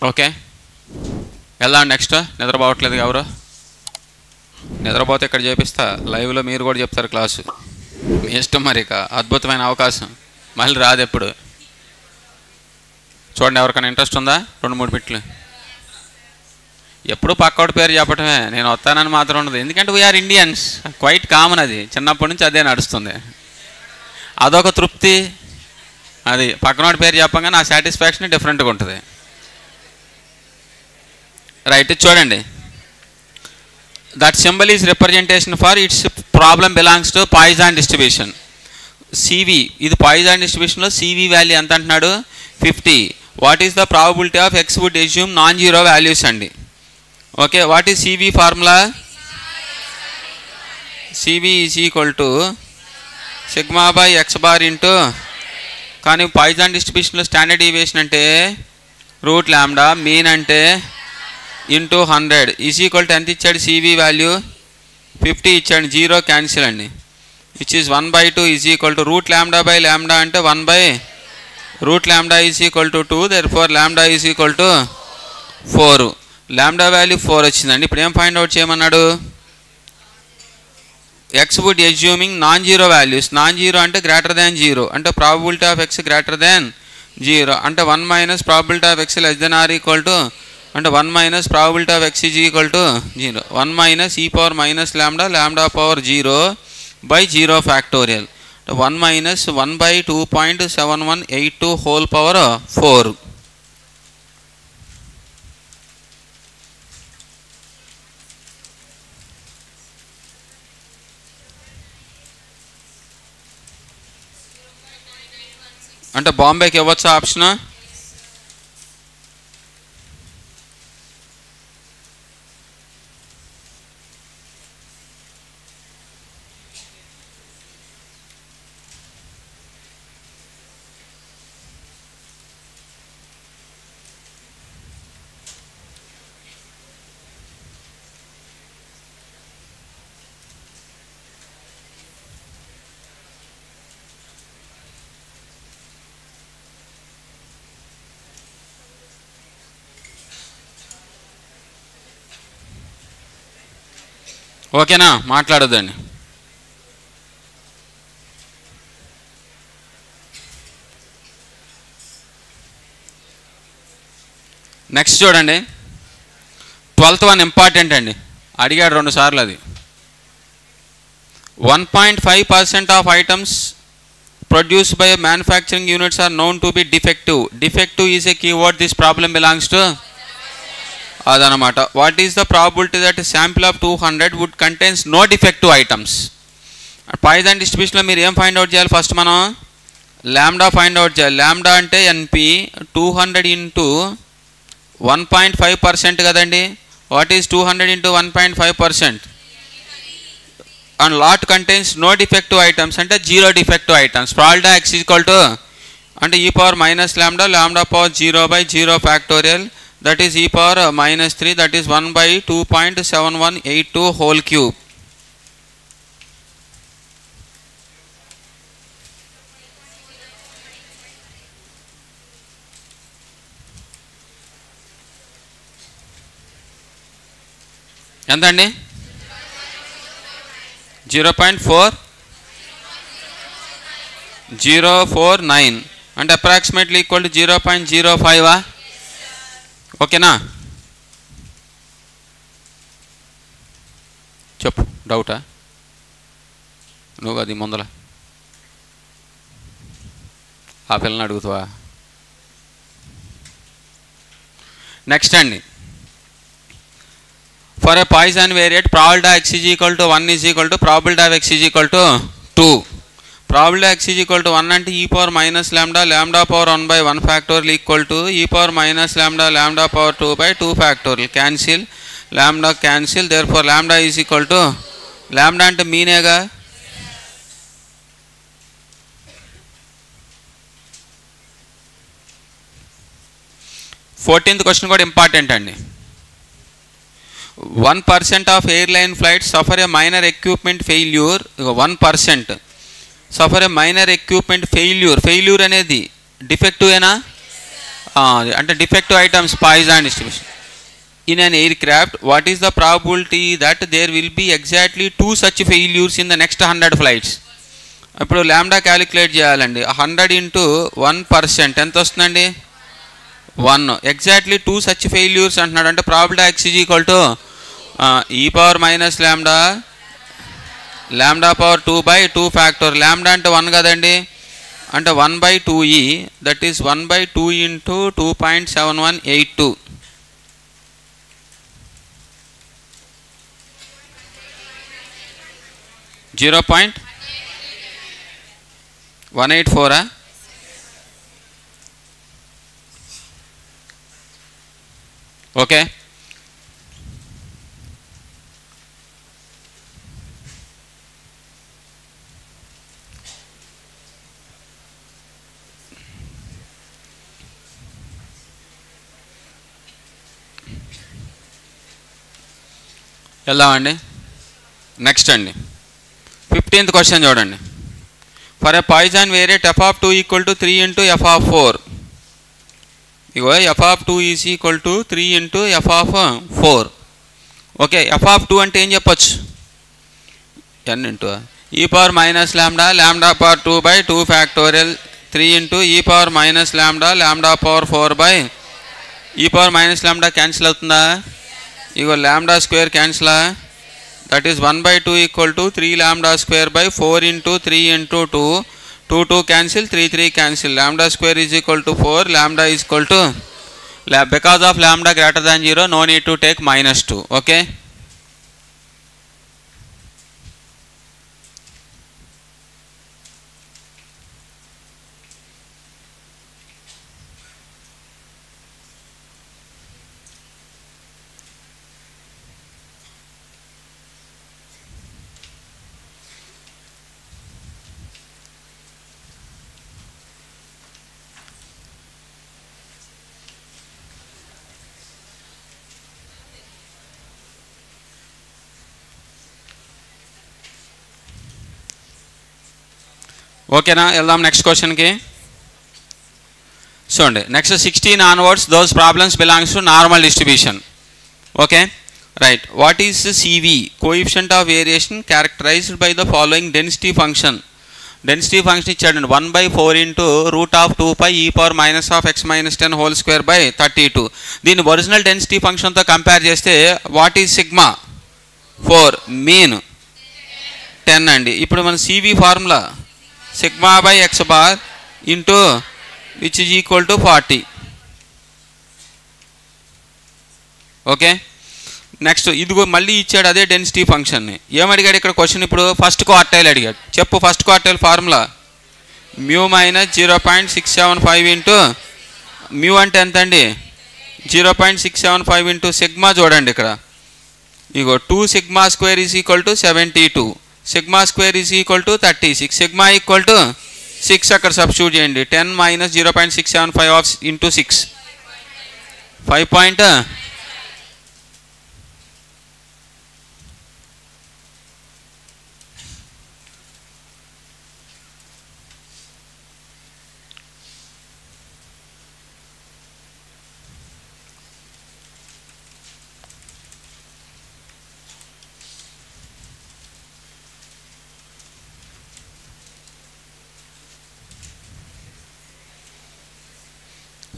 Okay, వెళ్దాం next. నిద్రపోవట్లేదు ఎవరు? నిద్రపోతే ఇక్కడ చేపిస్తా, లైవ్లో మీరు కూడా చెప్తారు క్లాసు. మీ ఇష్టం మరి. ఇక అద్భుతమైన అవకాశం మళ్ళీ రాదు ఎప్పుడు. చూడండి, ఎవరికైనా ఇంట్రెస్ట్ ఉందా? 2-3 బిట్లు. ఎప్పుడు పక్కోడి పేరు చెప్పటమే, నేను వస్తానని మాత్రం ఉండదు. ఎందుకంటే వీఆర్ ఇండియన్స్, క్వైట్ కామన్, అది చిన్నప్పటి నుంచి అదే నడుస్తుంది. అదొక తృప్తి, అది పక్కనోడి పేరు చెప్పగానే ఆ సాటిస్ఫాక్షన్ డిఫరెంట్గా ఉంటుంది. రైట్, చూడండి. That symbol is representation for its problem belongs to Poisson distribution. CV, ఇది పాయిజన్ డిస్ట్రిబ్యూషన్లో సివి వాల్యూ ఎంత అంటున్నాడు? 50. What is the probability of x would assume non zero values అండి. Okay, what is CV formula? CV is equal to sigma by x bar into, కానీ Poisson డిస్ట్రిబ్యూషన్లో standard deviation అంటే root lambda, mean అంటే into 100 is equal to ఎంత ఇచ్చాడు? CV value 50 ఇచ్చాడు, zero cancel అండి. Which is 1/2 is equal to root lambda by lambda అంటే 1 root lambda is equal to 2. Therefore lambda is equal to 4. Lambda value 4 వచ్చిందండి. ఇప్పుడు ఏం find out చేయమన్నాడు? X would assuming non zero values. Non zero అంటే greater than zero, అంటే probability of x greater than zero, అంటే 1 minus probability of x less than or equal to, అంటే 1 minus probability of x is equal to 0. 1 minus e power minus lambda, lambda power 0 by 0 factorial. 1 minus 1/2.7182 whole power 4. అంటే బాంబేకి ఇవ్వచ్చా option? ఓకేనా, మాట్లాడొద్దండి. Next చూడండి, 12th one important అండి, అడిగాడు 2 సార్లు అది. 1.5% of items produced by manufacturing units are known to be defective. Defective is a keyword, this problem belongs to అదనమాట. What is the probability that sample of 200 would contains no defective items? Poisson డిస్ట్రిబ్యూషన్లో మీరు ఏం find out చేయాలి? First మనం ల్యాండా find out చేయాలి. ల్యాండా అంటే ఎన్పి 200 ఇంటూ 1.5% కదండి. What is 200 into 1.5%? And lot contains no defective items అంటే 0 defective items. Probability x equal to అంటే e power minus lambda, lambda power 0 by 0 factorial, that is e power minus 3, that is 1/2.7182 whole cube. ఎంత అండి? 0.4049 అంటే approximately equal to 0.05. ఓకేనా, చెప్పు. డౌటా? నువ్వు అది ముందల ఆ పిల్లని అడుగుతావా? నెక్స్ట్ అండి, for a Poisson variate probability x is equal to 1 is equal to probability of x is equal to 2. Probability x is equal to 1 అంటే e power minus lambda, lambda power 1/1 factorial equal to e power minus lambda, lambda power 2/2 factorial. Cancel, lambda cancel, therefore lambda is equal to, lambda అంటే మీనేగా, fourteenth question కూడా important అండి. 1% of airline flights suffer a minor equipment failure. 1% suffer a minor equipment failure అనేది డిఫెక్టివేనా? అంటే defective items Poisson distribution. In an aircraft what is the probability that there will be exactly 2 such failures in the next 100 flights? ఇప్పుడు lambda calculate చేయాలండి. 100 into 1% ఎంత వస్తుందండి? 1. Exactly 2 such failures అంటున్నాడు. అంటే probability x is equal to e power minus lambda power 2 by 2 factor. Lambda అంటే 1 కదండి, అంటే 1 by 2e, that is 1 by 2 into 2.7182. (0.184) okay. వెళ్దామండి. నెక్స్ట్ అండి 15th క్వశ్చన్ చూడండి. For a Poisson variate f of 2 equal to 3 into f of 4. Ego f of 2 is equal to 3 into f of 4. Okay, f of 2 అంటే ఏం చెప్పచ్చు? n into e power minus lambda power 2 by 2 factorial 3 into e power minus lambda power 4 by e power minus lambda cancel అవుతుందా? ఇగో lambda square cancel, that is 1 by 2 equal to 3 lambda square by 4 into 3 into 2. 2 cancel, 3 cancel. Lambda square is equal to 4. Lambda is equal to, because of lambda greater than 0, no need to take -2. Okay. ఓకేనా, వెళ్దాం next క్వశ్చన్కి. చూడండి, next 16 onwards those problems belongs to normal distribution. Okay, right. What is CV? Coefficient of variation characterized by the following density function. Density function ఇచ్చాడండి, 1/4 into √2π e power -(x-10) whole square by 32. దీన్ని original density ఫంక్షన్తో compare చేస్తే what is sigma? 4, mean 10 అండి. ఇప్పుడు మన CV formula sigma by x bar into which is equal to 40. Okay, next ఇదిగో మళ్ళీ ఇచ్చాడు అదే డెన్సిటీ ఫంక్షన్ని. ఏమడిగాడు ఇక్కడ క్వశ్చన్? ఇప్పుడు ఫస్ట్ క్వార్టైల్ అడిగాడు. చెప్పు, first quartile formula mu minus 0.675 into mu అంటే ఎంత అండి? 0.675 ఇంటూ సిగ్మా. చూడండి ఇక్కడ ఇగో 2 sigma square is equal to 72. Sigma square is equal to 36. Sigma equal to 6 అక్కడ సబ్స్టిట్యూట్ చేయండి. 10 - 0.675 ఇంటూ 6 5.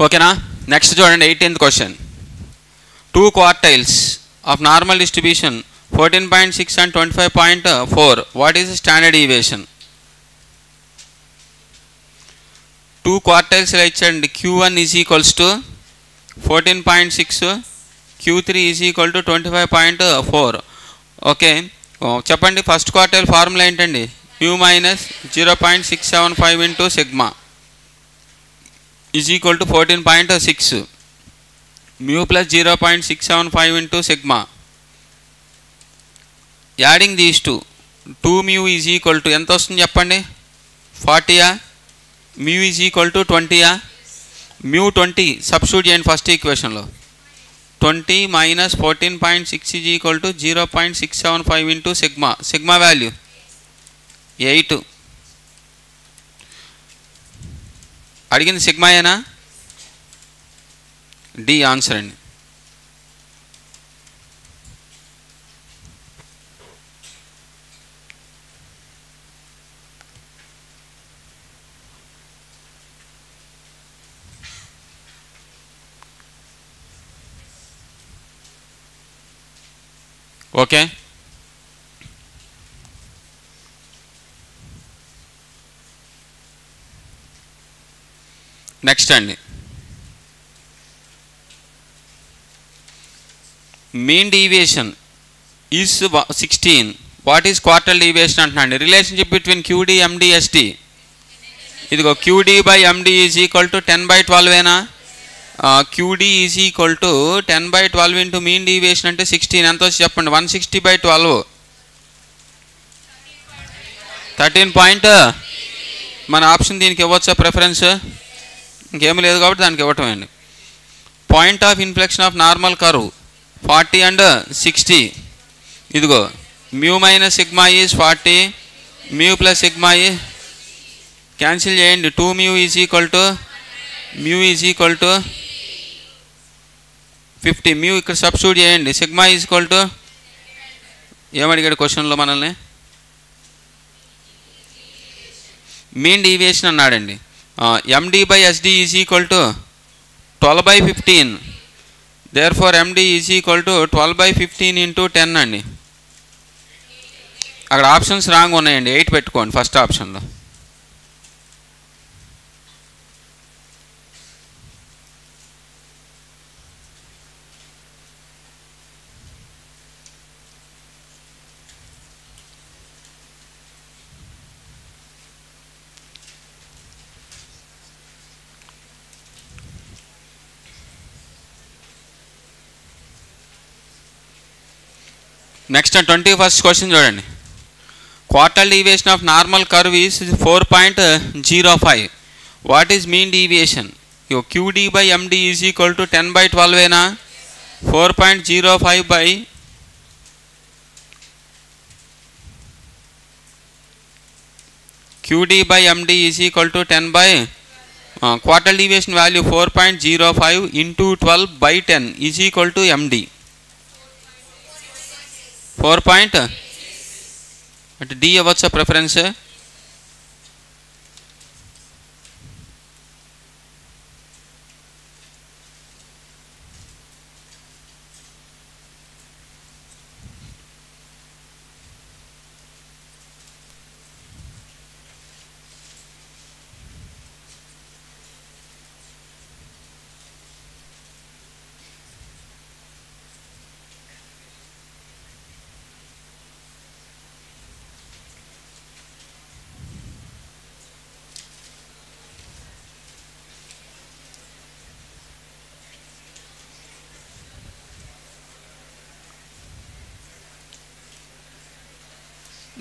ఓకేనా, నెక్స్ట్ చూడండి 18th question. 2 quartiles of normal distribution 14.6 and 25.4. What is standard deviation? 2 quartiles ఇలా ఇచ్చాడండి. Q1 is equals to 14.6, Q3 is equal to 25.4. Okay, చెప్పండి first quartile formula ఏంటండి? Q minus 0.675 into sigma is equal to 14.6. mu plus 0.675 into sigma. Adding these two, 2 mu is equal to ఎంత వస్తుంది చెప్పండి? 40. mu is equal to 20. mu 20 substitute చేయండి first ఈక్వేషన్లో. 20 minus 14.6 is equal to 0.675 into sigma. sigma value 8. అడిగింది sigma ఏనా? D answer అండి. Okay, next అండి, mean deviation is 16. What is quartile deviation అంటున్నాండి. Relationship between QD MD SD, ఇదిగో QD by MD is equal to 10/12ఏనా. QD is equal to 10/12 into mean deviation అంటే 16 ఎంత వచ్చి చెప్పండి. 160/12 13. మన ఆప్షన్ దీనికి ఇవ్వచ్చా ప్రిఫరెన్స్? ఇంకేమీ లేదు కాబట్టి దానికి ఇవ్వటం అండి. Point of inflection of normal curve 40 and 60. ఇదిగో mu minus sigma is 40, mu plus sigma ఈ క్యాన్సిల్ చేయండి. 2 mu is equal to 50. Mu ఇక్కడ సబ్స్టిట్యూట్ చేయండి. సిగ్మా ఈజ్ ఈక్వల్ టు ఏమడిగాడు క్వశ్చన్లో మనల్ని? మీన్ డీవియేషన్ అన్నాడండి. MD by SD is equal to 12/15. Therefore MD is equal to 12/15 into 10 అండి. అక్కడ ఆప్షన్స్ రాంగ్ ఉన్నాయండి. 8 పెట్టుకోండి ఫస్ట్ ఆప్షన్లో. నెక్స్ట్ 21st క్వశ్చన్ చూడండి. Quartile deviation of normal curve is 4.05. What is mean deviation? QD by MD is equal to 10/12ఏనా. 4.05 by QD by MD is equal to 10 quartile deviation value 4.05 into 12/10 is equal to MD. 4. అంటే D అవ్వచ్చా preference?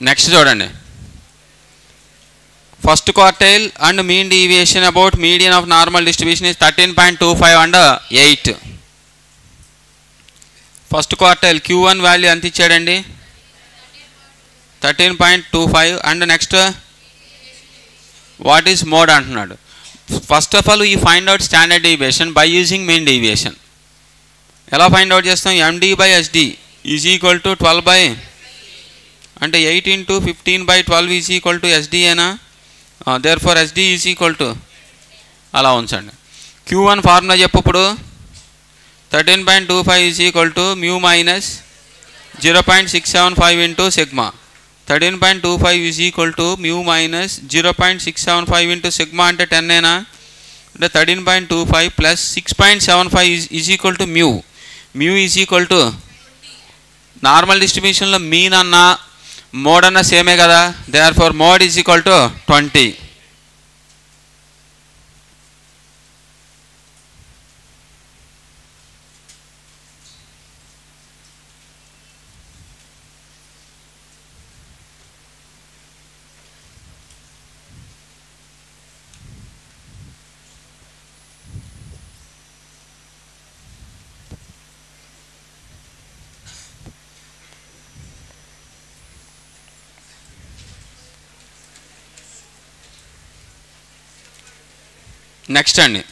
Next చూడండి. First quartile and mean deviation about median of normal distribution is 13.25 and 8. First quartile Q1 value ఎంత ఇచ్చాడండి? 13.25. And next what is mode అంటున్నాడు. First of all ఈ find out standard deviation by using mean deviation. ఎలా find out చేస్తాం? MD by SD is equal to 12 అంటే 8 into 15/12 is equal to ఎస్డిఏనా. Therefore SD is equal to అలా ఉంచండి. Q1 formula చెప్పప్పుడు 13.25 is equal to mu minus 0.675 into sigma. 13.25 is equal to mu minus 0.675 into sigma అంటే 10ఏనా. అంటే 13.25 plus 6.75 is equal to mu. Mu is equal to normal డిస్ట్రిబ్యూషన్లో mean అన్నా mode అన్న సేమే కదా. Therefore mode is equal to 20. Next అండి,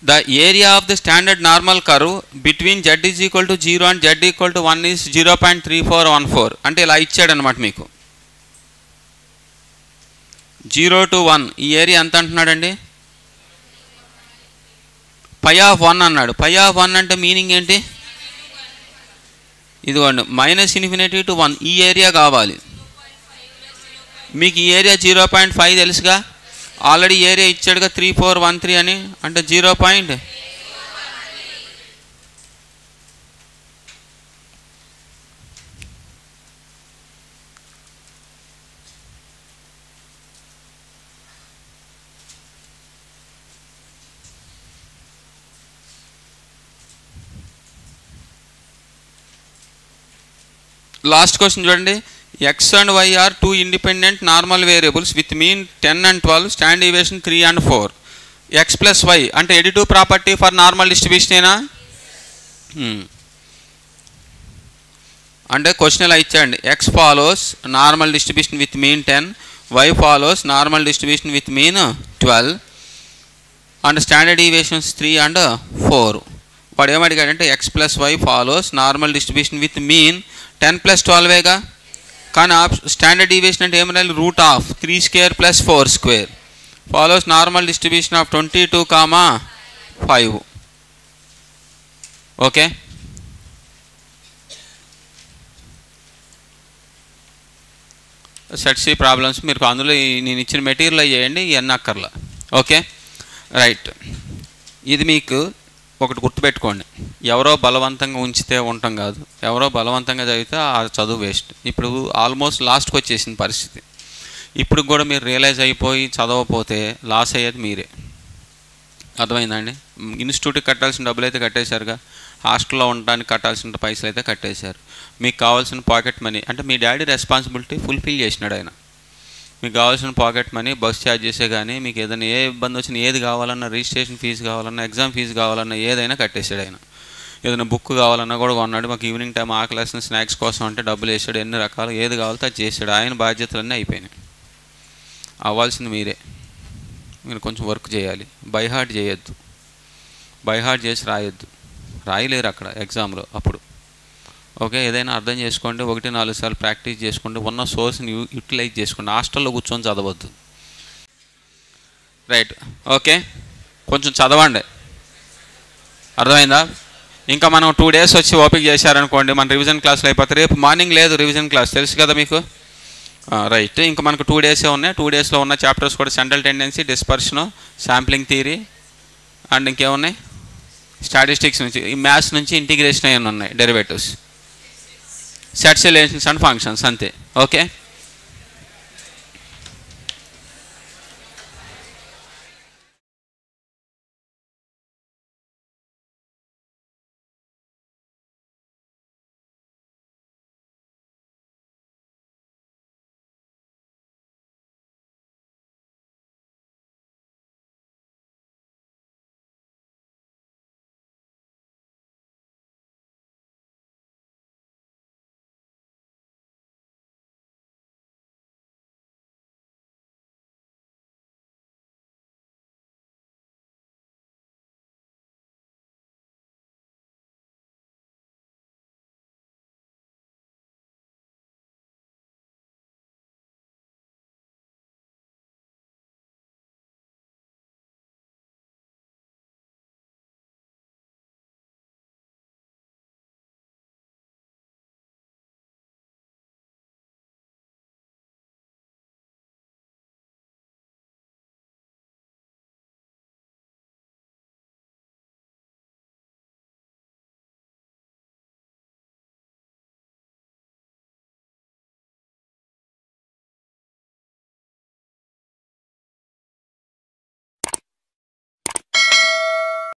the area of the standard normal curve between z is equal to 0 and z equal to 1 is 0.3414. అంటే ఇలా ఇచ్చాడనమాట మీకు. 0 to 1 ఈ ఏరియా ఎంత అంటున్నాడండి? పై ఆఫ్ 1 అన్నాడు. పై ఆఫ్ 1 అంటే మీనింగ్ ఏంటి? ఇదిగోండి -∞ to 1 ఈ ఏరియా కావాలి మీకు. ఈ ఏరియా 0.5 తెలుసుగా, ఆల్రెడీ ఏరియా ఇచ్చాడుగా 3413 అని, అంటే 0. లాస్ట్ క్వశ్చన్ చూడండి. x and y are two independent normal variables with mean 10 and 12, standard deviation 3 and 4. x plus y అంటే additive property for normal distribution ఏనా? అంటే క్వశ్చన్ ఇలా ఇచ్చాండి. x follows normal distribution with mean 10, y follows normal distribution with mean 12 and standard deviations 3 and 4. వాడు ఏమడిగాడంటే x plus y follows normal distribution with mean 10 plus 12వేగా, కానీ standard deviation అంటే ఏమన్నా √3² + 4² follows normal distribution of 22, 5. Okay, set C problems మీరు అందులో నేను ఇచ్చిన మెటీరియల్ చేయండి, ఇవన్నీ అక్కర్లా. Okay right. ఇది మీకు ఒకటి గుర్తుపెట్టుకోండి, ఎవరో బలవంతంగా ఉంచితే ఉండటం కాదు, ఎవరో బలవంతంగా చదివితే ఆ చదువు వేస్ట్. ఇప్పుడు ఆల్మోస్ట్ లాస్ట్కి వచ్చేసింది పరిస్థితి. ఇప్పుడు కూడా మీరు రియలైజ్ అయిపోయి చదవకపోతే లాస్ అయ్యేది మీరే. అర్థమైందండి? ఇన్స్టిట్యూట్కి కట్టాల్సిన డబ్బులు అయితే కట్టేశారుగా, హాస్టల్లో ఉండడానికి కట్టాల్సిన పైసలు అయితే కట్టేశారు. మీకు కావాల్సిన పాకెట్ మనీ అంటే మీ డాడీ రెస్పాన్సిబిలిటీ ఫుల్ఫిల్ చేసినాడు ఆయన. మీకు కావాల్సిన పాకెట్ మనీ, బస్ ఛార్జెసే కానీ మీకు ఏదైనా ఏ ఇబ్బంది వచ్చినా, ఏది కావాలన్నా, రిజిస్ట్రేషన్ ఫీజు కావాలన్నా, ఎగ్జామ్ ఫీజు కావాలన్నా ఏదైనా కట్టేశాడు ఆయన. ఏదైనా బుక్ కావాలన్నా కూడా కొన్నాడు. మాకు ఈవినింగ్ టైం ఆకలేసిన స్నాక్స్ కోసం అంటే డబ్బులు వేసాడు. ఎన్ని రకాలు ఏది కావాలో అది చేశాడు. ఆయన బాధ్యతలన్నీ అయిపోయినాయి. అవ్వాల్సింది మీరే. మీరు కొంచెం వర్క్ చేయాలి. బై హార్ట్ చేయొద్దు, బై హార్ట్ చేసి రాయొద్దు, రాయలేరు అక్కడ ఎగ్జామ్లో అప్పుడు. ఓకే, ఏదైనా అర్థం చేసుకోండి, 1-4 సార్లు ప్రాక్టీస్ చేసుకోండి, ఉన్న సోర్స్ని యూటిలైజ్ చేసుకోండి. హాస్టల్లో కూర్చొని చదవద్దు. రైట్, ఓకే, కొంచెం చదవండి. అర్థమైందా? ఇంకా మనం 2 days వచ్చి ఓపిక చేశారనుకోండి, మన రివిజన్ క్లాస్లో అయిపోతాయి. రేపు మార్నింగ్ లేదు రివిజన్ క్లాస్, తెలుసు కదా మీకు. రైట్, ఇంకా మనకు 2 days ఉన్నాయి. 2 daysలో ఉన్న చాప్టర్స్ కూడా central tendency, dispersion, sampling theory and ఇంకేమున్నాయి, స్టాటిస్టిక్స్ నుంచి, ఈ మ్యాథ్స్ నుంచి ఇంటిగ్రేషన్ అయ్యి ఉన్నాయి, derivatives, sets, relations and functions, అంతే. ఓకే.